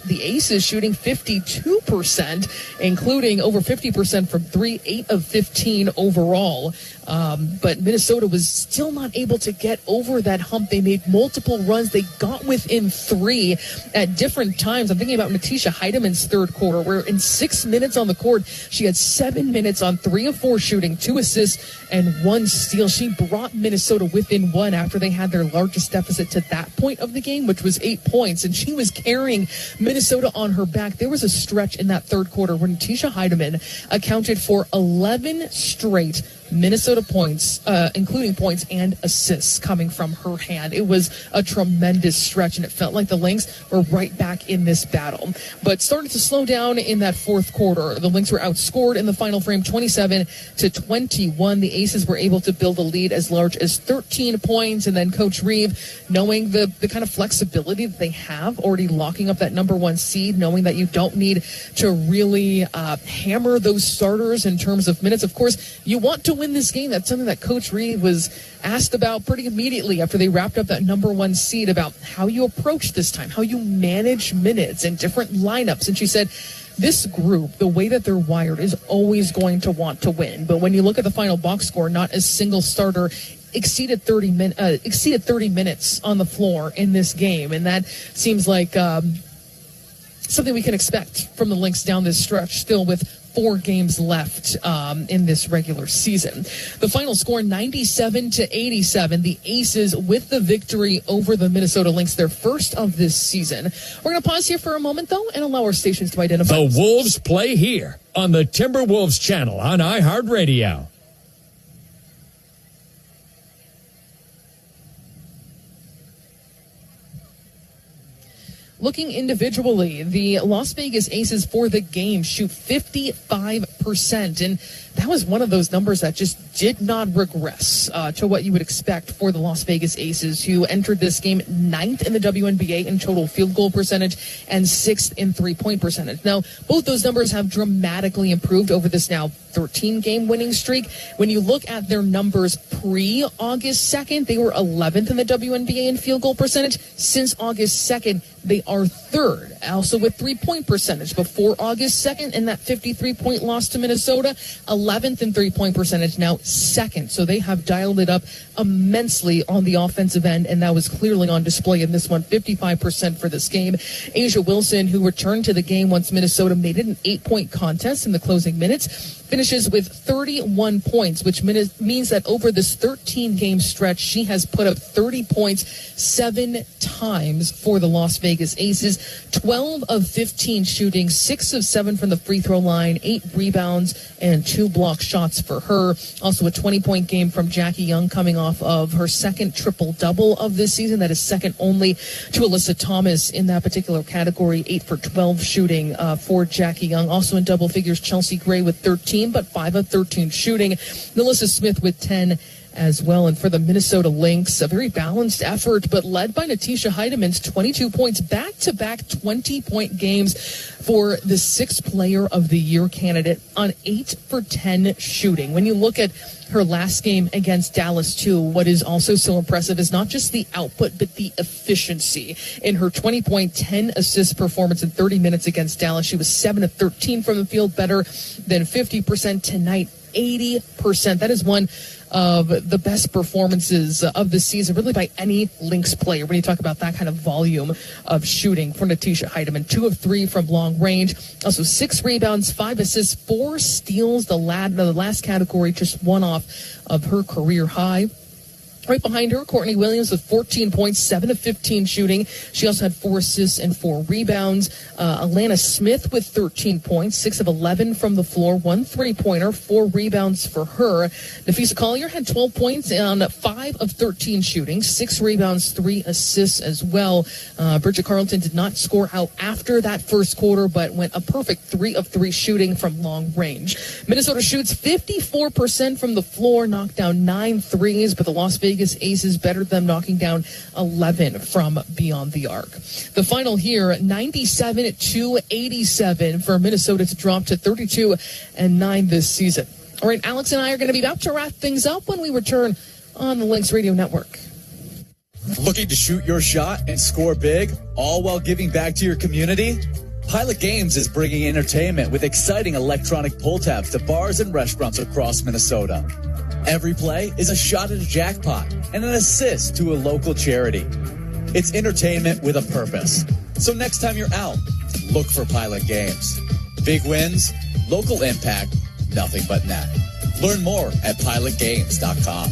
The Aces shooting 52%, including over 50% from 3, 8 of 15 overall. But Minnesota was still not able to get over that hump. They made multiple runs. They got within 3 at different times. I'm thinking about Natisha Heideman's third quarter, where in 6 minutes on the court, she had 7 minutes on 3 of 4 shooting, 2 assists, and 1 steal. She brought Minnesota within 1 after they had their largest deficit to that point of the game, which was 8 points, and she was carrying Minnesota on her back. There was a stretch in that third quarter where Natisha Heideman accounted for 11 straight Minnesota points, including points and assists coming from her hand. It was a tremendous stretch, and it felt like the Lynx were right back in this battle. But started to slow down in that fourth quarter. The Lynx were outscored in the final frame 27-21. The Aces were able to build a lead as large as 13 points, and then Coach Reeve, knowing the kind of flexibility that they have, already locking up that number 1 seed, knowing that you don't need to really hammer those starters in terms of minutes. Of course, you want to win this game. That's something that Coach Reeve was asked about pretty immediately after they wrapped up that number 1 seed, about how you approach this time, how you manage minutes and different lineups. And she said, this group, the way that they're wired, is always going to want to win. But when you look at the final box score, not a single starter exceeded 30 minutes on the floor in this game. And that seems like something we can expect from the Lynx down this stretch, still with 4 games left in this regular season. The final score, 97-87. The Aces with the victory over the Minnesota Lynx, their first of this season. We're going to pause here for a moment, though, and allow our stations to identify. The Wolves play here on the Timberwolves channel on iHeartRadio. Looking individually, the Las Vegas Aces for the game shoot 55%. And that was one of those numbers that just did not regress to what you would expect for the Las Vegas Aces, who entered this game 9th in the WNBA in total field goal percentage and 6th in three-point percentage. Now, both those numbers have dramatically improved over this now 13-game winning streak. When you look at their numbers pre-August 2nd, they were 11th in the WNBA in field goal percentage. Since August 2nd, they are 3rd, also with three-point percentage. Before August 2nd, in that 53-point loss to Minnesota, 11th in three-point percentage, now 2nd. So they have dialed it up immensely on the offensive end, and that was clearly on display in this one, 55% for this game. Asia Wilson, who returned to the game once Minnesota made it an 8-point contest in the closing minutes, finishes with 31 points, which means that over this 13-game stretch, she has put up 30 points 7 times for the Las Vegas Aces. 12 of 15 shooting, 6 of 7 from the free throw line, 8 rebounds, and 2 block shots for her. Also a 20-point game from Jackie Young, coming off of her second triple-double of this season. That is second only to Alyssa Thomas in that particular category. 8 for 12 shooting for Jackie Young. Also in double figures, Chelsea Gray with 13, but 5 of 13 shooting. Melissa Smith with 10 as well. And for the Minnesota Lynx, a very balanced effort, but led by Natisha Heidemann's 22 points, back-to-back 20-point games for the 6th player of the year candidate on 8 for 10 shooting. When you look at her last game against Dallas, too, what is also so impressive is not just the output, but the efficiency. In her 20-point, 10-assist performance in 30 minutes against Dallas, she was 7 of 13 from the field, better than 50%. Tonight, 80%. That is one of the best performances of the season, really by any Lynx player, when you talk about that kind of volume of shooting for Natisha Heidemann. 2 of 3 from long range. Also 6 rebounds, 5 assists, 4 steals. The last category, just one off of her career high. Right behind her, Courtney Williams with 14 points, 7 of 15 shooting. She also had 4 assists and 4 rebounds. Alana Smith with 13 points, 6 of 11 from the floor, 1 3-pointer, 4 rebounds for her. Nafisa Collier had 12 points on 5 of 13 shooting, 6 rebounds, 3 assists as well. Bridget Carlton did not score out after that first quarter, but went a perfect 3 of 3 shooting from long range. Minnesota shoots 54% from the floor, knocked down 9 threes, but the Las Vegas Aces bettered them, knocking down 11 from beyond the arc. The final here, 97-87 for Minnesota to drop to 32-9 this season. All right, Alex and I are going to be about to wrap things up when we return on the Lynx Radio Network. Looking to shoot your shot and score big, all while giving back to your community? Pilot Games is bringing entertainment with exciting electronic pull tabs to bars and restaurants across Minnesota. Every play is a shot at a jackpot and an assist to a local charity. It's entertainment with a purpose. So next time you're out, look for Pilot Games. Big wins, local impact, nothing but net. Learn more at pilotgames.com.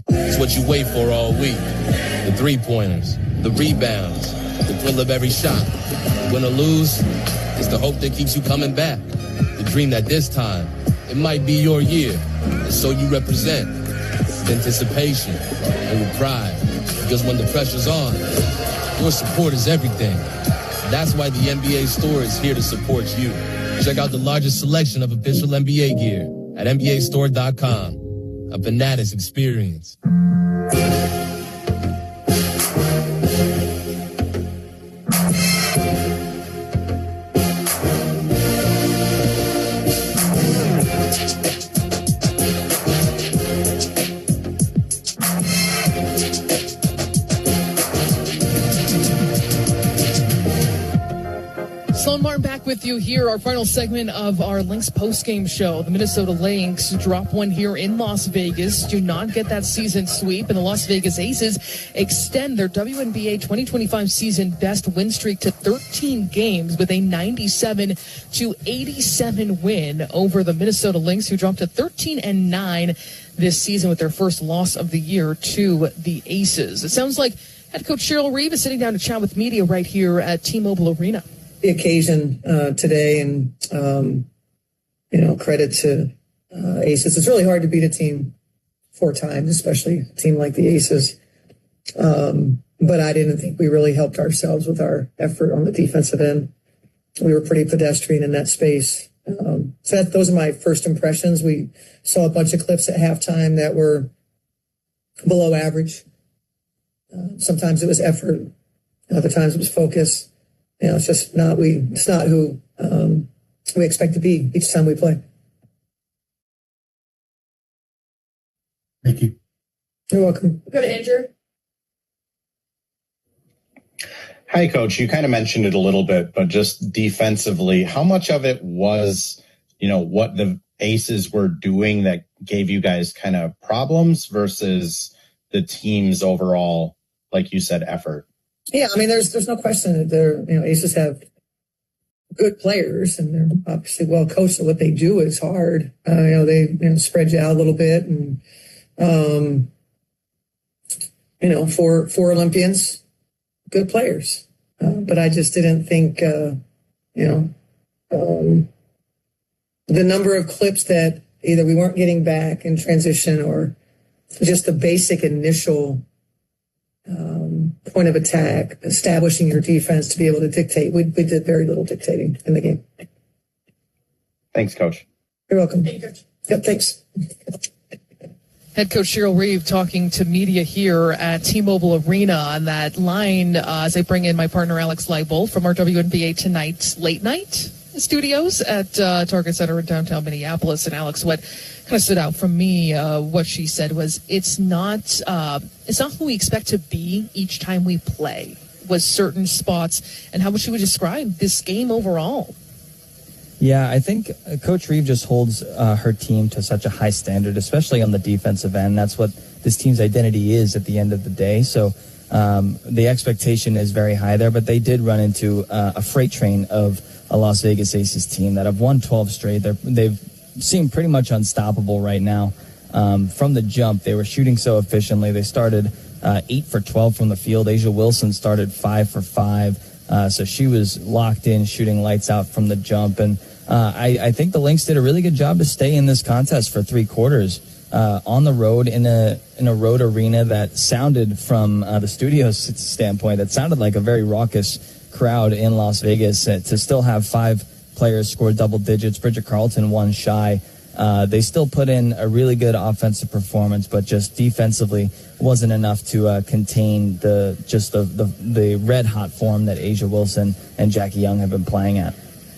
It's what you wait for all week. The three-pointers, the rebounds, the thrill of every shot. Win or lose, it's the hope that keeps you coming back. The dream that this time, it might be your year. And so you represent with anticipation and with pride. Because when the pressure's on, your support is everything. That's why the NBA store is here to support you. Check out the largest selection of official NBA gear at NBAstore.com. A Fanatics experience. Sloan Martin back with you here, our final segment of our Lynx postgame show. The Minnesota Lynx drop one here in Las Vegas, do not get that season sweep, and the Las Vegas Aces extend their WNBA 2025 season best win streak to 13 games with a 97-87 win over the Minnesota Lynx, who dropped to 13-9 this season with their first loss of the year to the Aces. It sounds like head coach Cheryl Reeve is sitting down to chat with media right here at T-Mobile Arena. The occasion today, and credit to Aces. It's really hard to beat a team 4 times, especially a team like the Aces. But I didn't think we really helped ourselves with our effort on the defensive end. We were pretty pedestrian in that space. So those are my first impressions. We saw a bunch of clips at halftime that were below average. Sometimes it was effort. Other times it was focus. It's just not who we expect to be each time we play. Thank you. You're welcome. We'll go to Andrew. Hi, Coach. You kind of mentioned it a little bit, but just defensively, how much of it was, what the Aces were doing that gave you guys kind of problems versus the team's overall, like you said, effort? Yeah, I mean, there's no question that Aces have good players and they're obviously well coached. So what they do is hard. They spread you out a little bit, and for Olympians, good players. But I just didn't think, the number of clips that either we weren't getting back in transition or just the basic initial point of attack, establishing your defense to be able to dictate. We did very little dictating in the game. Thanks, Coach. You're welcome. Yep, thanks. Head coach Cheryl Reeve talking to media here at T-Mobile Arena on that line as I bring in my partner Alex Leibel from our WNBA Tonight late night studios at Target Center in downtown Minneapolis. And Alex, what kind of stood out from me, what she said was it's not who we expect to be each time we play, was certain spots, and how she would describe this game overall. Yeah, I think Coach Reeve just holds her team to such a high standard, especially on the defensive end. That's what this team's identity is at the end of the day. So the expectation is very high there, but they did run into a freight train of a Las Vegas Aces team that have won 12 straight. They've seemed pretty much unstoppable right now. From the jump, they were shooting so efficiently. They started 8 for 12 from the field. Asia Wilson started 5 for 5. So she was locked in, shooting lights out from the jump. And I think the Lynx did a really good job to stay in this contest for 3 quarters on the road in a road arena that sounded, from the studio's standpoint, that sounded like a very raucous crowd in Las Vegas. To still have 5 players score double digits, Bridget Carlton 1 shy. They still put in a really good offensive performance, but just defensively wasn't enough to contain the red hot form that Asia Wilson and Jackie Young have been playing at.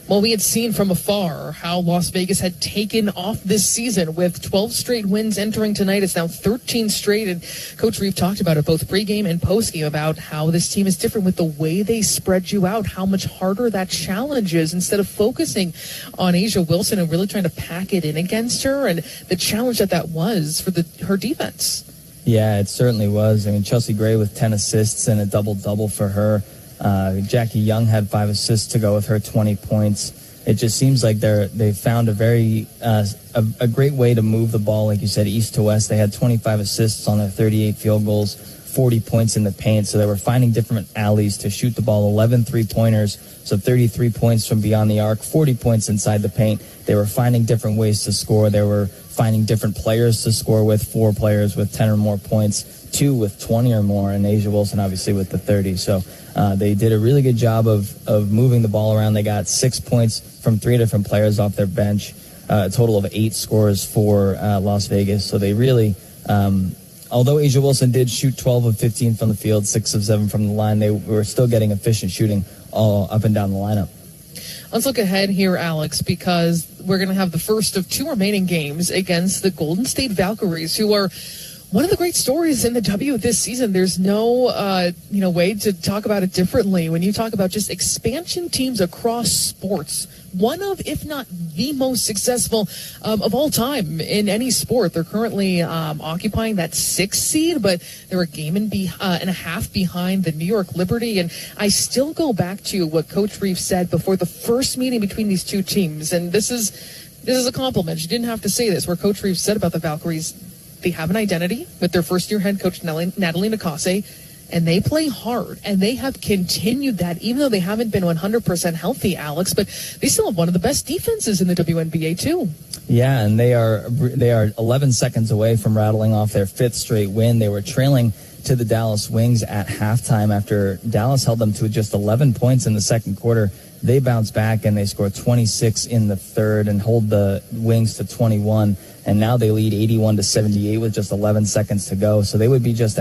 Well, we had seen from afar how Las Vegas had taken off this season with 12 straight wins entering tonight. It's now 13 straight, and Coach Reeve talked about it both pregame and postgame about how this team is different with the way they spread you out, how much harder that challenge is instead of focusing on Asia Wilson and really trying to pack it in against her, and the challenge that was for her defense. Yeah, it certainly was. I mean, Chelsea Gray with 10 assists and a double-double for her. Jackie Young had 5 assists to go with her 20 points. It just seems like they found a great way to move the ball, like you said, east to west. They had 25 assists on their 38 field goals, 40 points in the paint. So they were finding different alleys to shoot the ball, 11 three-pointers, so 33 points from beyond the arc, 40 points inside the paint. They were finding different ways to score. They were finding different players to score with, 4 players with 10 or more points, 2 with 20 or more, and Asia Wilson obviously with the 30. So they did a really good job of moving the ball around. They got 6 points from 3 different players off their bench, a total of 8 scores for Las Vegas. So they really, although Asia Wilson did shoot 12 of 15 from the field, 6 of 7 from the line, they were still getting efficient shooting all up and down the lineup. Let's look ahead here, Alex, because we're going to have the first of 2 remaining games against the Golden State Valkyries, who are one of the great stories in the W this season. There's no, way to talk about it differently. When you talk about just expansion teams across sports, one of, if not the most successful of all time in any sport. They're currently occupying that 6th seed, but they're a game and a half behind the New York Liberty. And I still go back to what Coach Reeve said before the first meeting between these 2 teams. And this is a compliment. She didn't have to say this, where Coach Reeve said about the Valkyries, they have an identity with their first-year head coach, Natalie Nakase, and they play hard, and they have continued that, even though they haven't been 100% healthy, Alex, but they still have one of the best defenses in the WNBA, too. Yeah, and they are 11 seconds away from rattling off their 5th straight win. They were trailing to the Dallas Wings at halftime after Dallas held them to just 11 points in the second quarter. They bounce back and they score 26 in the third and hold the Wings to 21. And now they lead 81-78 with just 11 seconds to go. So they would be just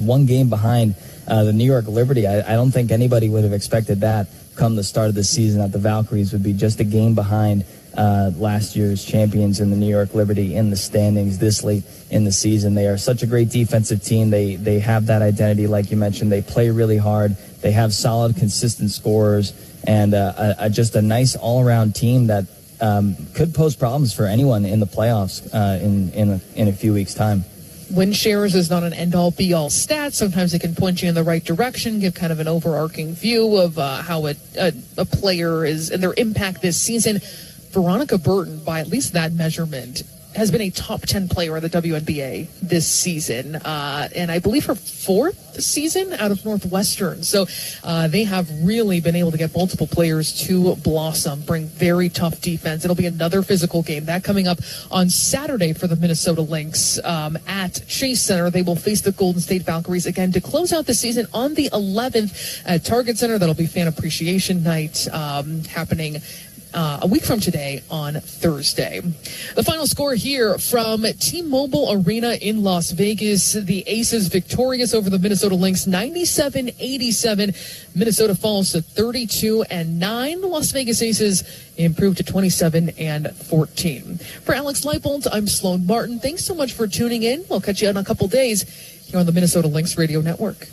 one game behind the New York Liberty. I don't think anybody would have expected that come the start of the season, that the Valkyries would be just a game behind last year's champions in the New York Liberty in the standings this late in the season. They are such a great defensive team. They have that identity, like you mentioned. They play really hard. They have solid, consistent scorers, and just a nice all-around team that could pose problems for anyone in the playoffs in a few weeks' time. Win shares is not an end-all, be-all stat. Sometimes it can point you in the right direction, give kind of an overarching view of how a player is and their impact this season. Veronica Burton, by at least that measurement, has been a top 10 player in the WNBA this season, and I believe her fourth season out of Northwestern. So they have really been able to get multiple players to blossom, bring very tough defense. It'll be another physical game. That coming up on Saturday for the Minnesota Lynx at Chase Center. They will face the Golden State Valkyries again to close out the season on the 11th at Target Center. That'll be Fan Appreciation Night happening a week from today on Thursday. The final score here from T-Mobile Arena in Las Vegas. The Aces victorious over the Minnesota Lynx, 97-87. Minnesota falls to 32-9. The Las Vegas Aces improved to 27-14. For Alex Leipold, I'm Sloan Martin. Thanks so much for tuning in. We'll catch you in a couple days here on the Minnesota Lynx Radio Network.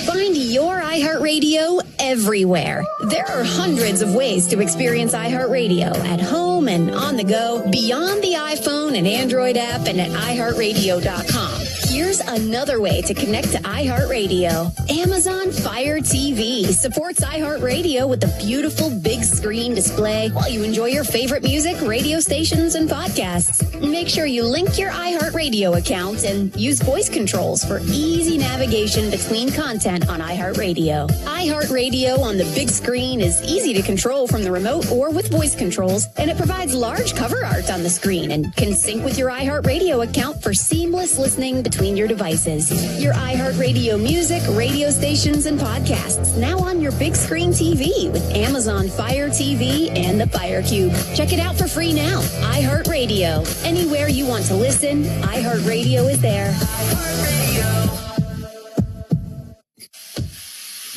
Find your iHeartRadio everywhere. There are hundreds of ways to experience iHeartRadio at home and on the go, beyond the iPhone and Android app, and at iHeartRadio.com. Here's another way to connect to iHeartRadio. Amazon Fire TV supports iHeartRadio with a beautiful big screen display while you enjoy your favorite music, radio stations, and podcasts. Make sure you link your iHeartRadio account and use voice controls for easy navigation between content on iHeartRadio. iHeartRadio on the big screen is easy to control from the remote or with voice controls, and it provides large cover art on the screen and can sync with your iHeartRadio account for seamless listening between your devices. Your iHeartRadio music, radio stations, and podcasts now on your big screen TV with Amazon Fire TV and the Fire Cube. Check it out for free now. iHeartRadio. Anywhere you want to listen, iHeartRadio is there.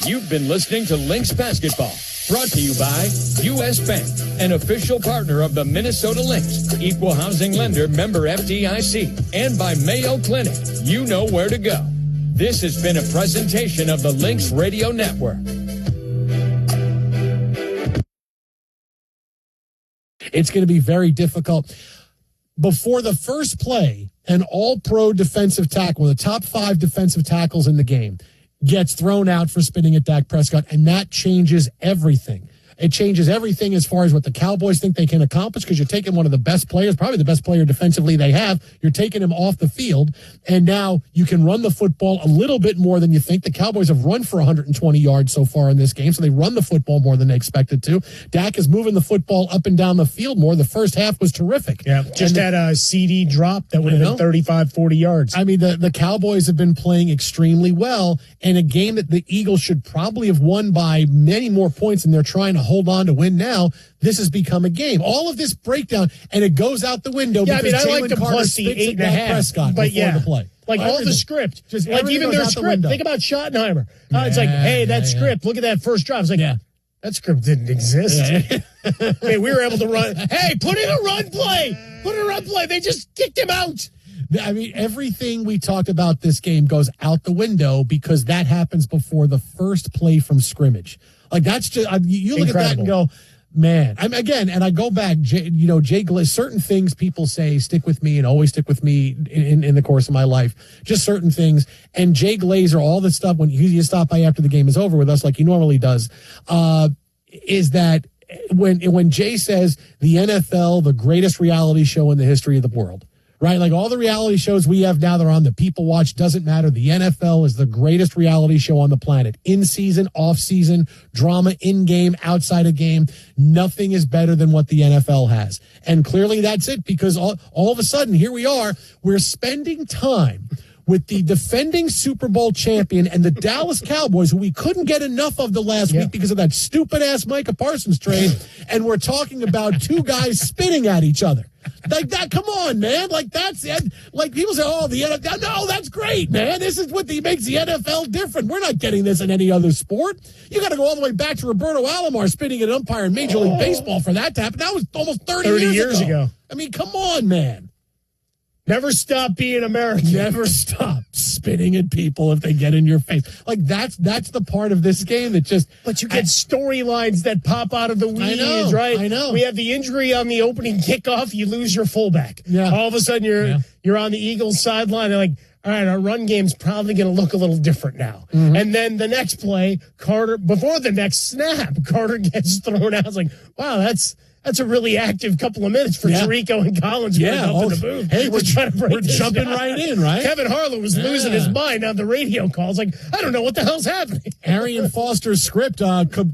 You've been listening to Lynx Basketball, brought to you by U.S. Bank, an official partner of the Minnesota Lynx, equal housing lender, member FDIC, and by Mayo Clinic. You know where to go. This has been a presentation of the Lynx Radio Network. It's going to be very difficult. Before the first play, an all-pro defensive tackle, one of the top 5 defensive tackles in the game, gets thrown out for spitting at Dak Prescott, and that changes everything. It changes everything as far as what the Cowboys think they can accomplish, because you're taking one of the best players, probably the best player defensively they have. You're taking him off the field, and now you can run the football a little bit more than you think. The Cowboys have run for 120 yards so far in this game, so they run the football more than they expected to. Dak is moving the football up and down the field more. The first half was terrific. Yeah, just had a CD drop that would have been 35, 40 yards. I mean, the Cowboys have been playing extremely well, and a game that the Eagles should probably have won by many more points, and they're trying to hold on to win now. This has become a game. All of this breakdown, and it goes out the window. Yeah, because I mean, I like the Carter plus the 8.5, Prescott but before the play. Like all the script, just like even their script. Think about Schottenheimer. It's like, hey, that script. Look at that first drive. It's like, that script didn't exist. Hey, we were able to run. Hey, put in a run play. Put in a run play. They just kicked him out. I mean, everything we talked about this game goes out the window because that happens before the first play from scrimmage. Like, that's just, you look at that and go, man. Again, and I go back, Jay Glazer, certain things people say stick with me and always stick with me in the course of my life. Just certain things. And Jay Glazer, all this stuff, when he stopped by after the game is over with us, like he normally does, is that when Jay says the NFL, the greatest reality show in the history of the world, right? Like all the reality shows we have now, they're on the People Watch, doesn't matter. The NFL is the greatest reality show on the planet. In season, off season, drama, in game, outside of game. Nothing is better than what the NFL has. And clearly that's it, because all of a sudden, here we are, we're spending time with the defending Super Bowl champion and the Dallas Cowboys, who we couldn't get enough of the last week because of that stupid-ass Micah Parsons trade, and we're talking about two guys spitting at each other. Like that, come on, man. Like that's it. Like people say, oh, the NFL. No, that's great, man. This is what makes the NFL different. We're not getting this in any other sport. You got to go all the way back to Roberto Alomar spitting an umpire in Major League Baseball for that to happen. That was almost 30 years ago. I mean, come on, man. Never stop being American. Never stop spitting at people if they get in your face. Like that's the part of this game that just. But you get storylines that pop out of the weeds, right? I know. We have the injury on the opening kickoff. You lose your fullback. Yeah. All of a sudden you're on the Eagles sideline. They're like, all right, our run game's probably going to look a little different now. Mm-hmm. And then the next play, before the next snap, Carter gets thrown out. It's like, wow, that's a really active couple of minutes for Tirico and Collins going up in the booth. Hey, we're jumping down. Right in, right? Kevin Harlan was losing his mind on the radio calls. Like, I don't know what the hell's happening. Arian Foster's script,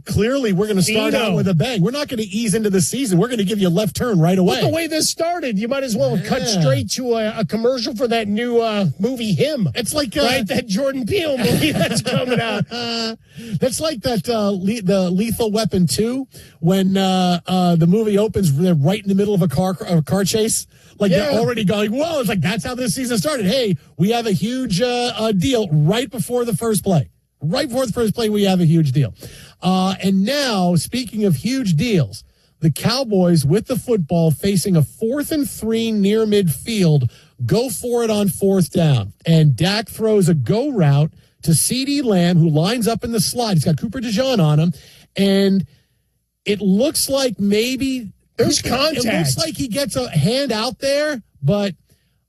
clearly we're going to start out with a bang. We're not going to ease into the season. We're going to give you a left turn right away. But the way this started, you might as well cut straight to a commercial for that new movie, Him. It's like that Jordan Peele movie that's coming out. That's like that the Lethal Weapon 2 when the movie opens. They're right in the middle of a car chase. Like they're already going, whoa, it's like that's how this season started. Hey, we have a huge deal right before the first play. Right before the first play, we have a huge deal. And now, speaking of huge deals, the Cowboys with the football facing a 4th and 3 near midfield, go for it on 4th down. And Dak throws a go route to CeeDee Lamb, who lines up in the slot. He's got Cooper DeJean on him. And it looks like maybe there's contact. It looks like he gets a hand out there, but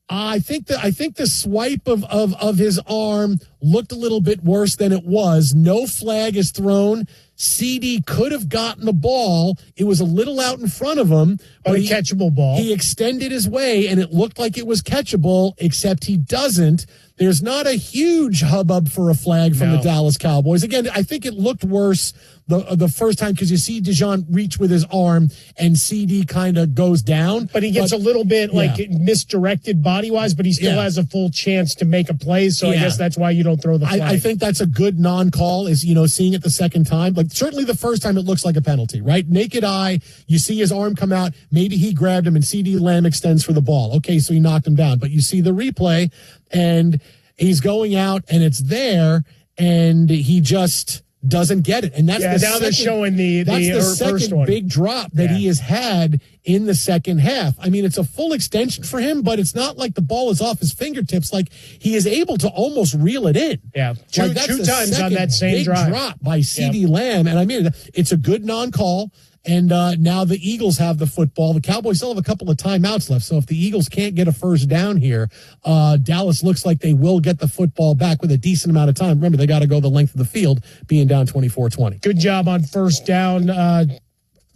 I think the swipe of his arm looked a little bit worse than it was. No flag is thrown. CD could have gotten the ball. It was a little out in front of him, but a catchable ball. He extended his way, and it looked like it was catchable, except he doesn't. There's not a huge hubbub for a flag from the Dallas Cowboys. Again, I think it looked worse the first time because you see DeJean reach with his arm and CD kind of goes down. But he gets a little bit misdirected body-wise, but he still has a full chance to make a play. So I guess that's why you don't throw the flag. I think that's a good non-call is, seeing it the second time. Like certainly the first time it looks like a penalty, right? Naked eye, you see his arm come out. Maybe he grabbed him and CD Lamb extends for the ball. Okay, so he knocked him down. But you see the replay and he's going out and it's there and he just doesn't get it. And that's they're showing the second one. Big drop that he has had in the second half. I mean, it's a full extension for him, but it's not like the ball is off his fingertips. Like he is able to almost reel it in. Yeah, two times on that same big drive. drop by CeeDee Lamb. And I mean, it's a good non-call. And now the Eagles have the football. The Cowboys still have a couple of timeouts left. So if the Eagles can't get a first down here, Dallas looks like they will get the football back with a decent amount of time. Remember, they got to go the length of the field, being down 24-20. Good job on first down.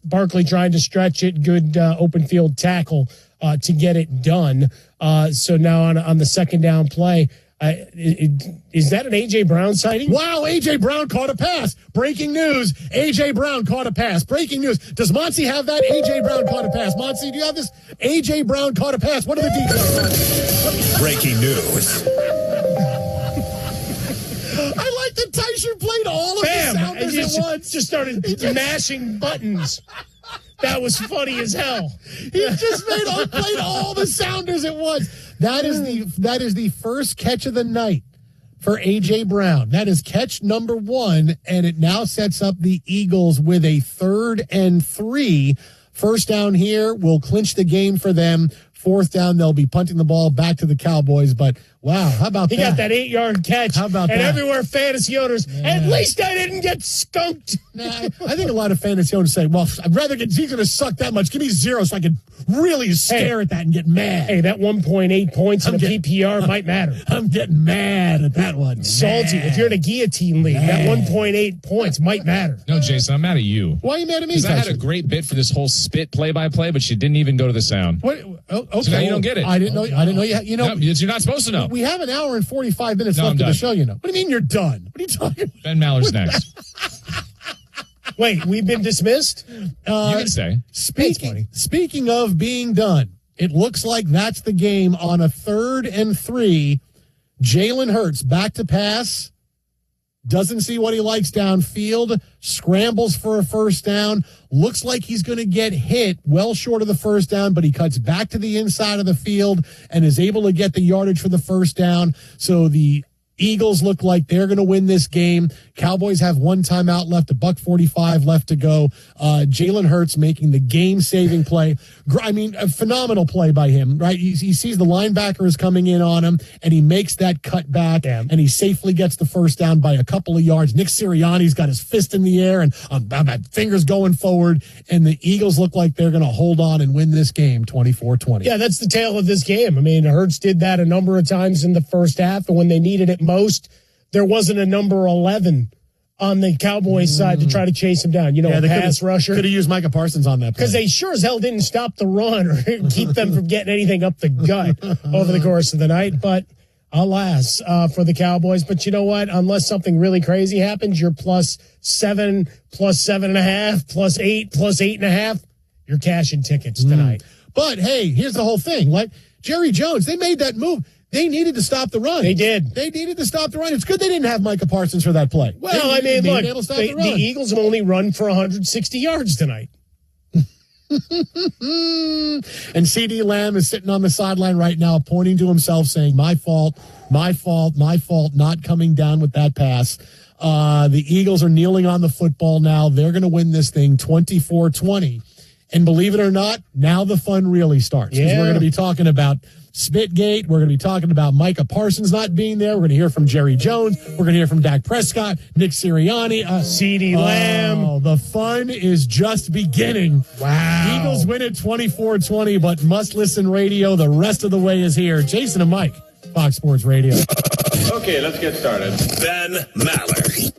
Barkley trying to stretch it. Good open field tackle to get it done. So now on the second down play, is that an A.J. Brown sighting? Wow, A.J. Brown caught a pass. Breaking news, A.J. Brown caught a pass. Breaking news. Does Monty have that? A.J. Brown caught a pass. Monty, do you have this? A.J. Brown caught a pass. What are the details? Breaking news. I like that Tysher played all of the sounders at once. Just started mashing buttons. That was funny as hell. He just played all the sounders at once. That is the first catch of the night for A.J. Brown. That is catch number 1, and it now sets up the Eagles with a 3rd and 3. First down here will clinch the game for them. 4th down, they'll be punting the ball back to the Cowboys. But, wow, how about that? He got that 8-yard catch. How about and that? And everywhere fantasy owners, at least I didn't get skunked. I think a lot of fantasy owners say, well, I'd rather he's going to suck that much. Give me 0 so I can really stare at that and get mad. Hey, that 1.8 points in a PPR might matter. I'm getting mad at that one. Salty. If you're in a guillotine league, that 1.8 points might matter. No, Jason, I'm mad at you. Why are you mad at me? Because I had a great bit for this whole spit play-by-play, but she didn't even go to the sound. What? Oh, okay. So now you don't get it. I didn't know you. No, you're not supposed to know. We have an hour and 45 minutes left of the show. What do you mean you're done? What are you talking about? Ben Maller's next. Wait, we've been dismissed? You can say. Speaking of being done, it looks like that's the game on a 3rd and 3. Jalen Hurts back to pass. Doesn't see what he likes downfield, scrambles for a first down, looks like he's going to get hit well short of the first down, but he cuts back to the inside of the field and is able to get the yardage for the first down. So the Eagles look like they're going to win this game. Cowboys have one timeout left, $1:45 left to go. Jalen Hurts making the game-saving play. I mean, a phenomenal play by him, right? He sees the linebacker is coming in on him, and he makes that cut back, and he safely gets the first down by a couple of yards. Nick Sirianni's got his fist in the air and fingers going forward, and the Eagles look like they're going to hold on and win this game 24-20. Yeah, that's the tale of this game. I mean, Hurts did that a number of times in the first half, and when they needed it most, there wasn't a number 11 on the Cowboys side to try to chase him down. A pass rusher. Could have used Micah Parsons on that play. Because they sure as hell didn't stop the run or keep them from getting anything up the gut over the course of the night. But alas, for the Cowboys. But you know what? Unless something really crazy happens, you're +7, +7.5, +8, +8.5. You're cashing tickets tonight. But hey, here's the whole thing. Like Jerry Jones, they made that move. They needed to stop the run. They did. They needed to stop the run. It's good they didn't have Micah Parsons for that play. Well, look, the Eagles have only run for 160 yards tonight. And CeeDee Lamb is sitting on the sideline right now, pointing to himself, saying, my fault, not coming down with that pass. The Eagles are kneeling on the football now. They're going to win this thing 24-20. And believe it or not, now the fun really starts. Because we're going to be talking about Spitgate. We're going to be talking about Micah Parsons not being there. We're going to hear from Jerry Jones. We're going to hear from Dak Prescott, Nick Sirianni, CeeDee Lamb. Oh, the fun is just beginning. Wow. Eagles win it 24-20, but Must Listen Radio the rest of the way is here. Jason and Mike, Fox Sports Radio. Okay, let's get started. Ben Maller.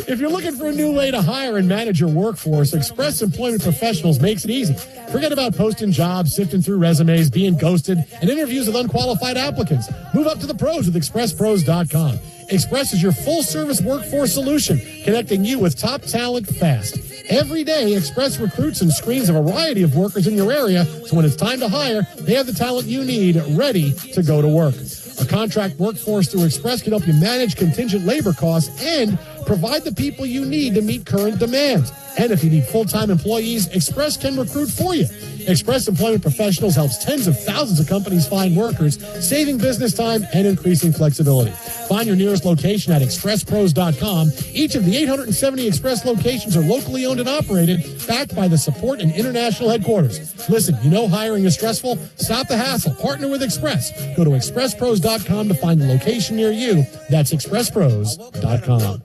If you're looking for a new way to hire and manage your workforce, Express Employment Professionals makes it easy. Forget about posting jobs, sifting through resumes, being ghosted, and interviews with unqualified applicants. Move up to the pros with ExpressPros.com. Express is your full-service workforce solution, connecting you with top talent fast. Every day, Express recruits and screens a variety of workers in your area, so when it's time to hire, they have the talent you need ready to go to work. A contract workforce through Express can help you manage contingent labor costs and provide the people you need to meet current demands. And if you need full-time employees, Express can recruit for you. Express Employment Professionals helps tens of thousands of companies find workers, saving business time and increasing flexibility. Find your nearest location at expresspros.com. Each of the 870 Express locations are locally owned and operated, backed by the support and international headquarters. Listen, you know hiring is stressful? Stop the hassle. Partner with Express. Go to expresspros.com to find the location near you. That's expresspros.com.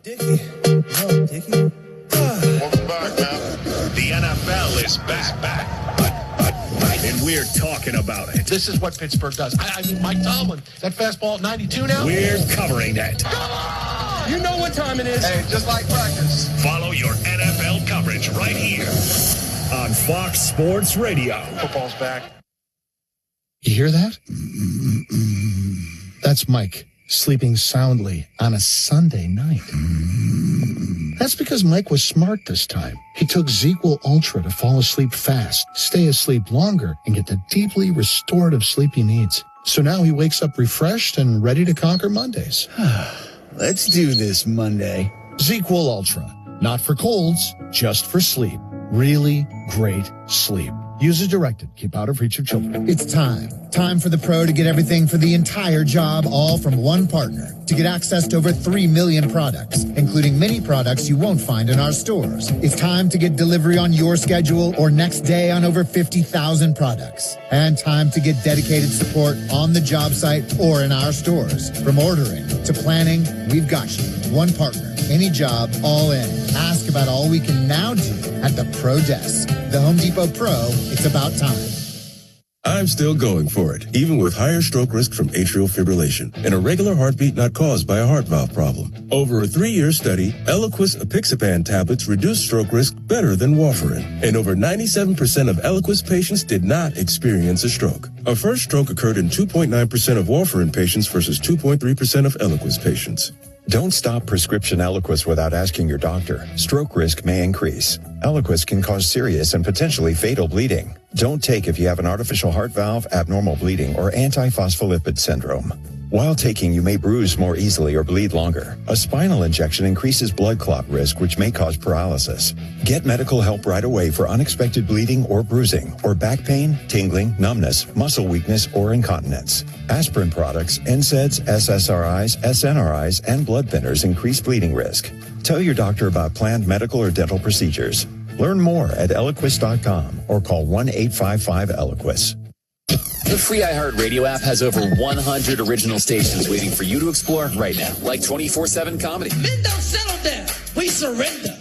Welcome back, man. The NFL is back. And we're talking about it. This is what Pittsburgh does. I mean, Mike Tomlin, that fastball at 92 now? We're covering it. You know what time it is. Hey, just like practice. Follow your NFL coverage right here on Fox Sports Radio. Football's back. You hear that? That's Mike sleeping soundly on a Sunday night. That's because Mike was smart this time. He took ZzzQuil Ultra to fall asleep fast, stay asleep longer, and get the deeply restorative sleep he needs. So now he wakes up refreshed and ready to conquer Mondays. Let's do this Monday. ZzzQuil Ultra. Not for colds, just for sleep. Really great sleep. Use as directed. Keep out of reach of children. It's time. Time for the pro to get everything for the entire job, all from one partner. To get access to over 3 million products, including many products you won't find in our stores. It's time to get delivery on your schedule or next day on over 50,000 products. And time to get dedicated support on the job site or in our stores. From ordering to planning, we've got you. One partner, any job, all in. Ask about all we can now do at the Pro Desk. The Home Depot Pro, it's about time. I'm still going for it, even with higher stroke risk from atrial fibrillation, an irregular heartbeat not caused by a heart valve problem. Over a 3-year study, Eliquis apixaban tablets reduced stroke risk better than warfarin, and over 97% of Eliquis patients did not experience a stroke. A first stroke occurred in 2.9% of warfarin patients versus 2.3% of Eliquis patients. Don't stop prescription Eliquis without asking your doctor. Stroke risk may increase. Eliquis can cause serious and potentially fatal bleeding. Don't take if you have an artificial heart valve, abnormal bleeding, or antiphospholipid syndrome. While taking, you may bruise more easily or bleed longer. A spinal injection increases blood clot risk, which may cause paralysis. Get medical help right away for unexpected bleeding or bruising, or back pain, tingling, numbness, muscle weakness, or incontinence. Aspirin products, NSAIDs, SSRIs, SNRIs, and blood thinners increase bleeding risk. Tell your doctor about planned medical or dental procedures. Learn more at Eliquis.com or call 1-855-ELIQUIS. The free iHeartRadio app has over 100 original stations waiting for you to explore right now, like 24/7 comedy. Men don't settle down. We surrender.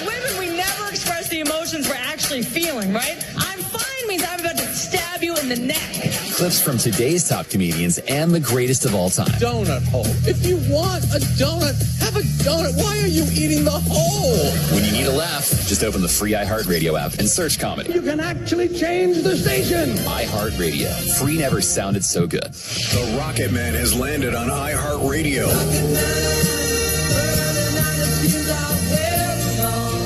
Women, we never express the emotions we're actually feeling, right? I'm fine means I'm about to stab you in the neck. Clips from today's top comedians and the greatest of all time. Donut hole. If you want a donut, have a donut. Why are you eating the hole? When you need a laugh, just open the free iHeartRadio app and search comedy. You can actually change the station. iHeartRadio. Free never sounded so good. The Rocket Man has landed on iHeartRadio.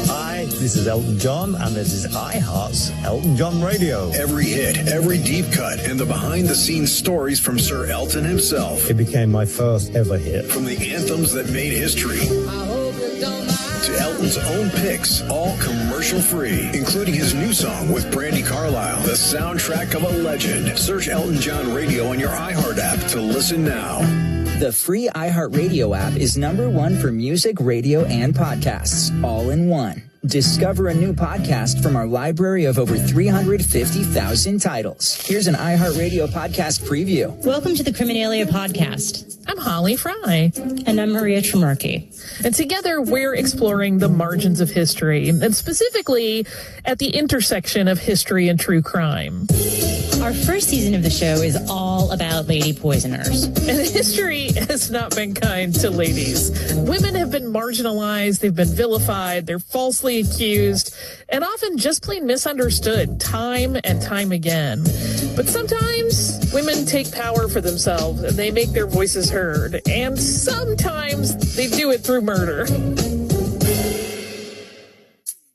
Hi, this is Elton John, and this is iHeart's Elton John Radio. Every hit, every deep cut, and the behind-the-scenes stories from Sir Elton himself. It became my first ever hit. From the anthems that made history to Elton's own picks, all commercial-free, including his new song with Brandi Carlile, the soundtrack of a legend. Search Elton John Radio on your iHeart app to listen now. The free iHeartRadio app is #1 for music, radio, and podcasts, all in one. Discover a new podcast from our library of over 350,000 titles. Here's an iHeartRadio podcast preview. Welcome to the Criminalia podcast. I'm Holly Fry. And I'm Maria Tremarchi. And together we're exploring the margins of history, and specifically at the intersection of history and true crime. Our first season of the show is all about lady poisoners. And history has not been kind to ladies. Women have been marginalized, they've been vilified, they're falsely accused, and often just plain misunderstood time and time again. But sometimes women take power for themselves and they make their voices heard. And sometimes they do it through murder.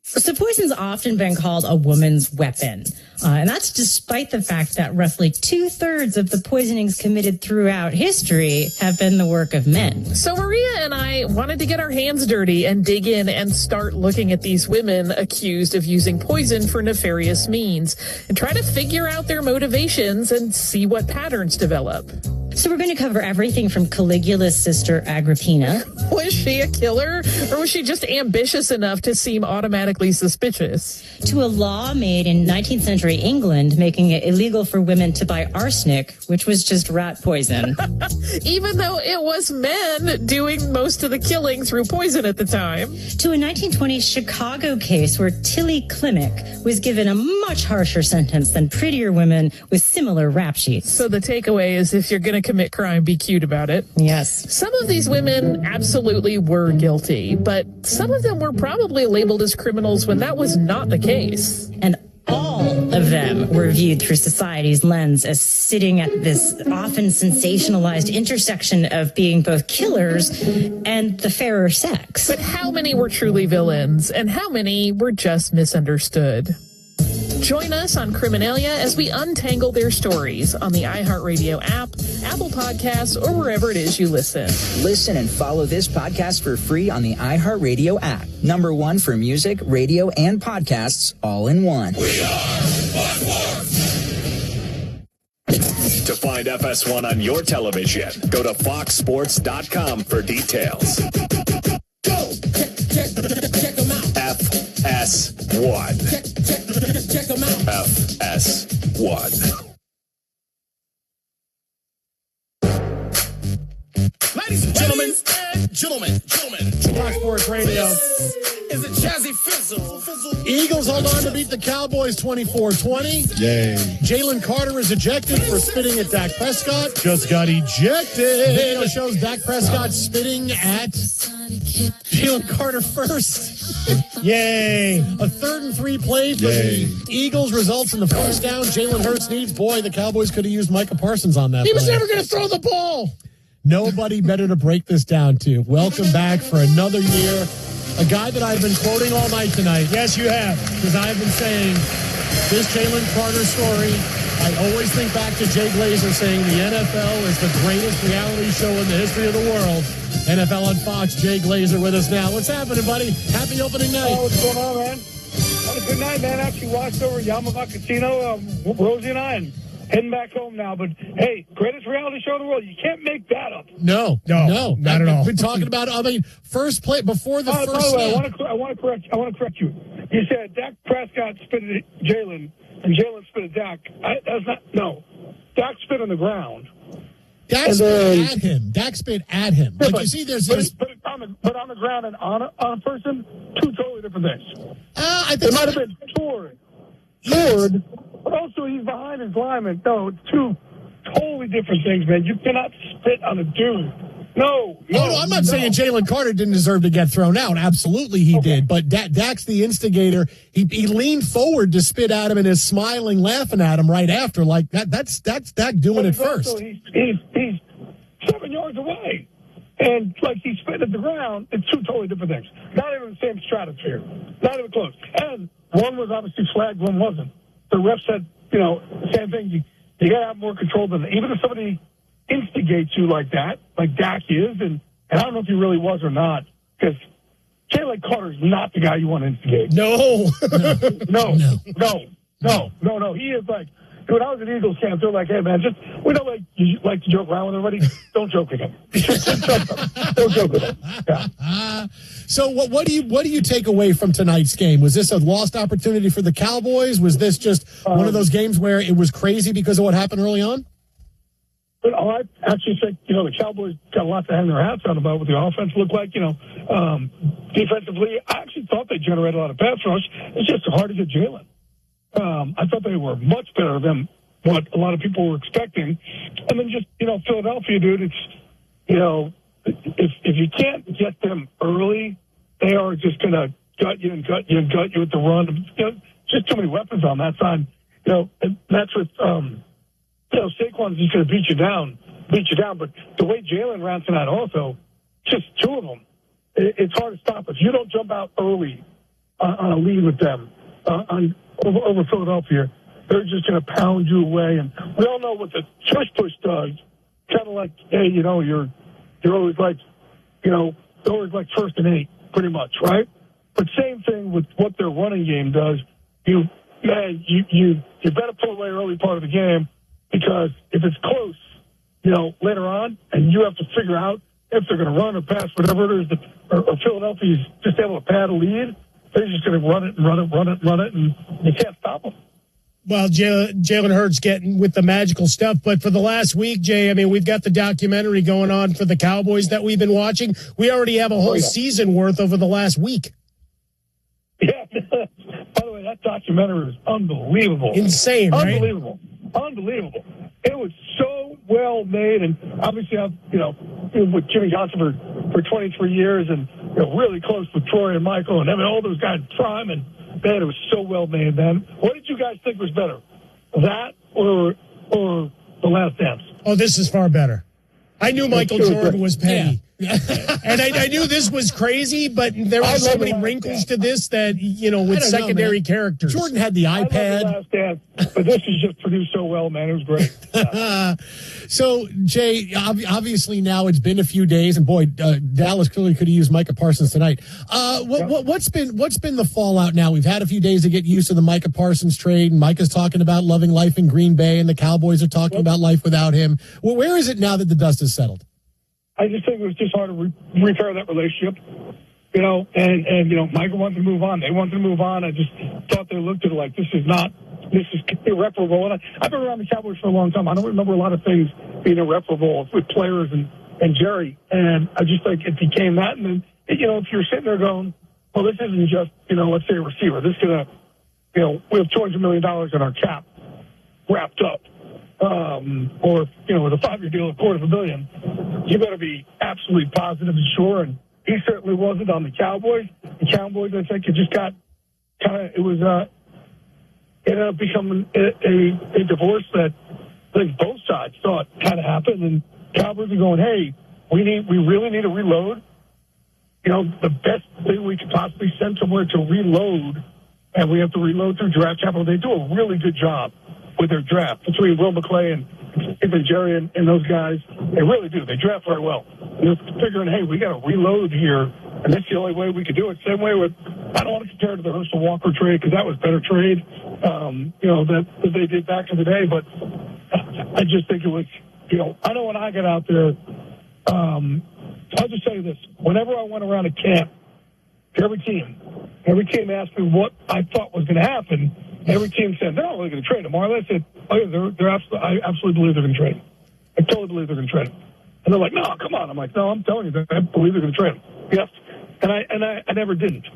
So poison's often been called a woman's weapon. And that's despite the fact that roughly 2/3 of the poisonings committed throughout history have been the work of men. So Maria and I wanted to get our hands dirty and dig in and start looking at these women accused of using poison for nefarious means and try to figure out their motivations and see what patterns develop. So we're going to cover everything from Caligula's sister Agrippina. Was she a killer, or was she just ambitious enough to seem automatically suspicious? To a law made in 19th century England making it illegal for women to buy arsenic, which was just rat poison. Even though it was men doing most of the killing through poison at the time. To a 1920s Chicago case where Tilly Klimek was given a much harsher sentence than prettier women with similar rap sheets. So the takeaway is, if you're going to commit crime, be cute about it. Yes. Some of these women absolutely were guilty, but some of them were probably labeled as criminals when that was not the case. And all of them were viewed through society's lens as sitting at this often sensationalized intersection of being both killers and the fairer sex. But how many were truly villains, and how many were just misunderstood? Join us on Criminalia as we untangle their stories on the iHeartRadio app, Apple Podcasts, or wherever it is you listen. Listen and follow this podcast for free on the iHeartRadio app. #1 for music, radio, and podcasts, all in one. We are To find FS1 on your television, go to foxsports.com for details. Go! Check them out. FS1. Check them out. FS1. Ladies and gentlemen. Fox Sports Radio. Is it Jazzy Fizzle? Eagles hold on to beat the Cowboys 24-20. Yay. Jalen Carter is ejected for spitting at Dak Prescott. Just got ejected. Video shows Dak Prescott spitting at Jalen Carter first. Yay. A 3rd and 3 play for the Eagles results in the first down. Jalen Hurts needs. Boy, the Cowboys could have used Micah Parsons on that He was play. never going to throw the ball. Nobody better to break this down to. Welcome back for another year. A guy that I've been quoting all night tonight. Yes, you have. Because I've been saying this Jalen Carter story I always think back to Jay Glazer saying the NFL is the greatest reality show in the history of the world. NFL on Fox, Jay Glazer with us now. What's happening, buddy? Happy opening night. Oh, what's going on, man? Had a good night, man. Actually watched over Yamava Casino, Rosie and I, and heading back home now. But, hey, greatest reality show in the world. You can't make that up. No, not at all. We've been talking about, first play, before the first by the way, snap. I want to correct you. You said Dak Prescott spit at Jalen, and Jalen spit at Dak. That's not, no. Dak spit on the ground. Dak spit at him. Dak spit at him. Yeah, like, you see, there's but on the ground and on a person, two totally different things. I think it might have been toward, but also he's behind his lineman. No, it's two totally different things, man. You cannot spit on a dude. No, I'm not saying Jalen Carter didn't deserve to get thrown out. Absolutely he did. But Dak's the instigator. He leaned forward to spit at him and is smiling, laughing at him right after. Like, that's Dak doing it first. Also, he's 7 yards away. And, like, he's spitting at the ground. It's two totally different things. Not even the same stratosphere. Not even close. And one was obviously flagged, one wasn't. The ref said, same thing. You got to have more control than that. Even if somebody instigates you like that, like Dak is, and I don't know if he really was or not, because Jalen Carter's not the guy you want to instigate. No. No. He is like, when I was at Eagles camp, they're like, hey, man, we don't you like to joke around with everybody. Don't joke with him. Don't joke with him. Yeah. So what do you take away from tonight's game? Was this a lost opportunity for the Cowboys? Was this just one of those games where it was crazy because of what happened early on? But I actually think, the Cowboys got a lot to hang their hats on about what the offense looked like. Defensively, I actually thought they generated a lot of pass rush. It's just hard to get Jalen. I thought they were much better than what a lot of people were expecting. And then just, Philadelphia, dude, it's, if you can't get them early, they are just going to gut you with the run. Just too many weapons on that side. And that's what, Saquon's just going to beat you down. But the way Jalen ran tonight also, just two of them, it's hard to stop. If you don't jump out early on a lead with them, over Philadelphia, they're just going to pound you away. And we all know what the push does. Kind of like, hey, you're always like, always like 1st and 8, pretty much, right? But same thing with what their running game does. You better pull away early part of the game, because if it's close, later on, and you have to figure out if they're going to run or pass, whatever it is, or Philadelphia's just able to pad a lead, they're just going to run it, and you can't stop them. Well, Jalen Hurts getting with the magical stuff. But for the last week, Jay, we've got the documentary going on for the Cowboys that we've been watching. We already have a whole season worth over the last week. Yeah. By the way, that documentary is unbelievable. Insane, right? Unbelievable. It was so well made, and obviously I've, with Jimmy Johnson for 23 years, and really close with Troy and Michael and all those guys prime, and man, it was so well made, man. What did you guys think was better, that or The Last Dance? Oh, this is far better. I knew Michael Jordan was petty. Yeah. And I knew this was crazy, but there were so many wrinkles to this that, with secondary characters. Jordan had the iPad. I love The Last Dance, but this is just produced so well, man. It was great. Yeah. So, Jay, obviously now it's been a few days, and boy, Dallas clearly could have used Micah Parsons tonight. What's been the fallout now? We've had a few days to get used to the Micah Parsons trade, and Micah's talking about loving life in Green Bay, and the Cowboys are talking about life without him. Well, where is it now that the dust has settled? I just think it was just hard to repair that relationship, and Michael wanted to move on. They wanted to move on. I just thought they looked at it like this is irreparable. And I've been around the Cowboys for a long time. I don't remember a lot of things being irreparable with players and Jerry. And I just think it became that. And then, if you're sitting there going, well, this isn't just, let's say a receiver. This is going to, we have $200 million in our cap wrapped up. Or, with a 5-year deal of $250 million, you better be absolutely positive and sure. And he certainly wasn't on the Cowboys. The Cowboys, I think, it just got it ended up becoming a divorce that I think both sides thought kind of happened. And Cowboys are going, hey, we really need to reload. The best thing we could possibly send somewhere to reload, and we have to reload through draft capital. They do a really good job with their draft. Between Will McClay and even Jerry and those guys, they really do. They draft very well. And they're figuring, hey, we got to reload here, and that's the only way we could do it. Same way with, I don't want to compare it to the Herschel Walker trade because that was better trade, that they did back in the day. But I just think it was, I know when I get out there, I'll just say this. Whenever I went around a camp, every team asked me what I thought was going to happen. Every team said, they're not really going to trade him. More or less said, oh, yeah, I absolutely believe they're going to trade him. I totally believe they're going to trade him. And they're like, no, come on. I'm like, no, I'm telling you, I believe they're going to trade him. Yes. And I never didn't.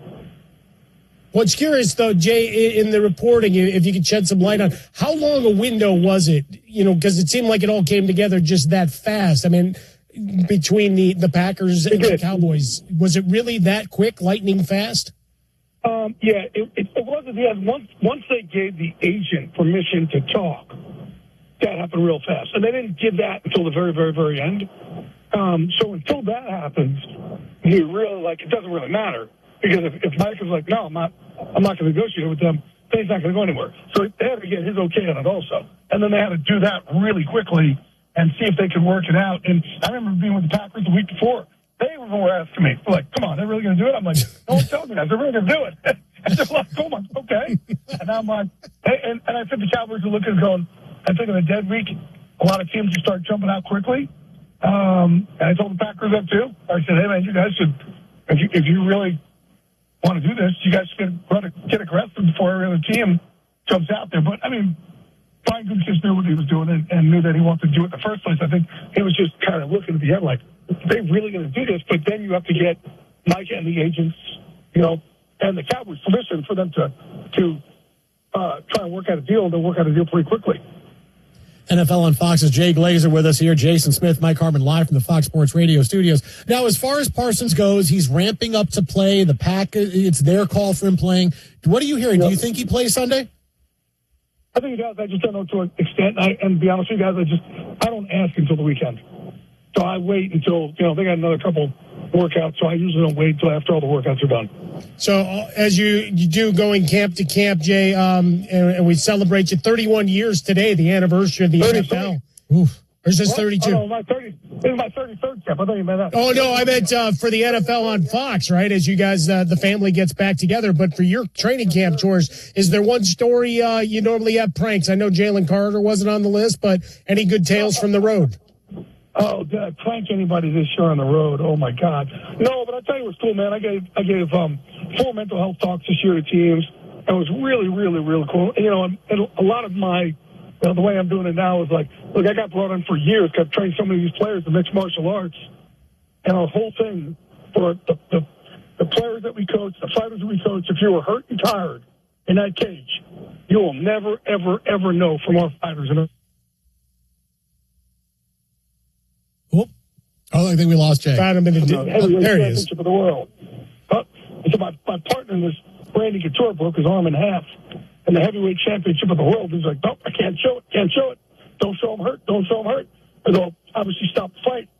What's curious, though, Jay, in the reporting, if you could shed some light on how long a window was it? Because it seemed like it all came together just that fast. I mean, between the Packers and the Cowboys, was it really that quick, lightning fast? Yeah, it wasn't. Yeah, once they gave the agent permission to talk, that happened real fast, and they didn't give that until the very, very, very end. So until that happens, you really it doesn't really matter because if Mike was like, no, I'm not going to negotiate with them, then he's not going to go anywhere. So they had to get his okay on it also, and then they had to do that really quickly and see if they could work it out. And I remember being with the Packers the week before. They were asking me, like, come on, they're really going to do it? I'm like, don't tell me that. They're really going to do it. And they're like, oh, my, okay. And I'm like, and I think the Cowboys are looking and going, I think in a dead week, a lot of teams will start jumping out quickly. And I told the Packers that too. I said, hey, man, you guys should, if you really want to do this, you guys should get aggressive before every other team jumps out there. But, I mean, Brian Gutekunst knew what he was doing and knew that he wanted to do it in the first place. I think he was just kind of looking at the end like, are they really going to do this? But then you have to get Micah and the agents, and the Cowboys permission for them to try and work out a deal, and they'll work out a deal pretty quickly. NFL on Fox's Jay Glazer with us here. Jason Smith, Mike Harmon live from the Fox Sports Radio studios. Now, as far as Parsons goes, he's ramping up to play. The Pack, it's their call for him playing. What are you hearing? Do you think he plays Sunday? I think he does. I just don't know to an extent. And to be honest with you guys, I don't ask until the weekend. So I wait until, they got another couple workouts, so I usually don't wait until after all the workouts are done. So as you do going camp to camp, Jay, and we celebrate you 31 years today, the anniversary of the NFL. Oof. Or is this 32? Oh, this is my 33rd camp. I thought you meant that. Oh, no, I meant for the NFL on Fox, right, as you guys, the family gets back together. But for your training camp tours, is there one story you normally have pranks? I know Jalen Carter wasn't on the list, but any good tales from the road? Oh, did I prank anybody this year on the road? Oh, my God. No, but I'll tell you what's cool, man. I gave 4 mental health talks this year to teams. It was really, really, really cool. And a lot of my, the way I'm doing it now is like, look, I got brought in for years, got trained so many of these players in mixed martial arts. And our whole thing for the players that we coach, the fighters that we coach, if you were hurt and tired in that cage, you will never, ever, ever know from our fighters. Oh, I think we lost Jay. Found him in there he is. Of the world. So my partner in this, Randy Couture, broke his arm in half in the heavyweight championship of the world. He's like, no, I can't show it. Don't show him hurt. And they'll obviously stop the fight.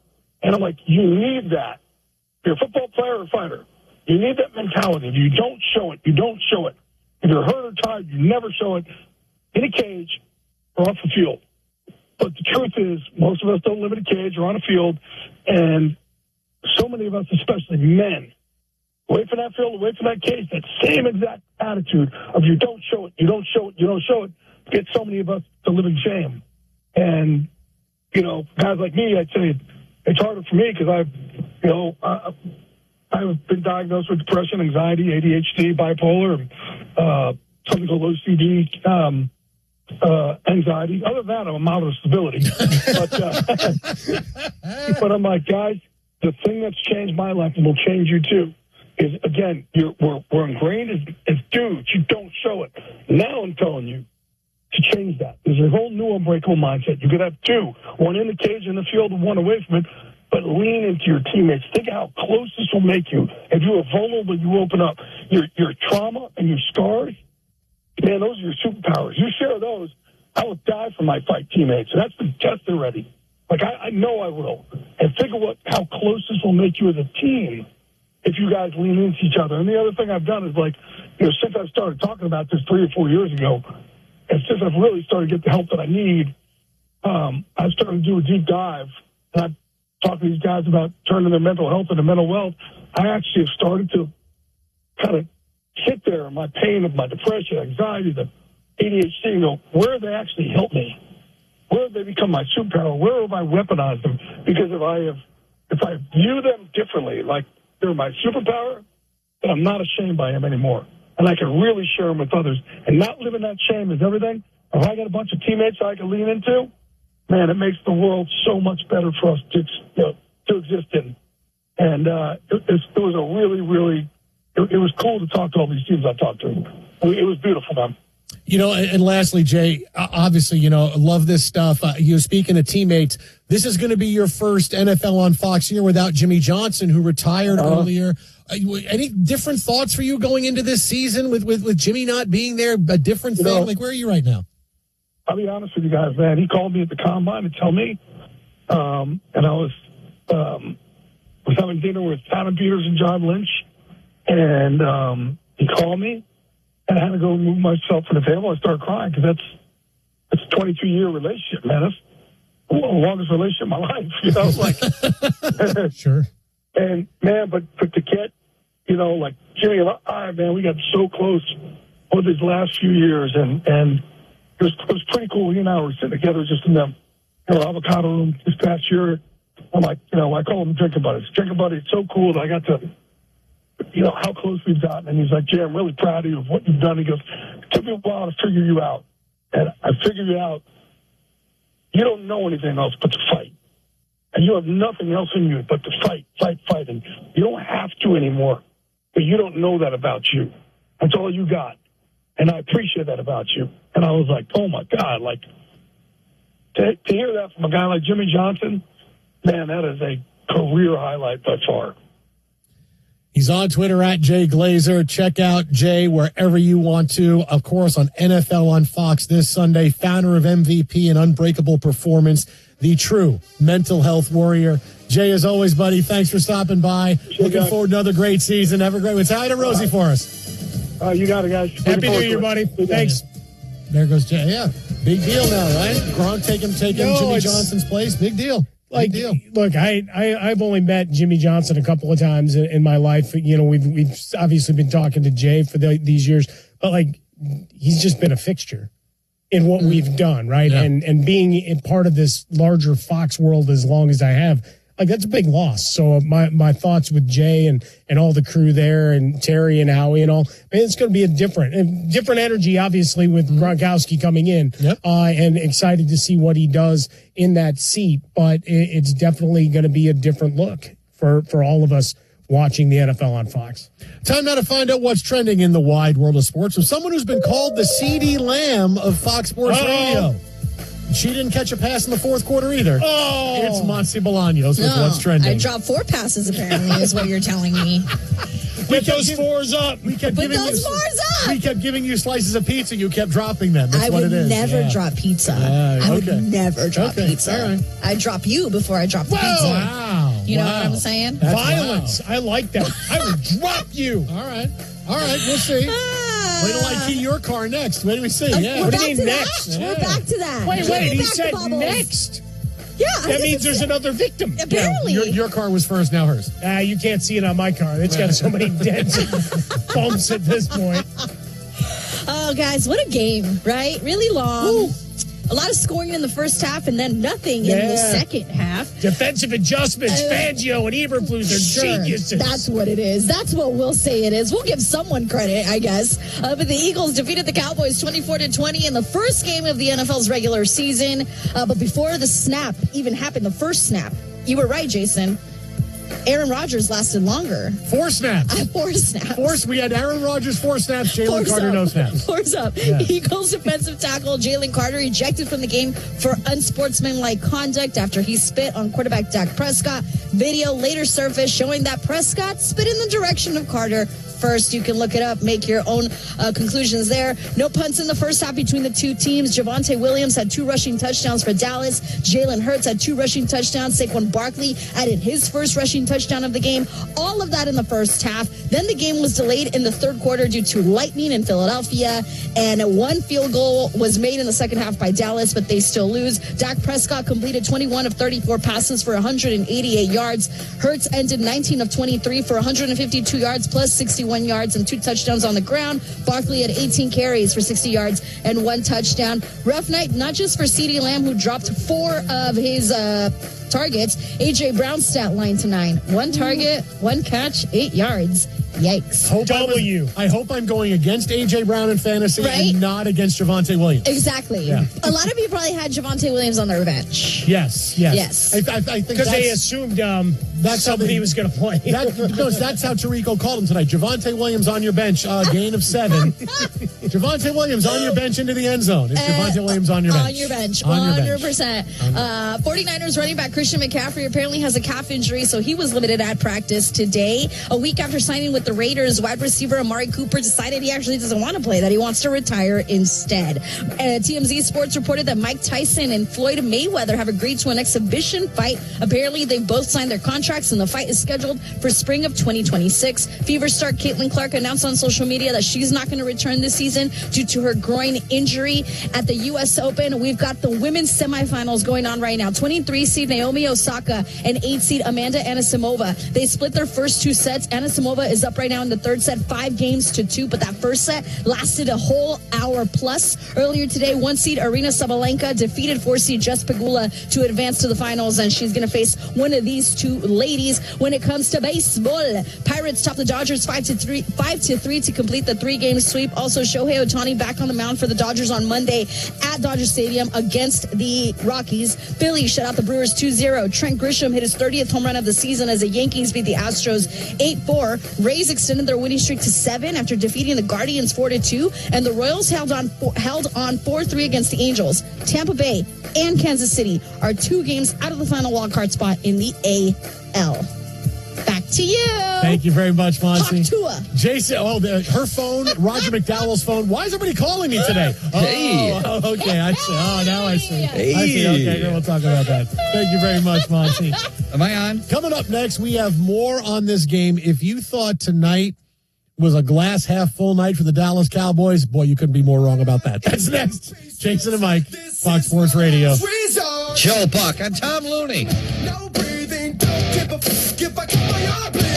And I'm like, you need that. If you're a football player or fighter, you need that mentality. If you don't show it, you don't show it. If you're hurt or tired, you never show it in a cage or off the field. But the truth is, most of us don't live in a cage or on a field, and so many of us, especially men, away from that field, away from that cage, that same exact attitude of you don't show it, gets so many of us to live in shame. And, guys like me, I'd say it's harder for me because I've been diagnosed with depression, anxiety, ADHD, bipolar, something called OCD, anxiety. Other than that, I'm out of stability. But I'm like, guys, the thing that's changed my life and will change you too is, again, we're ingrained as dudes. You don't show it. Now I'm telling you to change that. There's a whole new unbreakable mindset. You could have two, one in the cage in the field and one away from it, but lean into your teammates. Think of how close this will make you. If you are vulnerable, you open up. Your trauma and your scars, man, those are your superpowers. You share those, I will die for my fight teammates. And that's been tested already. Like, I know I will. And think of how close this will make you as a team if you guys lean into each other. And the other thing I've done is, since I started talking about this 3 or 4 years ago, And since I've really started to get the help that I need, I started to do a deep dive. And I'm talking to these guys about turning their mental health into mental wealth. I actually have started to kind of sit there in my pain of my depression, anxiety, the ADHD, where they actually help me. Where have they become my superpower? Where have I weaponized them? Because if I view them differently, like they're my superpower, then I'm not ashamed by them anymore. And I can really share them with others. And not living that shame is everything. If I got a bunch of teammates I can lean into, man, it makes the world so much better for us to exist in. And it was a really, really, it was cool to talk to all these teams I talked to. It was beautiful, man. And lastly, Jay, obviously, love this stuff. Speaking of teammates, this is going to be your first NFL on Fox year without Jimmy Johnson, who retired earlier. Any different thoughts for you going into this season with Jimmy not being there? A different thing? Like, where are you right now? I'll be honest with you guys, man. He called me at the combine to tell me, and I was having dinner with Adam Peters and John Lynch, and he called me. And I had to go move myself from the table. I started crying because that's a 22-year relationship, man. That's the longest relationship of my life. Like, sure. And man, but to get, like Jimmy and I, man, we got so close over these last few years, and it was pretty cool. He and I were sitting together just in the avocado room this past year. I'm like, I call them drinking buddies. Drinking buddies. It's so cool that I got to. How close we've gotten. And he's like, Jay, I'm really proud of you of what you've done. He goes, it took me a while to figure you out. And I figured you out. You don't know anything else but to fight. And you have nothing else in you but to fight. And you don't have to anymore. But you don't know that about you. That's all you got. And I appreciate that about you. And I was like, oh, my God. Like, to hear that from a guy like Jimmy Johnson, man, that is a career highlight by far. He's on Twitter at Jay Glazer. Check out Jay wherever you want to. Of course, on NFL on Fox this Sunday, founder of MVP and Unbreakable Performance, the true mental health warrior. Jay, as always, buddy, thanks for stopping by. Looking forward to another great season. Have a great one. Say hi to Rosie for us. You got it, guys. Happy New Year, buddy. Thanks. There goes Jay. Yeah, big deal now, right? Gronk taking Jimmy Johnson's place. Big deal. Look, I've only met Jimmy Johnson a couple of times in my life. We've obviously been talking to Jay for these years, but he's just been a fixture in what we've done, right? Yeah. And being a part of this larger Fox world as long as I have, that's a big loss. So my thoughts with Jay and all the crew there and Terry and Howie and all, man, it's going to be a different energy, obviously, with Gronkowski coming in. Yep. And excited to see what he does in that seat. But it's definitely going to be a different look for all of us watching the NFL on Fox. Time now to find out what's trending in the wide world of sports with someone who's been called the CeeDee Lamb of Fox Sports Radio. She didn't catch a pass in the fourth quarter either. Oh! It's Monse Bolaños with what's trending. I dropped 4 passes, apparently, is what you're telling me. Get those fours up. We kept giving you slices of pizza. You kept dropping them. That's what it is. I would never drop pizza. I would never drop pizza. Right. I drop you before I drop the pizza. Wow. You know what I'm saying? That's violence. Wow. I like that. I would drop you. All right. We'll see. Wait till I key your car next. Wait till we see. Yeah. What do you mean next? We're back to that. Wait. He said next. Yeah. That means there's another victim. Apparently. Your car was first, now hers. You can't see it on my car. It's got so many dents and bumps at this point. Oh, guys, what a game, right? Really long. Ooh. A lot of scoring in the first half and then nothing in the second half. Defensive adjustments, Fangio and Eberflus are geniuses. That's what it is. That's what we'll say it is. We'll give someone credit, I guess. But the Eagles defeated the Cowboys 24-20 in the first game of the NFL's regular season. But before the snap even happened, the first snap, you were right, Jason. Aaron Rodgers lasted longer. 4 snaps. 4 snaps. We had Aaron Rodgers 4 snaps, Jalen Carter no snaps. 4's up. Yeah. Eagles defensive tackle Jalen Carter ejected from the game for unsportsmanlike conduct after he spit on quarterback Dak Prescott. Video later surfaced showing that Prescott spit in the direction of Carter first. You can look it up, make your own conclusions there. No punts in the first half between the two teams. Javonte Williams had 2 rushing touchdowns for Dallas. Jalen Hurts had 2 rushing touchdowns. Saquon Barkley added his first rushing touchdown of the game. All of that in the first half. Then the game was delayed in the third quarter due to lightning in Philadelphia. And 1 field goal was made in the second half by Dallas, but they still lose. Dak Prescott completed 21 of 34 passes for 188 yards. Hurts ended 19 of 23 for 152 yards plus 61 yards and 2 touchdowns on the ground. Barkley had 18 carries for 60 yards and 1 touchdown. Rough night, not just for CeeDee Lamb, who dropped 4 of his targets. A.J. Brown's stat line to 9. 1 target, 1 catch, 8 yards. Yikes. I hope I'm going against A.J. Brown in fantasy and not against Javonte Williams. Exactly. Yeah. A lot of you probably had Javonte Williams on their bench. Yes. I think because they assumed somebody was going to play. That's how Tirico called him tonight. Javonte Williams on your bench, gain of 7. Javonte Williams on your bench into the end zone. It's Javonte Williams on your bench. On your bench, 100%. 49ers running back Christian McCaffrey apparently has a calf injury, so he was limited at practice today. A week after signing with the Raiders, wide receiver Amari Cooper decided he actually doesn't want to play, that he wants to retire instead. TMZ Sports reported that Mike Tyson and Floyd Mayweather have agreed to an exhibition fight. Apparently, they've both signed their contracts, and the fight is scheduled for spring of 2026. Fever star Caitlin Clark announced on social media that she's not going to return this season due to her groin injury. At the U.S. Open, we've got the women's semifinals going on right now. 23 seed Naomi Osaka and 8 seed Amanda Anisimova. They split their first 2 sets. Anisimova is up right now in the third set, 5-2, but that first set lasted a whole hour plus. Earlier today, 1 seed Arina Sabalenka defeated 4 seed Jess Pegula to advance to the finals, and she's going to face one of these 2 ladies. When it comes to baseball, Pirates top the Dodgers 5-3 to complete the 3-game sweep. Also, Shohei Ohtani back on the mound for the Dodgers on Monday at Dodger Stadium against the Rockies. Phillies shut out the Brewers 2-0. Trent Grisham hit his 30th home run of the season as the Yankees beat the Astros 8-4. Rays extended their winning streak to 7 after defeating the Guardians 4-2, and the Royals held on 4-3 against the Angels. Tampa Bay and Kansas City are 2 games out of the final wildcard spot in the AL. Back to you. Thank you very much, Monty. Tua. Jason, her phone, Roger McDowell's phone. Why is everybody calling me today? Okay, I see. Now I see. Hey. I see. Okay, we'll talk about that. Thank you very much, Monty. Am I on? Coming up next, we have more on this game. If you thought tonight was a glass half full night for the Dallas Cowboys, boy, you couldn't be more wrong about that. That's next. Jason and Mike, Fox Sports Radio. Joe Buck and Tom Looney. No breathing, don't give a fuck if I keep my arm bleeding.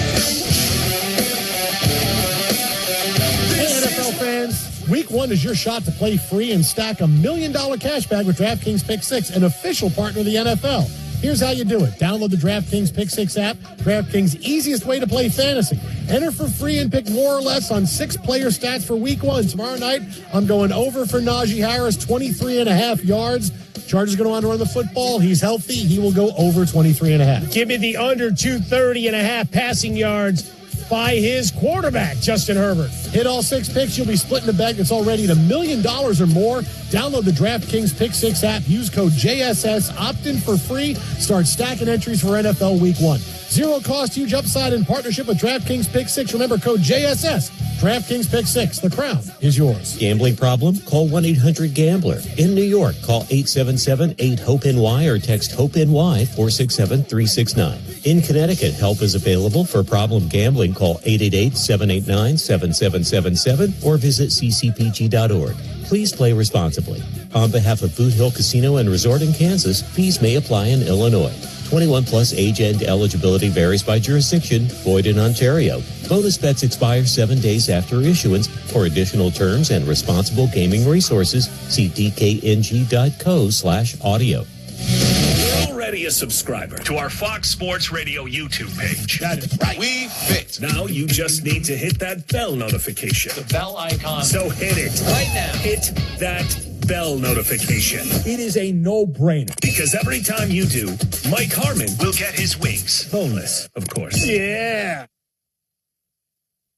Hey, NFL fans. Week 1 is your shot to play free and stack $1 million cash bag with DraftKings Pick 6, an official partner of the NFL. Here's how you do it. Download the DraftKings Pick 6 app, DraftKings' easiest way to play fantasy. Enter for free and pick more or less on 6 player stats for Week 1. Tomorrow night, I'm going over for Najee Harris, 23.5 yards. Chargers going to run the football. He's healthy. He will go over 23.5. Give me the under 230.5 passing yards by his quarterback, Justin Herbert. Hit all 6 picks. You'll be splitting a bag that's already at $1 million or more. Download the DraftKings Pick 6 app. Use code JSS. Opt in for free. Start stacking entries for NFL Week 1. Zero cost, huge upside in partnership with DraftKings Pick 6. Remember code JSS. DraftKings Pick 6. The crown is yours. Gambling problem? Call 1-800-GAMBLER. In New York, call 877-8-HOPE-NY or text HOPE-NY 467-369. In Connecticut, help is available for problem gambling. Call 888-789-7777 or visit ccpg.org. Please play responsibly. On behalf of Boot Hill Casino and Resort in Kansas, fees may apply in Illinois. 21 plus age and eligibility varies by jurisdiction. Void in Ontario. Bonus bets expire 7 days after issuance. For additional terms and responsible gaming resources, see dkng.co/audio. You're already a subscriber to our Fox Sports Radio YouTube page. That is right. We fit. Now you just need to hit that bell notification. The bell icon. So hit it. Right now. Hit that bell notification. It is a no-brainer. Because every time you do, Mike Harmon will get his wings. Boneless, of course. Yeah.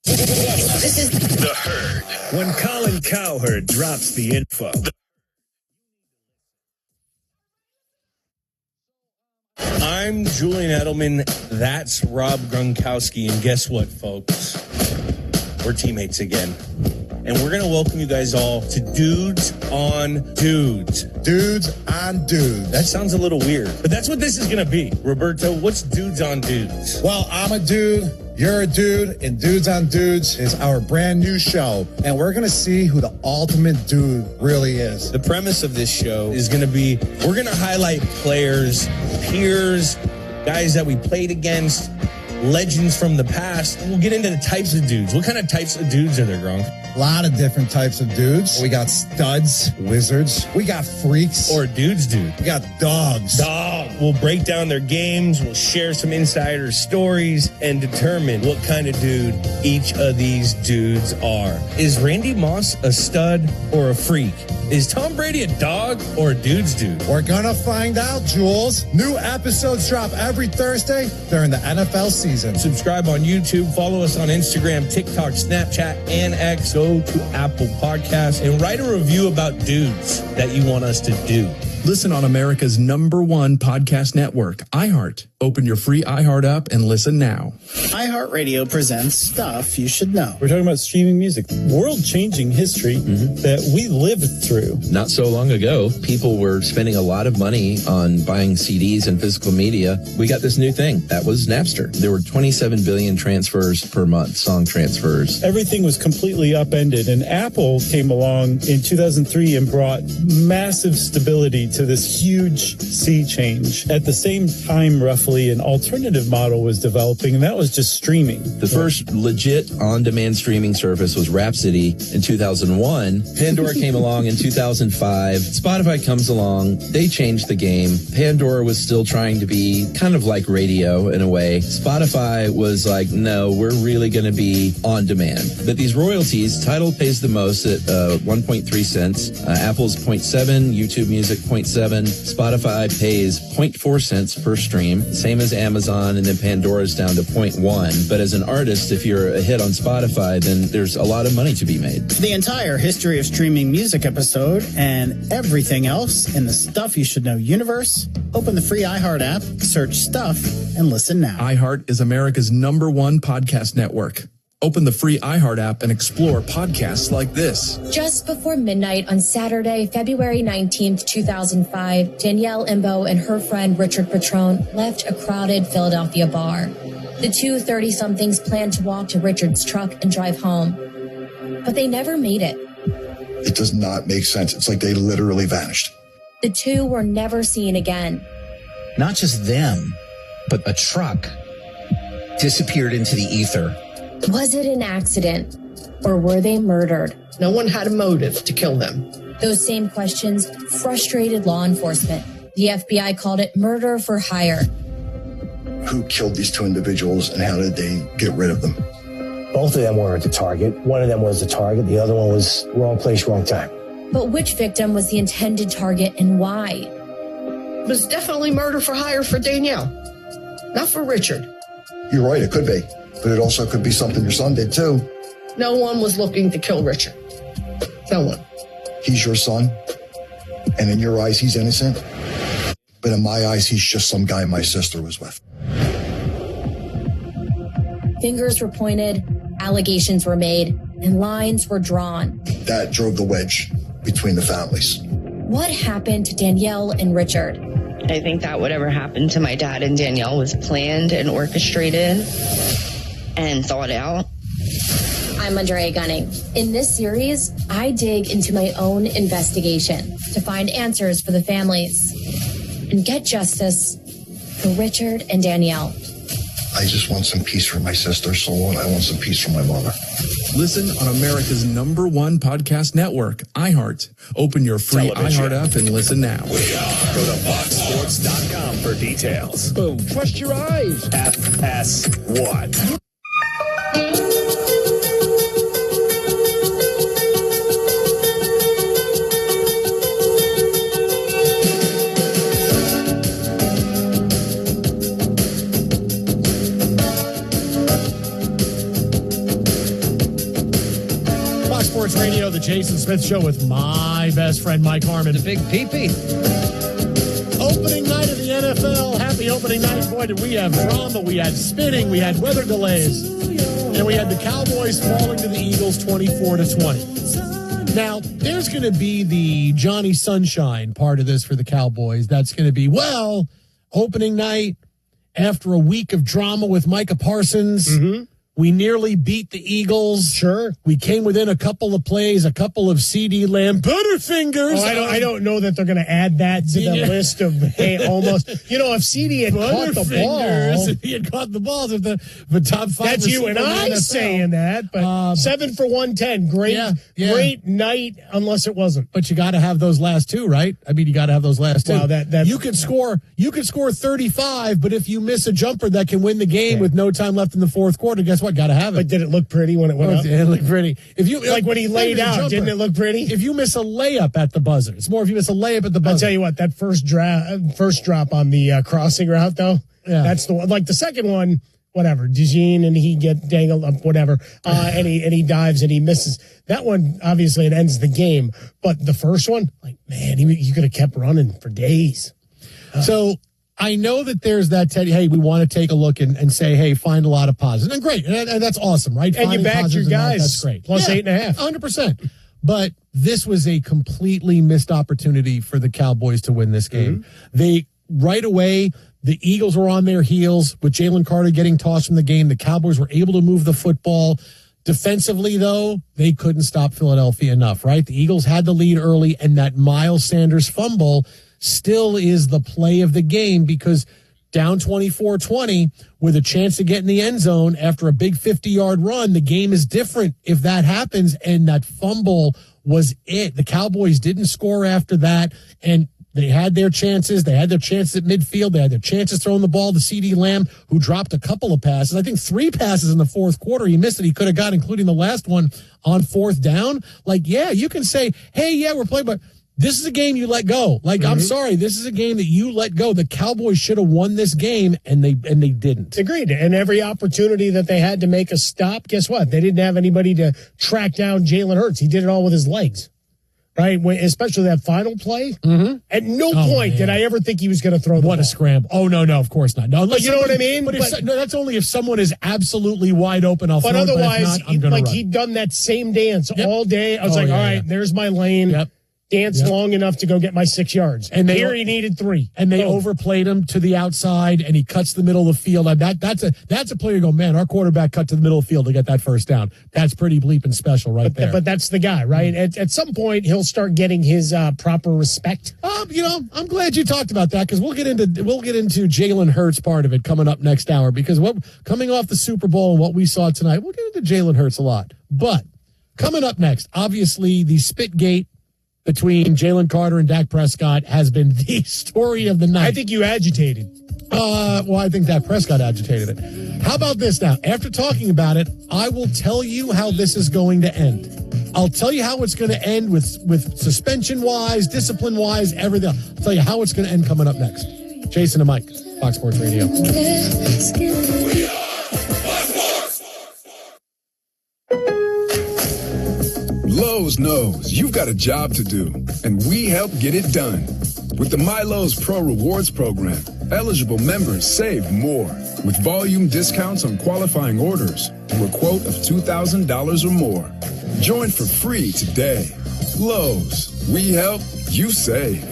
This is The Herd. When Colin Cowherd drops the info. I'm Julian Edelman. That's Rob Gronkowski. And guess what, folks? we're teammates again. And we're going to welcome you guys all to Dudes on Dudes. Dudes on Dudes. That sounds a little weird, but that's what this is going to be. Roberto, what's Dudes on Dudes? Well, I'm a dude, you're a dude, and Dudes on Dudes is our brand new show. And we're going to see who the ultimate dude really is. The premise of this show is going to be, we're going to highlight players, peers, guys that we played against, legends from the past. And we'll get into the types of dudes. What kind of types of dudes are there, Gronk? A lot of different types of dudes. We got studs, wizards. We got freaks. Or dudes. We got dogs. We'll break down their games. We'll share some insider stories and determine what kind of dude each of these dudes are. Is Randy Moss a stud or a freak? Is Tom Brady a dog or a dude's dude? We're gonna find out, Jules. New episodes drop every Thursday during the NFL season. Subscribe on YouTube. Follow us on Instagram, TikTok, Snapchat, and X. Go to Apple Podcasts and write a review about dudes that you want us to do. Listen on America's #1 podcast network, iHeart. Open your free iHeart app and listen now. iHeartRadio presents Stuff You Should Know. We're talking about streaming music, world-changing history that we lived through. Not so long ago, people were spending a lot of money on buying CDs and physical media. We got this new thing. That was Napster. There were 27 billion transfers per month, song transfers. Everything was completely upended, and Apple came along in 2003 and brought massive stability to this huge sea change. At the same time, roughly, an alternative model was developing, and that was just streaming. The first legit on-demand streaming service was Rhapsody in 2001. Pandora came along in 2005. Spotify comes along. They changed the game. Pandora was still trying to be kind of like radio in a way. Spotify was like, no, we're really going to be on demand. But these royalties, Tidal pays the most at 1.3 cents. Apple's 0.7, YouTube Music 0.7. Spotify pays 0.4 cents per stream. Same as Amazon, and then Pandora's down to 0.1. But as an artist, if you're a hit on Spotify, then there's a lot of money to be made. For the entire history of streaming music episode and everything else in the Stuff You Should Know universe, open the free iHeart app, search Stuff, and listen now. iHeart is America's #1 podcast network. Open the free iHeart app and explore podcasts like this. Just before midnight on Saturday, February 19th, 2005, Danielle Imbo and her friend Richard Petrone left a crowded Philadelphia bar. The two 30-somethings planned to walk to Richard's truck and drive home, but they never made it. It does not make sense. It's like they literally vanished. The two were never seen again. Not just them, but a truck disappeared into the ether. Was it an accident, or were they murdered? No one had a motive to kill them. Those same questions frustrated law enforcement. The FBI called it murder for hire. Who killed these two individuals and how did they get rid of them? Both of them weren't the target. One of them was the target. The other one was wrong place, wrong time. But which victim was the intended target and why? It was definitely murder for hire for Danielle, not for Richard. You're right, it could be. But it also could be something your son did too. No one was looking to kill Richard. No one. He's your son, and in your eyes, he's innocent. But in my eyes, he's just some guy my sister was with. Fingers were pointed, allegations were made, and lines were drawn. That drove the wedge between the families. What happened to Danielle and Richard? I think that whatever happened to my dad and Danielle was planned and orchestrated and thought out. I'm Andrea Gunning. In this series, I dig into my own investigation to find answers for the families and get justice for Richard and Danielle. I just want some peace for my sister's soul, and I want some peace for my mother. Listen on America's #1 podcast network, iHeart. Open your free iHeart app and listen now. Go to foxsports.com for details. Boom. Trust your eyes. FS1. Sports Radio, the Jason Smith Show with my best friend Mike Harmon. The big peepee. Opening night of the NFL. Happy opening night. Boy, did we have drama. We had spinning. We had weather delays. And we had the Cowboys falling to the Eagles 24-20. Now, there's going to be the Johnny Sunshine part of this for the Cowboys. That's going to be, well, opening night, after a week of drama with Micah Parsons, we nearly beat the Eagles. Sure. We came within a couple of plays, a couple of CeeDee Lamb Butterfingers. Oh, I don't know that they're going to add that to the list of, hey, almost. You know, if CeeDee had caught the ball. If he had caught the balls, if the top 5. That's you and I saying that, but 7 for 110. Great night, unless it wasn't. But you got to have those last two, right? I mean, you got to have those last two. Wow, you could score 35, but if you miss a jumper that can win the game with no time left in the fourth quarter, guess what? Got to have it. But did it look pretty when it went up? It looked pretty. If you when he laid out, didn't it look pretty? If you miss a layup at the buzzer, it's more if you miss a layup at the buzzer. I'll tell you what, that first drop on the crossing route, though, that's the one. Like the second one, whatever, DeJean and he get dangled up, whatever, and he dives and he misses. That one, obviously, it ends the game. But the first one, like, man, he could have kept running for days. So I know that there's that, Teddy, hey, we want to take a look and say, hey, find a lot of positives. And great. And that's awesome, right? And you backed your guys. That's great. Plus 8.5. 100%. But this was a completely missed opportunity for the Cowboys to win this game. They, right away, the Eagles were on their heels with Jalen Carter getting tossed from the game. The Cowboys were able to move the football. Defensively, though, they couldn't stop Philadelphia enough, right? The Eagles had the lead early, and that Miles Sanders fumble still is the play of the game because down 24-20 with a chance to get in the end zone after a big 50-yard run, the game is different if that happens, and that fumble was it. The Cowboys didn't score after that, and they had their chances. They had their chances at midfield. They had their chances throwing the ball to CeeDee Lamb, who dropped a couple of passes. I think 3 passes in the fourth quarter. He missed it. He could have got, including the last one on fourth down. Like, yeah, you can say, hey, yeah, we're playing, but this is a game you let go. Like, I'm sorry, this is a game that you let go. The Cowboys should have won this game, and they didn't. Agreed. And every opportunity that they had to make a stop, guess what? They didn't have anybody to track down Jalen Hurts. He did it all with his legs, right? Especially that final play. At no point did I ever think he was going to throw the ball. What a scramble. Oh, no, of course not. No, but you know what I mean? But that's only if someone is absolutely wide open. I'll throw it, otherwise, but if not, I'm run. He'd done that same dance all day. I was all right, there's my lane. Dance long enough to go get my 6 yards. And here he needed 3. And they overplayed him to the outside, and he cuts the middle of the field. That's a play you go, man, our quarterback cut to the middle of the field to get that first down. That's pretty bleeping special there. But that's the guy, right? At some point, he'll start getting his proper respect. I'm glad you talked about that because we'll get into Jalen Hurts part of it coming up next hour because coming off the Super Bowl and what we saw tonight, we'll get into Jalen Hurts a lot. But coming up next, obviously the Spitgate between Jalen Carter and Dak Prescott has been the story of the night. I think you agitated. Well, I think Dak Prescott agitated it. How about this now? After talking about it, I will tell you how this is going to end. I'll tell you how it's going to end with suspension-wise, discipline-wise, everything. I'll tell you how it's going to end coming up next. Jason and Mike, Fox Sports Radio. Lowe's knows you've got a job to do, and we help get it done. With the MyLowe's Pro Rewards program, eligible members save more with volume discounts on qualifying orders or a quote of $2,000 or more. Join for free today. Lowe's, we help, you save.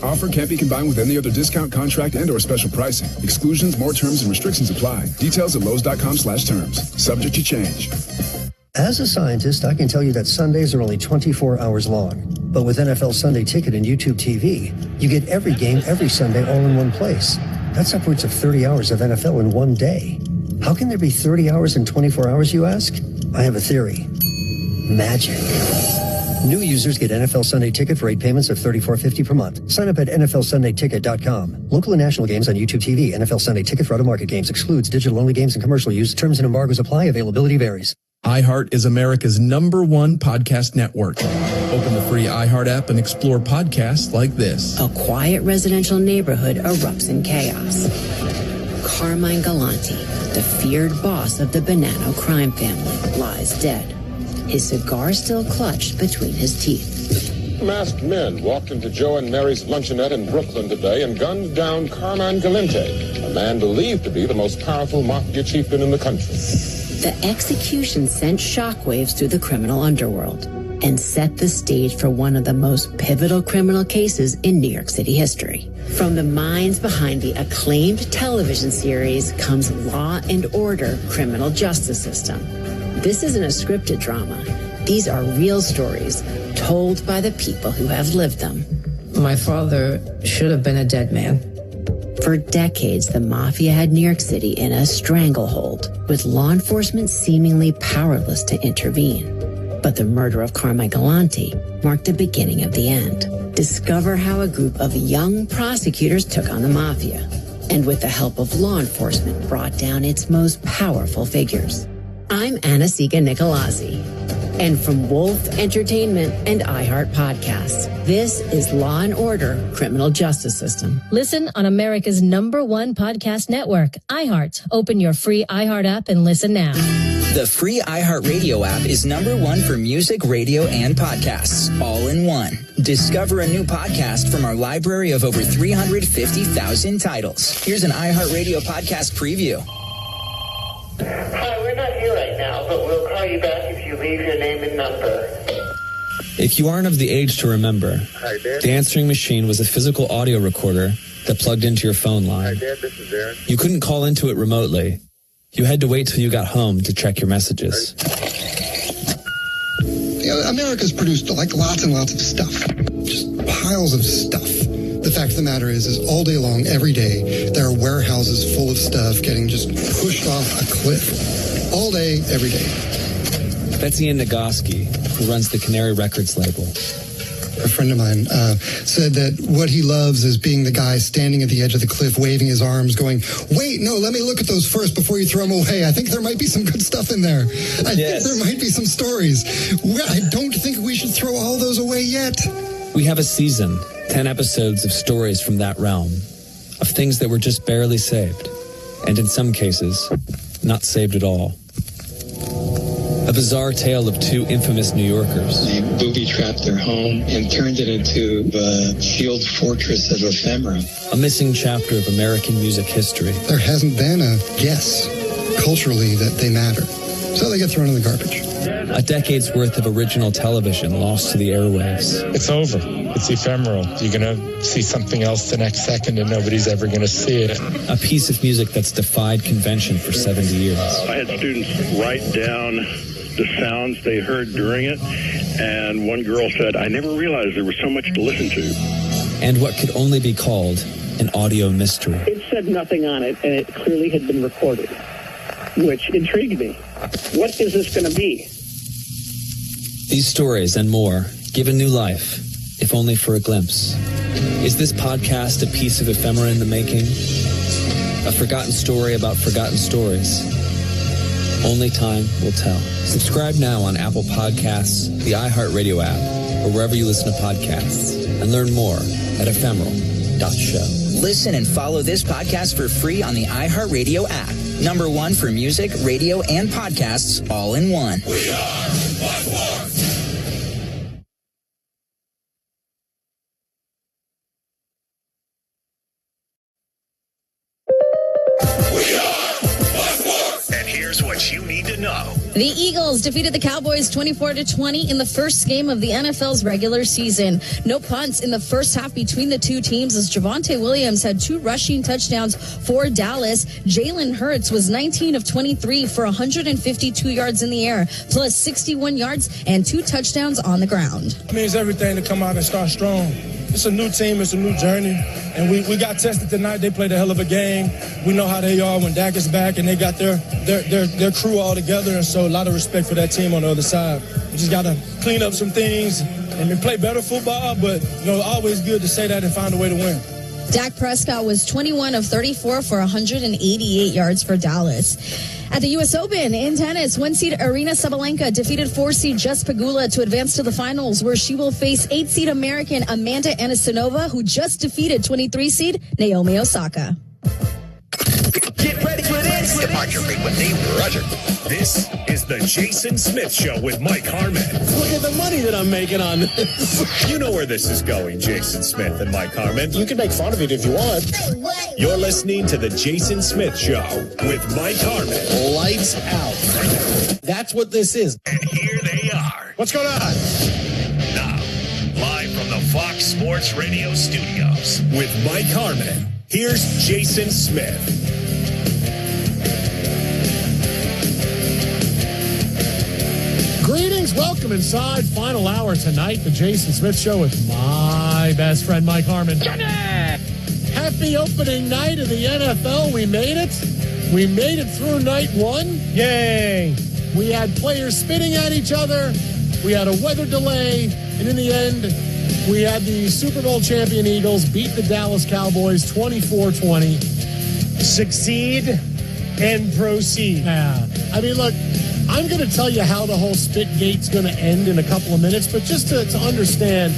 Offer can't be combined with any other discount, contract, and or special pricing. Exclusions, more terms, and restrictions apply. Details at Lowe's.com/terms. Subject to change. As a scientist, I can tell you that Sundays are only 24 hours long. But with NFL Sunday Ticket and YouTube TV, you get every game every Sunday all in one place. That's upwards of 30 hours of NFL in one day. How can there be 30 hours in 24 hours, you ask? I have a theory. Magic. New users get NFL Sunday Ticket for 8 payments of $34.50 per month. Sign up at NFLSundayTicket.com. Local and national games on YouTube TV. NFL Sunday Ticket for out-of-market games excludes digital-only games and commercial use. Terms and embargoes apply. Availability varies. iHeart is America's #1 podcast network. Open the free iHeart app and explore podcasts like this. A quiet residential neighborhood erupts in chaos. Carmine Galante, the feared boss of the Bonanno crime family, lies dead, his cigar still clutched between his teeth. Masked men walked into Joe and Mary's luncheonette in Brooklyn today and gunned down Carmine Galante, a man believed to be the most powerful mafia chieftain in the country. The execution sent shockwaves through the criminal underworld and set the stage for one of the most pivotal criminal cases in New York City history. From the minds behind the acclaimed television series comes Law and Order: Criminal Justice System. This isn't a scripted drama. These are real stories told by the people who have lived them. My father should have been a dead man. For decades, the mafia had New York City in a stranglehold, with law enforcement seemingly powerless to intervene. But the murder of Carmine Galante marked the beginning of the end. Discover how a group of young prosecutors took on the mafia, and with the help of law enforcement, brought down its most powerful figures. I'm Anna-Sigga Nicolazzi. And from Wolf Entertainment and iHeart Podcasts, this is Law and Order: Criminal Justice System. Listen on America's #1 podcast network, iHeart. Open your free iHeart app and listen now. The free iHeartRadio app is #1 for music, radio, and podcasts, all in one. Discover a new podcast from our library of over 350,000 titles. Here's an iHeartRadio podcast preview. Hi, we're not here right now, but we'll call you back if you leave your name and number. If you aren't of the age to remember, the answering machine was a physical audio recorder that plugged into your phone line. Hi, Dad, this is Darren. You couldn't call into it remotely. You had to wait till you got home to check your messages. America's produced like lots and lots of stuff. Just piles of stuff. The fact of the matter is all day long, every day, there are warehouses full of stuff getting just pushed off a cliff. All day, every day. That's Ian Nagoski, who runs the Canary Records label. A friend of mine said that what he loves is being the guy standing at the edge of the cliff, waving his arms, going, wait, no, let me look at those first before you throw them away. I think there might be some good stuff in there. I think there might be some stories. I don't think we should throw all those away yet. We have a season, 10 episodes of stories from that realm, of things that were just barely saved, and in some cases, not saved at all. A bizarre tale of two infamous New Yorkers. They booby-trapped their home and turned it into a shield fortress of ephemera. A missing chapter of American music history. There hasn't been a guess culturally that they matter. So they get thrown in the garbage. A decade's worth of original television lost to the airwaves. It's over. It's ephemeral. You're going to see something else the next second and nobody's ever going to see it. A piece of music that's defied convention for 70 years. I had students write down the sounds they heard during it, and one girl said, I never realized there was so much to listen to. And what could only be called an audio mystery. It said nothing on it, and it clearly had been recorded, which intrigued me. What is this going to be? These stories and more given new life, if only for a glimpse. Is this podcast a piece of ephemera in the making? A forgotten story about forgotten stories? Only time will tell. Subscribe now on Apple Podcasts, the iHeartRadio app, or wherever you listen to podcasts, and learn more at ephemeral.show. Listen and follow this podcast for free on the iHeartRadio app. #1 for music, radio, and podcasts, all in one. We are one more. The Eagles defeated the Cowboys 24-20 in the first game of the NFL's regular season. No punts in the first half between the two teams as Javonte Williams had 2 rushing touchdowns for Dallas. Jalen Hurts was 19 of 23 for 152 yards in the air, plus 61 yards and 2 touchdowns on the ground. It means everything to come out and start strong. It's a new team. It's a new journey. And we got tested tonight. They played a hell of a game. We know how they are when Dak is back and they got their crew all together. And so a lot of respect for that team on the other side. We just got to clean up some things and play better football. But, always good to say that and find a way to win. Dak Prescott was 21 of 34 for 188 yards for Dallas. At the U.S. Open in tennis, 1-seed Aryna Sabalenka defeated 4-seed Jess Pegula to advance to the finals, where she will face 8-seed American Amanda Anisimova, who just defeated 23-seed Naomi Osaka. Get ready for this. March your frequency, Roger. This is the Jason Smith Show with Mike Harmon. Look at the money that I'm making on this. You know where this is going, Jason Smith and Mike Harmon. You can make fun of it if you want. You're listening to the Jason Smith Show with Mike Harmon. Lights out. That's what this is. And here they are. What's going on? Now, live from the Fox Sports Radio studios with Mike Harmon, here's Jason Smith. Greetings, welcome inside. Final hour tonight, the Jason Smith Show with my best friend, Mike Harmon. Johnny! Happy opening night of the NFL. We made it. We made it through night one. Yay! We had players spitting at each other. We had a weather delay. And in the end, we had the Super Bowl champion Eagles beat the Dallas Cowboys 24-20. Succeed and proceed. Yeah. I mean, look, I'm going to tell you how the whole spit gate's going to end in a couple of minutes, but just to understand,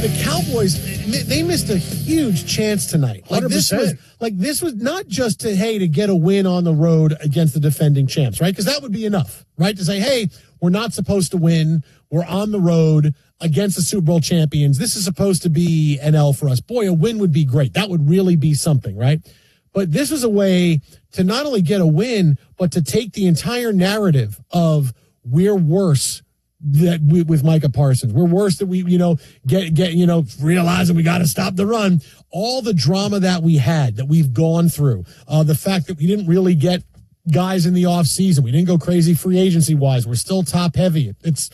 the Cowboys, they missed a huge chance tonight. 100%. This was not just to get a win on the road against the defending champs, right? Because that would be enough, right? To say, hey, we're not supposed to win. We're on the road against the Super Bowl champions. This is supposed to be an L for us. Boy, a win would be great. That would really be something, right? But this was a way to not only get a win, but to take the entire narrative of we're worse with Micah Parsons. We're worse that we, realizing we got to stop the run. All the drama that we had, that we've gone through, the fact that we didn't really get guys in the offseason. We didn't go crazy free agency wise. We're still top heavy. It's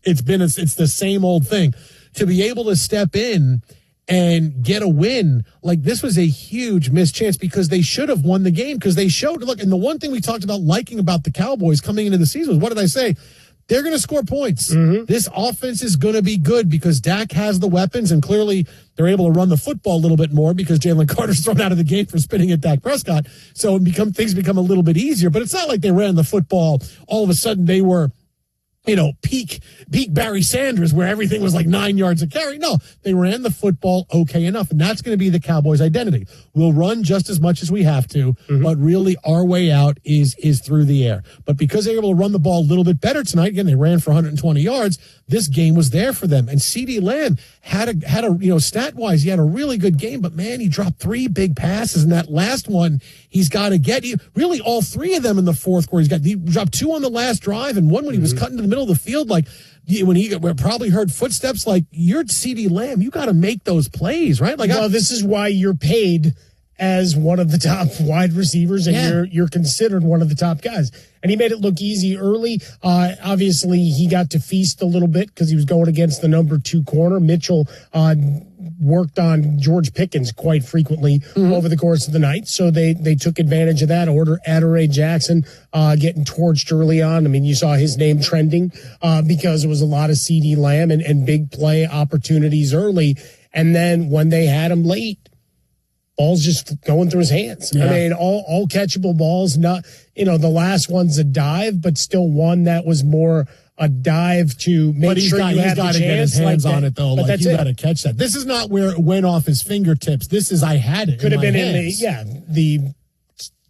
the same old thing. To be able to step in and get a win, like this was a huge missed chance because they should have won the game because they showed, look, and the one thing we talked about liking about the Cowboys coming into the season was, what did I say? They're going to score points. Mm-hmm. This offense is going to be good because Dak has the weapons, and clearly they're able to run the football a little bit more because Jalen Carter's thrown out of the game for spitting at Dak Prescott. So things become a little bit easier, but it's not like they ran the football. All of a sudden they were, peak Barry Sanders where everything was like 9 yards a carry. No, they ran the football okay enough, and that's going to be the Cowboys' identity. We'll run just as much as we have to, but really our way out is through the air. But because they were able to run the ball a little bit better tonight, again, they ran for 120 yards, this game was there for them. And CeeDee Lamb had a stat-wise, he had a really good game, but man, he dropped 3 big passes, and that last one he's got to get. Really all 3 of them in the fourth quarter. He dropped 2 on the last drive and one when he was cutting to the middle of the field, like when he probably heard footsteps. Like, you're CeeDee Lamb, you got to make those plays, right? Like, this is why you're paid as one of the top wide receivers, and you're considered one of the top guys. And he made it look easy early. Obviously, he got to feast a little bit because he was going against the number 2 corner. Mitchell worked on George Pickens quite frequently over the course of the night. So they took advantage of that. Adoree Jackson getting torched early on. I mean, you saw his name trending because it was a lot of CeeDee Lamb and big play opportunities early. And then when they had him late, ball's just going through his hands. Yeah. I mean, all catchable balls, not, the last one's a dive, but still one that was more a dive to make sure you had the chance. Get his hands on it, though. Like, you got to catch that. This is not where it went off his fingertips. This is, I had it. Could have been hands. the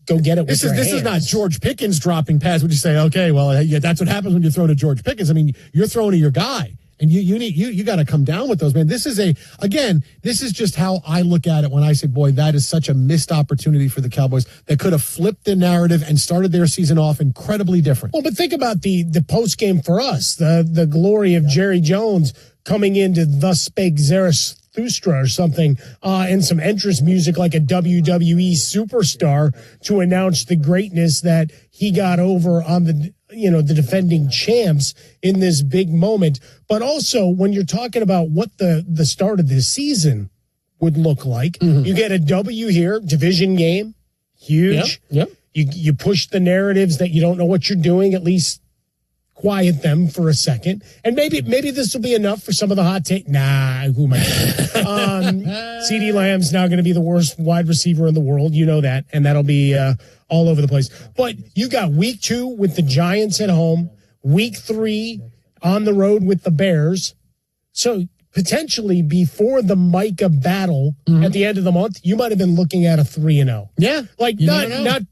go get it with your hands. This is not George Pickens dropping pass. Would you say, okay, well, that's what happens when you throw to George Pickens. I mean, you're throwing to your guy. And you got to come down with those, man. This is just how I look at it when I say, boy, that is such a missed opportunity for the Cowboys that could have flipped the narrative and started their season off incredibly different. Well, but think about the post game for us, the glory of Jerry Jones coming into Thus Spake Zarathustra or something, and some entrance music like a WWE superstar to announce the greatness that he got over on the defending champs in this big moment. But also when you're talking about what the start of this season would look like, you get a W here, division game, huge. Yep. You push the narratives that you don't know what you're doing, at least quiet them for a second. And maybe this will be enough for some of the hot take. Nah, who am I kidding? CeeDee Lamb's now going to be the worst wide receiver in the world. You know that. And that'll be all over the place. But you got week 2 with the Giants at home, week 3 on the road with the Bears. So potentially before the Micah battle at the end of the month, you might have been looking at a 3-0. Yeah. Like not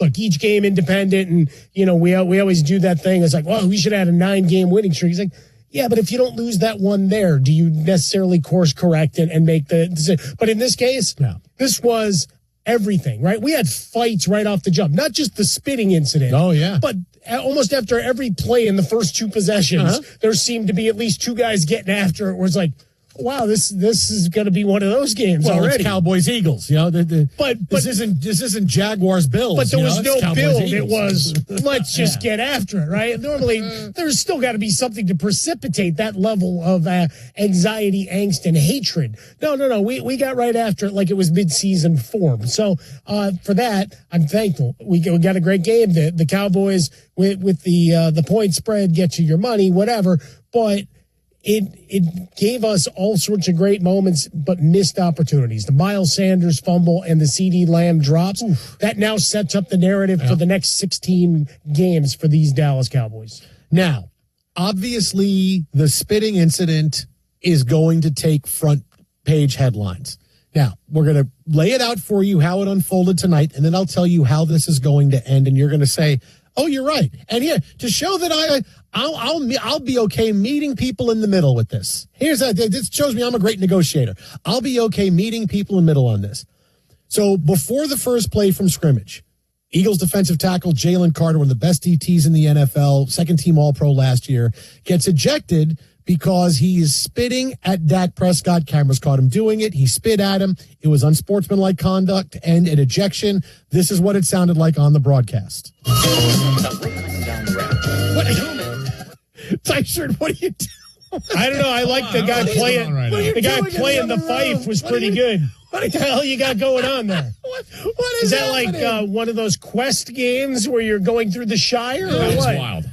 look, each game independent, and, we always do that thing. It's like, well, we should have had a 9-game winning streak. He's like, yeah, but if you don't lose that one there, do you necessarily course correct and make the decision? But in this case, this was everything, right? We had fights right off the jump, not just the spitting incident. Oh, yeah. But almost after every play in the first 2 possessions, there seemed to be at least 2 guys getting after it where it's like, wow, this is going to be one of those games already. It's Cowboys-Eagles, but this isn't Jaguars-Bills. But there was no build. Eagles. It was, let's just get after it, right? Normally, there's still got to be something to precipitate that level of anxiety, angst, and hatred. No. We got right after it like it was mid-season form. So for that, I'm thankful. We got a great game. The Cowboys, with the point spread, get you your money, whatever. But It gave us all sorts of great moments, but missed opportunities. The Miles Sanders fumble and the CeeDee Lamb drops, that now sets up the narrative for the next 16 games for these Dallas Cowboys. Now, obviously, the spitting incident is going to take front page headlines. Now, we're going to lay it out for you how it unfolded tonight, and then I'll tell you how this is going to end, and you're going to say, oh, you're right. And here, to show that I'll be okay meeting people in the middle with this. This shows me I'm a great negotiator. I'll be okay meeting people in the middle on this. So before the first play from scrimmage, Eagles defensive tackle Jalen Carter, one of the best DTs in the NFL, second-team All-Pro last year, gets ejected because he is spitting at Dak Prescott. Cameras caught him doing it. He spit at him. It was unsportsmanlike conduct and an ejection. This is what it sounded like on the broadcast. Tyshirt, what are you doing? I don't know. I like the guy playing. The guy playing the fife was pretty good. What the hell you got going on there? What is that happening? like one of those quest games where you're going through the Shire? That's what? wild.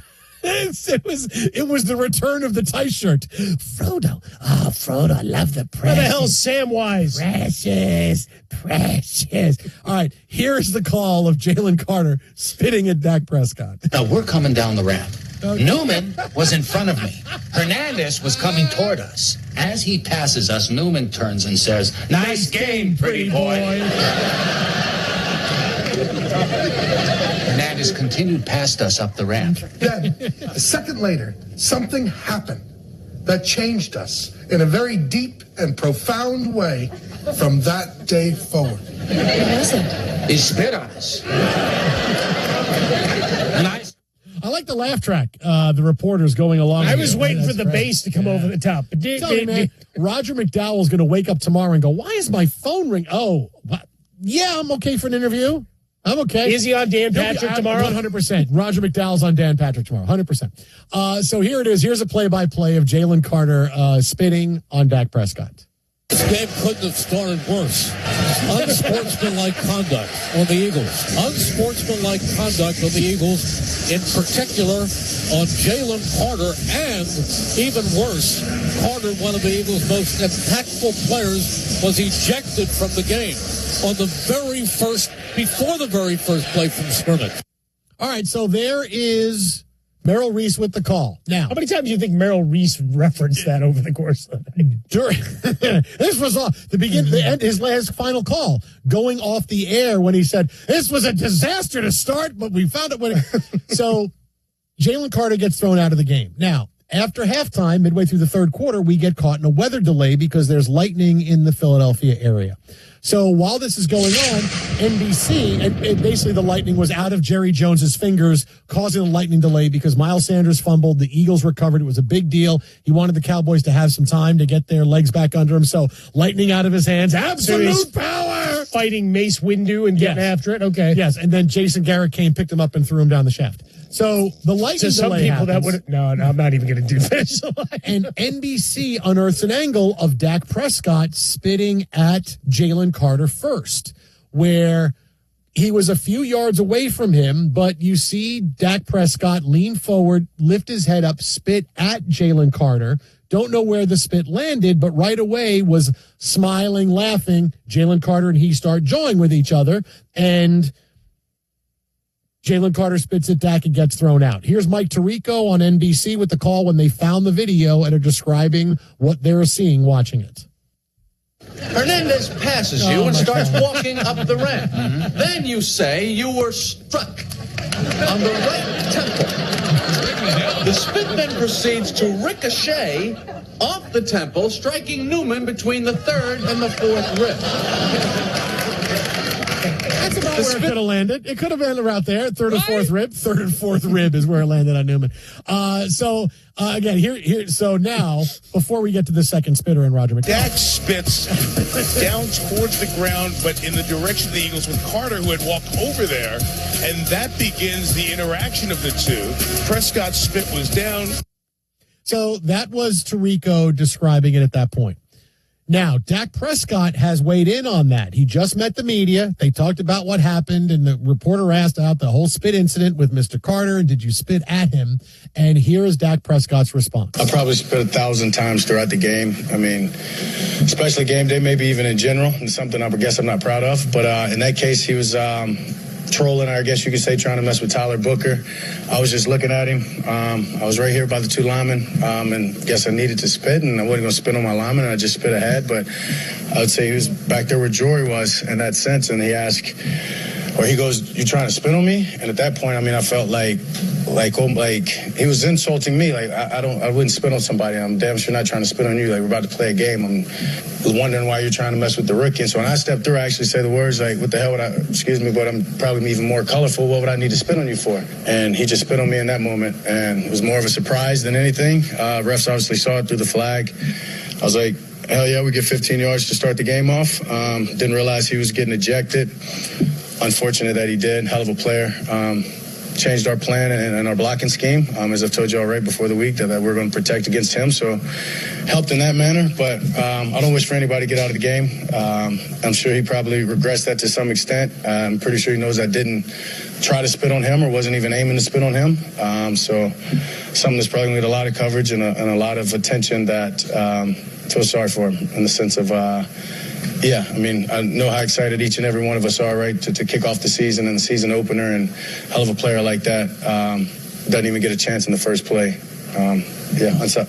It was the return of the Tyshirt. Frodo. Oh, Frodo, I love the precious. Where the hell's Samwise? Precious. All right, here's the call of Jalen Carter spitting at Dak Prescott. Now, we're coming down the ramp. Newman was in front of me. Hernandez was coming toward us. As he passes us, Newman turns and says, "Nice game, pretty boy." Hernandez continued past us up the ramp. Then, a second later, something happened that changed us in a very deep and profound way from that day forward. What was it? He spit on us. And I like the laugh track. The reporters going along. I was waiting for the bass to come over the top. Man, Roger McDowell's going to wake up tomorrow and go, "Why is my phone ring?" Oh, yeah, I'm okay for an interview. I'm okay. Is he on Dan Patrick tomorrow? 100%. Roger McDowell's on Dan Patrick tomorrow. 100%. So here it is. Here's a play-by-play of Jalen Carter spitting on Dak Prescott. This game couldn't have started worse. Unsportsmanlike conduct on the Eagles. Unsportsmanlike conduct on the Eagles, in particular on Jalen Carter, and even worse, Carter, one of the Eagles' most impactful players, was ejected from the game before the very first play from scrimmage. All right, so there is Merrill Reese with the call. Now, how many times do you think Merrill Reese referenced that over the course of the night? This was the end, his last final call, going off the air when he said, "This was a disaster to start, but we found it." So Jalen Carter gets thrown out of the game. Now, after halftime, midway through the third quarter, we get caught in a weather delay because there's lightning in the Philadelphia area. So while this is going on, NBC, and basically the lightning was out of Jerry Jones's fingers, causing a lightning delay because Miles Sanders fumbled. The Eagles recovered. It was a big deal. He wanted the Cowboys to have some time to get their legs back under him. So lightning out of his hands. Absolute power. Fighting Mace Windu and getting after it. Okay. Yes. And then Jason Garrett came, picked him up, and threw him down the shaft. So the lightning some delay people happens. that would no, I'm not even going to do this. And NBC unearths an angle of Dak Prescott spitting at Jalen Carter first, where he was a few yards away from him, but you see Dak Prescott lean forward, lift his head up, spit at Jalen Carter. Don't know where the spit landed, but right away was smiling, laughing. Jalen Carter and he start jawing with each other, and Jalen Carter spits at Dak and gets thrown out. Here's Mike Tirico on NBC with the call when they found the video and are describing what they're seeing watching it. Hernandez passes you and starts walking up the ramp. Then you say you were struck on the right temple. The spit then proceeds to ricochet off the temple, striking Newman between the third and the fourth rib. That's about where it could have landed. It could have landed right there, third and fourth rib. Third and fourth rib is where it landed on Newman. Again, here. So now, before we get to the second spitter and Roger McDonald. Dak spits down towards the ground, but in the direction of the Eagles with Carter, who had walked over there, and that begins the interaction of the two. Prescott's spit was down. So that was Tirico describing it at that point. Now, Dak Prescott has weighed in on that. He just met the media. They talked about what happened, and the reporter asked about the whole spit incident with Mr. Carter, and did you spit at him? And here is Dak Prescott's response. I probably spit 1,000 times throughout the game. I mean, especially game day, maybe even in general. It's something I guess I'm not proud of. But in that case, he was trolling, I guess you could say, trying to mess with Tyler Booker. I was just looking at him. I was right here by the two linemen, and I guess I needed to spit, and I wasn't going to spit on my lineman, and I just spit ahead. But I would say he was back there where Jory was in that sense, and he asked, or he goes, "You trying to spit on me?" And at that point, I mean, I felt like he was insulting me. Like I wouldn't spit on somebody. I'm damn sure not trying to spit on you. Like, we're about to play a game. I'm wondering why you're trying to mess with the rookie. And so when I stepped through, I actually say the words like, "What the hell would I? Excuse me, but I'm probably even more colorful. What would I need to spit on you for?" And he just spit on me in that moment, and it was more of a surprise than anything. Refs obviously saw it through the flag. I was like, hell yeah, we get 15 yards to start the game off. Didn't realize he was getting ejected. Unfortunate that he did. Hell of a player. Changed our plan and our blocking scheme, as I've told you all right before the week, that we're going to protect against him. So helped in that manner, but I don't wish for anybody to get out of the game. I'm sure he probably regrets that to some extent. I'm pretty sure he knows I didn't try to spit on him or wasn't even aiming to spit on him. So something that's probably going to get a lot of coverage and a lot of attention that I feel sorry for him in the sense of yeah, I mean, I know how excited each and every one of us are, right, to kick off the season and the season opener, and hell of a player like that doesn't even get a chance in the first play.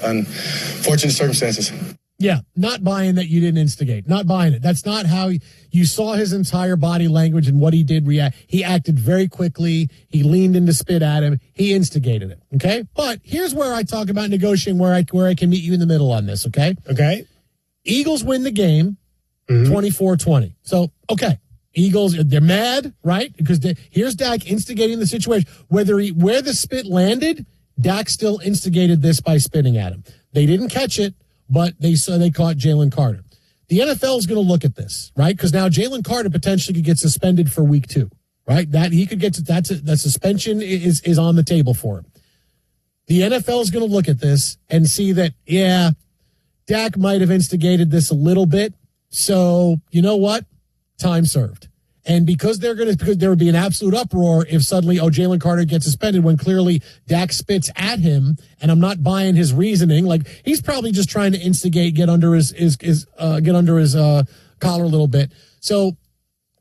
Unfortunate circumstances. Yeah, not buying that you didn't instigate. Not buying it. That's not how you saw his entire body language and what he did react. He acted very quickly. He leaned in to spit at him. He instigated it, okay? But here's where I talk about negotiating, where I can meet you in the middle on this, okay? Okay. Eagles win the game. 24-20. So, okay. Eagles, they're mad, right? Because here's Dak instigating the situation. Where the spit landed, Dak still instigated this by spitting at him. They didn't catch it, but they caught Jalen Carter. The NFL is going to look at this, right? Because now Jalen Carter potentially could get suspended for week 2, right? That he could get that suspension is on the table for him. The NFL is going to look at this and see that, yeah, Dak might have instigated this a little bit. So, you know what? Time served. And because there would be an absolute uproar if suddenly, Jalen Carter gets suspended when clearly Dak spits at him, and I'm not buying his reasoning. Like, he's probably just trying to instigate, get under his collar a little bit. So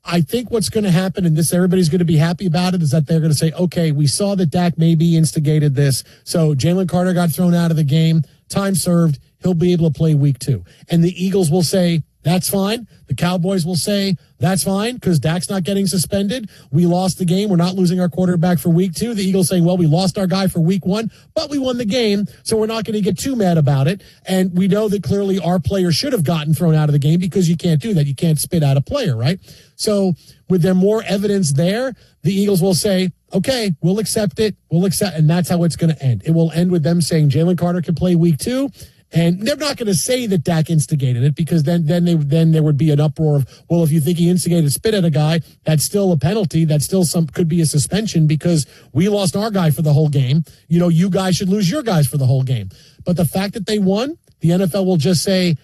I think what's going to happen, and everybody's going to be happy about it, is that they're going to say, okay, we saw that Dak maybe instigated this. So Jalen Carter got thrown out of the game. Time served. He'll be able to play week 2. And the Eagles will say, that's fine. The Cowboys will say, that's fine, because Dak's not getting suspended. We lost the game. We're not losing our quarterback for week 2. The Eagles saying, well, we lost our guy for week 1, but we won the game, so we're not going to get too mad about it. And we know that clearly our player should have gotten thrown out of the game, because you can't do that. You can't spit out a player, right? So with there more evidence there, the Eagles will say, okay, we'll accept it. And that's how it's going to end. It will end with them saying Jalen Carter can play week 2. And they're not going to say that Dak instigated it, because then there would be an uproar of, well, if you think he instigated spit at a guy, that's still a penalty. That still could be a suspension, because we lost our guy for the whole game. You guys should lose your guys for the whole game. But the fact that they won, the NFL will just say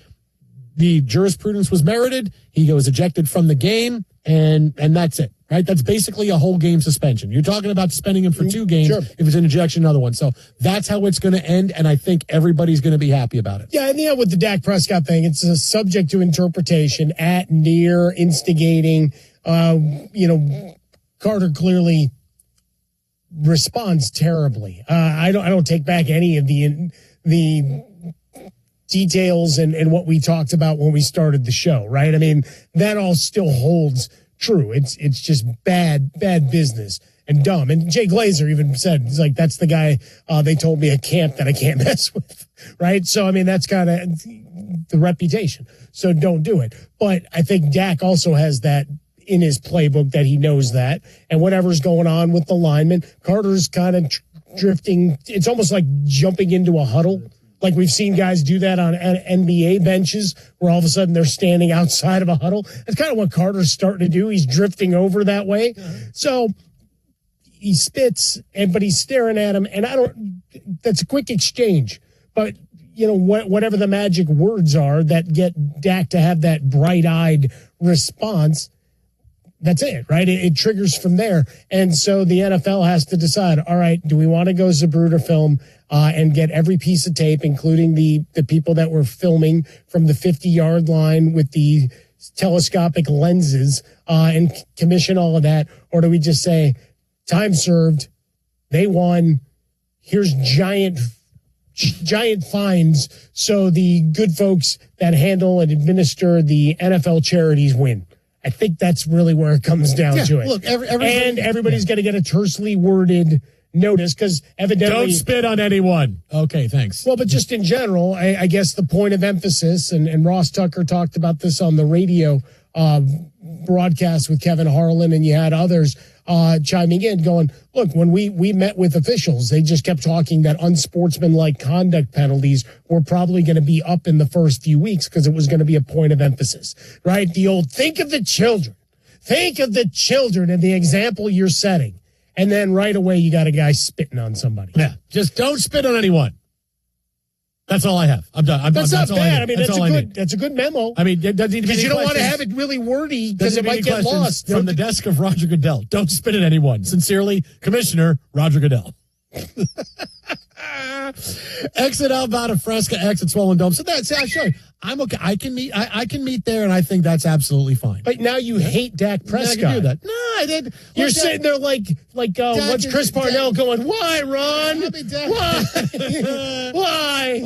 the jurisprudence was merited. He was ejected from the game, and that's it. Right? That's basically a whole game suspension. You're talking about suspending him for 2 games. Sure. If it's an ejection, another one. So that's how it's going to end, and I think everybody's going to be happy about it. Yeah, and with the Dak Prescott thing, it's a subject to interpretation, at, near, instigating. Carter clearly responds terribly. I don't take back any of the details and what we talked about when we started the show, right? I mean, that all still holds true. It's just bad business and dumb. And Jay Glazer even said, he's like, that's the guy they told me at camp that I can't mess with, right? So, I mean, that's kind of the reputation. So don't do it. But I think Dak also has that in his playbook, that he knows that. And whatever's going on with the linemen, Carter's kind of drifting. It's almost like jumping into a huddle. Like we've seen guys do that on NBA benches where all of a sudden they're standing outside of a huddle. That's kind of what Carter's starting to do. He's drifting over that way. So he spits, but he's staring at him. And that's a quick exchange. But, you know, whatever the magic words are that get Dak to have that bright-eyed response, that's it, right? It triggers from there. And so the NFL has to decide, all right, do we want to go Zapruder film and get every piece of tape, including the people that were filming from the 50-yard line with the telescopic lenses and commission all of that? Or do we just say, time served, they won, here's giant fines so the good folks that handle and administer the NFL charities win? I think that's really where it comes down to it. Look, everybody's going to get a tersely worded notice because evidently... Don't spit on anyone. Okay, thanks. Well, but just in general, I guess the point of emphasis, and Ross Tucker talked about this on the radio broadcast with Kevin Harlan, and you had others chiming in going, look, when we met with officials, they just kept talking that unsportsmanlike conduct penalties were probably going to be up in the first few weeks because it was going to be a point of emphasis, right? The old think of the children and the example you're setting. And then right away, you got a guy spitting on somebody. Yeah, just don't spit on anyone. That's all I have. I'm done. That's not bad. I mean, that's that's a good memo. I mean, it doesn't need to be because you don't want to questions. have it really wordy because it might get lost. From the desk of Roger Goodell. Don't spit at anyone. Sincerely, Commissioner Roger Goodell. Exit outbound of Fresca, exit Swollen Dome. So that's, I'll show you. I'm okay. I can meet there, and I think that's absolutly fine. But now you hate Dak Prescott. I can do that. No, I did. You're sitting there like what's Chris Parnell going, why, Ron? Why?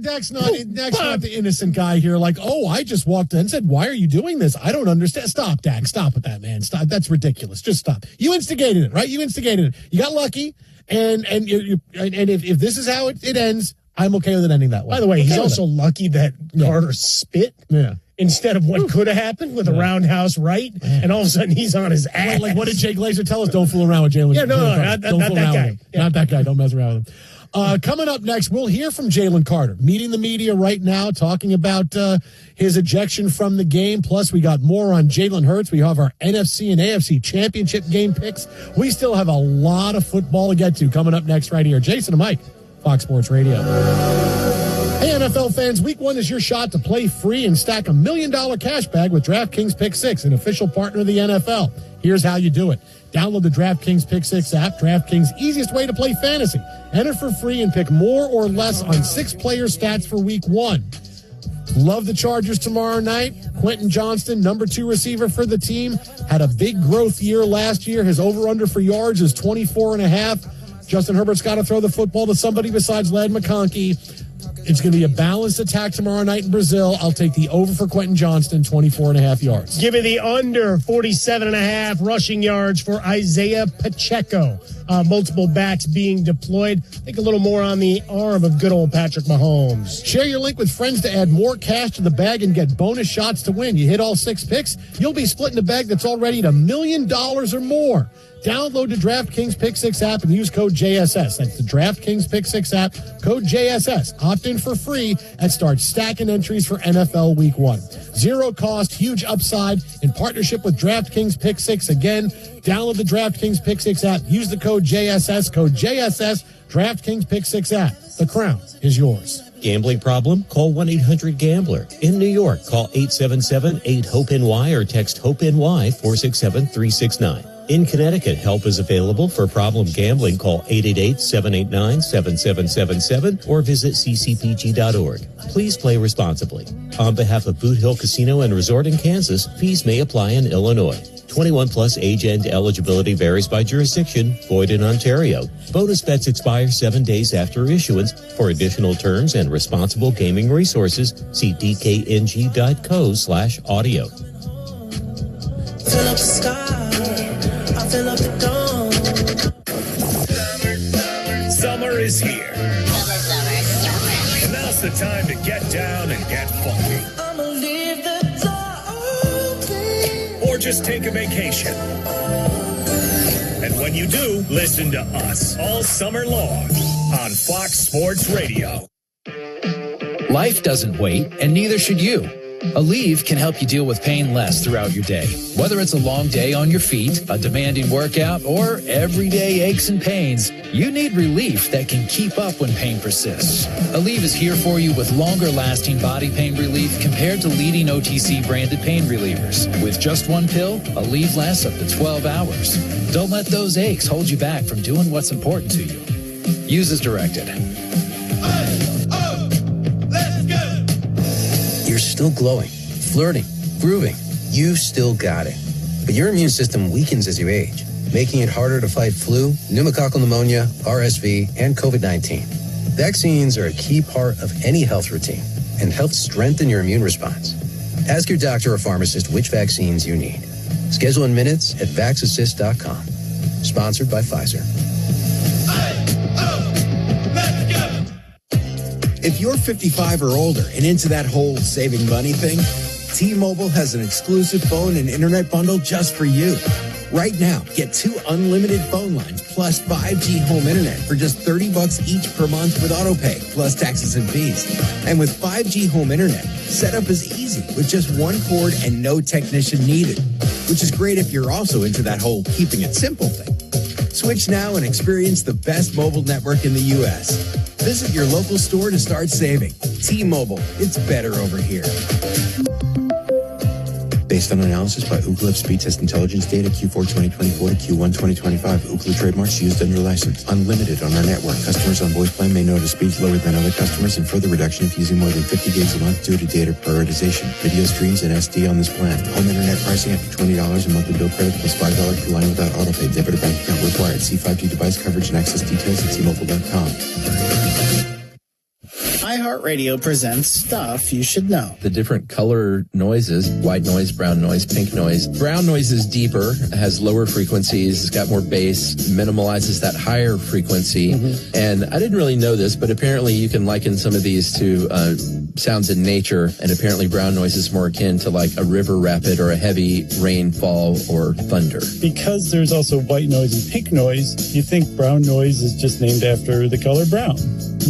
Dak's not the innocent guy here. Like, oh, I just walked in and said, why are you doing this? I don't understand. Stop, Dak. Stop with that, man. Stop. That's ridiculous. Just stop. You instigated it, right? You instigated it. You got lucky, and if this is how it ends, I'm okay with it ending that way. By the way, he's also lucky that Carter spit instead of what could have happened with a roundhouse right, and all of a sudden he's on his ass. Like what did Jay Glazer tell us? Don't fool around with Jalen. Yeah, not that guy. Not that guy. Don't mess around with him. Coming up next, we'll hear from Jalen Carter, meeting the media right now, talking about his ejection from the game. Plus, we got more on Jalen Hurts. We have our NFC and AFC championship game picks. We still have a lot of football to get to coming up next right here. Jason and Mike, Fox Sports Radio. Hey, NFL fans, week one is your shot to play free and stack $1 million cash bag with DraftKings Pick 6, an official partner of the NFL. Here's how you do it. Download the DraftKings Pick 6 app, DraftKings' easiest way to play fantasy. Enter for free and pick more or less on 6-player stats for week one. Love the Chargers tomorrow night. Quentin Johnston, number 2 receiver for the team, had a big growth year last year. His over-under for yards is 24.5. Justin Herbert's got to throw the football to somebody besides Ladd McConkey. It's going to be a balanced attack tomorrow night in Brazil. I'll take the over for Quentin Johnston, 24.5 yards. Give me the under 47.5 rushing yards for Isaiah Pacheco. Multiple backs being deployed. I think a little more on the arm of good old Patrick Mahomes. Share your link with friends to add more cash to the bag and get bonus shots to win. You hit all 6 picks, you'll be splitting a bag that's already at $1 million or more. Download the DraftKings Pick 6 app and use code JSS. That's the DraftKings Pick 6 app, code JSS. Opt in for free and start stacking entries for NFL Week 1. Zero cost, huge upside in partnership with DraftKings Pick 6. Again, download the DraftKings Pick 6 app. Use the code JSS, DraftKings Pick 6 app. The crown is yours. Gambling problem? Call 1-800-GAMBLER. In New York, call 877-8-HOPE-NY or text HOPE-NY 467-369. In Connecticut, help is available for problem gambling. Call 888-789-7777 or visit ccpg.org. Please play responsibly. On behalf of Boot Hill Casino and Resort in Kansas, fees may apply in Illinois. 21 plus age and eligibility varies by jurisdiction. Void in Ontario. Bonus bets expire 7 days after issuance. For additional terms and responsible gaming resources, see dkng.co/audio. Fill up the sky, I fill up the dome. Summer is here. Now's the time to get down and get funky. I'ma leave the door open. Or just take a vacation. And when you do, listen to us all summer long on Fox Sports Radio. Life doesn't wait, and neither should you. Aleve can help you deal with pain less throughout your day. Whether it's a long day on your feet, a demanding workout, or everyday aches and pains, you need relief that can keep up when pain persists. Aleve is here for you with longer-lasting body pain relief compared to leading OTC-branded pain relievers. With just one pill, Aleve lasts up to 12 hours. Don't let those aches hold you back from doing what's important to you. Use as directed. You're still glowing, flirting, grooving. You still got it. But your immune system weakens as you age, making it harder to fight flu, pneumococcal pneumonia, RSV, and COVID-19. Vaccines are a key part of any health routine and help strengthen your immune response. Ask your doctor or pharmacist which vaccines you need. Schedule in minutes at VaxAssist.com. Sponsored by Pfizer. If you're 55 or older and into that whole saving money thing, T-Mobile has an exclusive phone and internet bundle just for you. Right now, get 2 unlimited phone lines plus 5G home internet for just $30 each per month with autopay, plus taxes and fees. And with 5G home internet, setup is easy with just one cord and no technician needed, which is great if you're also into that whole keeping it simple thing. Switch now and experience the best mobile network in the U.S. Visit your local store to start saving. T-Mobile, it's better over here. Based on analysis by Ookla of speed test intelligence data Q4 2024 to Q1 2025, Ookla trademarks used under license. Unlimited on our network. Customers on voice plan may notice speeds lower than other customers and further reduction if using more than 50 gigs a month due to data prioritization. Video streams and SD on this plan. Home internet pricing after $20 a monthly bill credit plus $5 per line without autopay. Debit or bank account required. See 5G device coverage and access details at T-Mobile.com. iHeartRadio presents Stuff You Should Know. The different color noises, white noise, brown noise, pink noise. Brown noise is deeper, has lower frequencies, it's got more bass, minimalizes that higher frequency. Mm-hmm. And I didn't really know this, but apparently you can liken some of these to sounds in nature, and apparently brown noise is more akin to like a river rapid or a heavy rainfall or thunder. Because there's also white noise and pink noise, you think brown noise is just named after the color brown.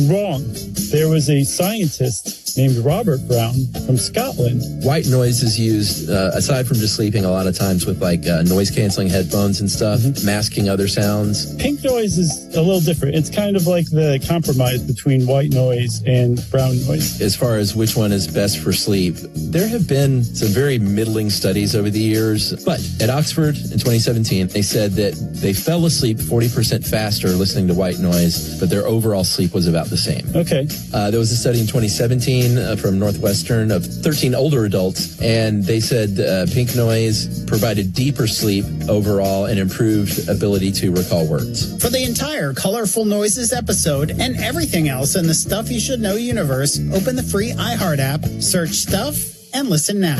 Wrong. There was a scientist named Robert Brown from Scotland. White noise is used, aside from just sleeping, a lot of times with like noise-canceling headphones and stuff, masking other sounds. Pink noise is a little different. It's kind of like the compromise between white noise and brown noise. As far as which one is best for sleep, there have been some very middling studies over the years. But at Oxford in 2017, they said that they fell asleep 40% faster listening to white noise, but their overall sleep was about the same. Okay. There was a study in 2017 from Northwestern of 13 older adults, and they said pink noise provided deeper sleep overall and improved ability to recall words. For the entire Colorful Noises episode and everything else in the Stuff You Should Know universe, open the free iHeart app, search Stuff, and listen now.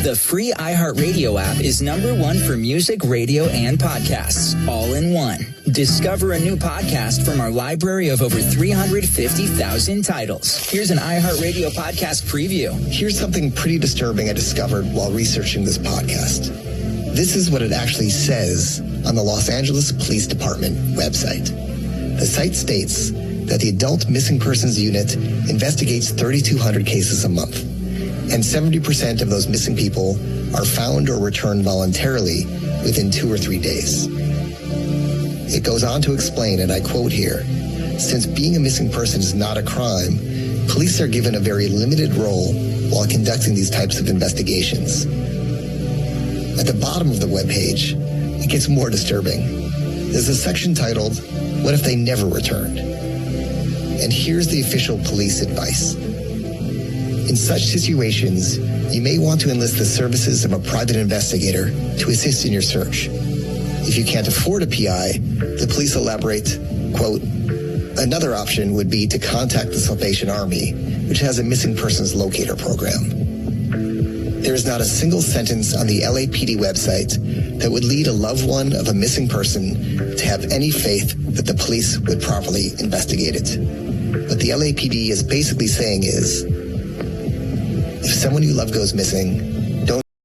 The free iHeartRadio app is #1 for music, radio, and podcasts, all in one. Discover a new podcast from our library of over 350,000 titles. Here's an iHeartRadio podcast preview. Here's something pretty disturbing I discovered while researching this podcast. This is what it actually says on the Los Angeles Police Department website. The site states that the Adult Missing Persons Unit investigates 3,200 cases a month. And 70% of those missing people are found or returned voluntarily within 2 or 3 days. It goes on to explain, and I quote here, since being a missing person is not a crime, police are given a very limited role while conducting these types of investigations. At the bottom of the webpage, it gets more disturbing. There's a section titled, What If They Never Returned? And here's the official police advice. In such situations, you may want to enlist the services of a private investigator to assist in your search. If you can't afford a PI, the police elaborate, quote, another option would be to contact the Salvation Army, which has a missing persons locator program. There is not a single sentence on the LAPD website that would lead a loved one of a missing person to have any faith that the police would properly investigate it. What the LAPD is basically saying is, if someone you love goes missing,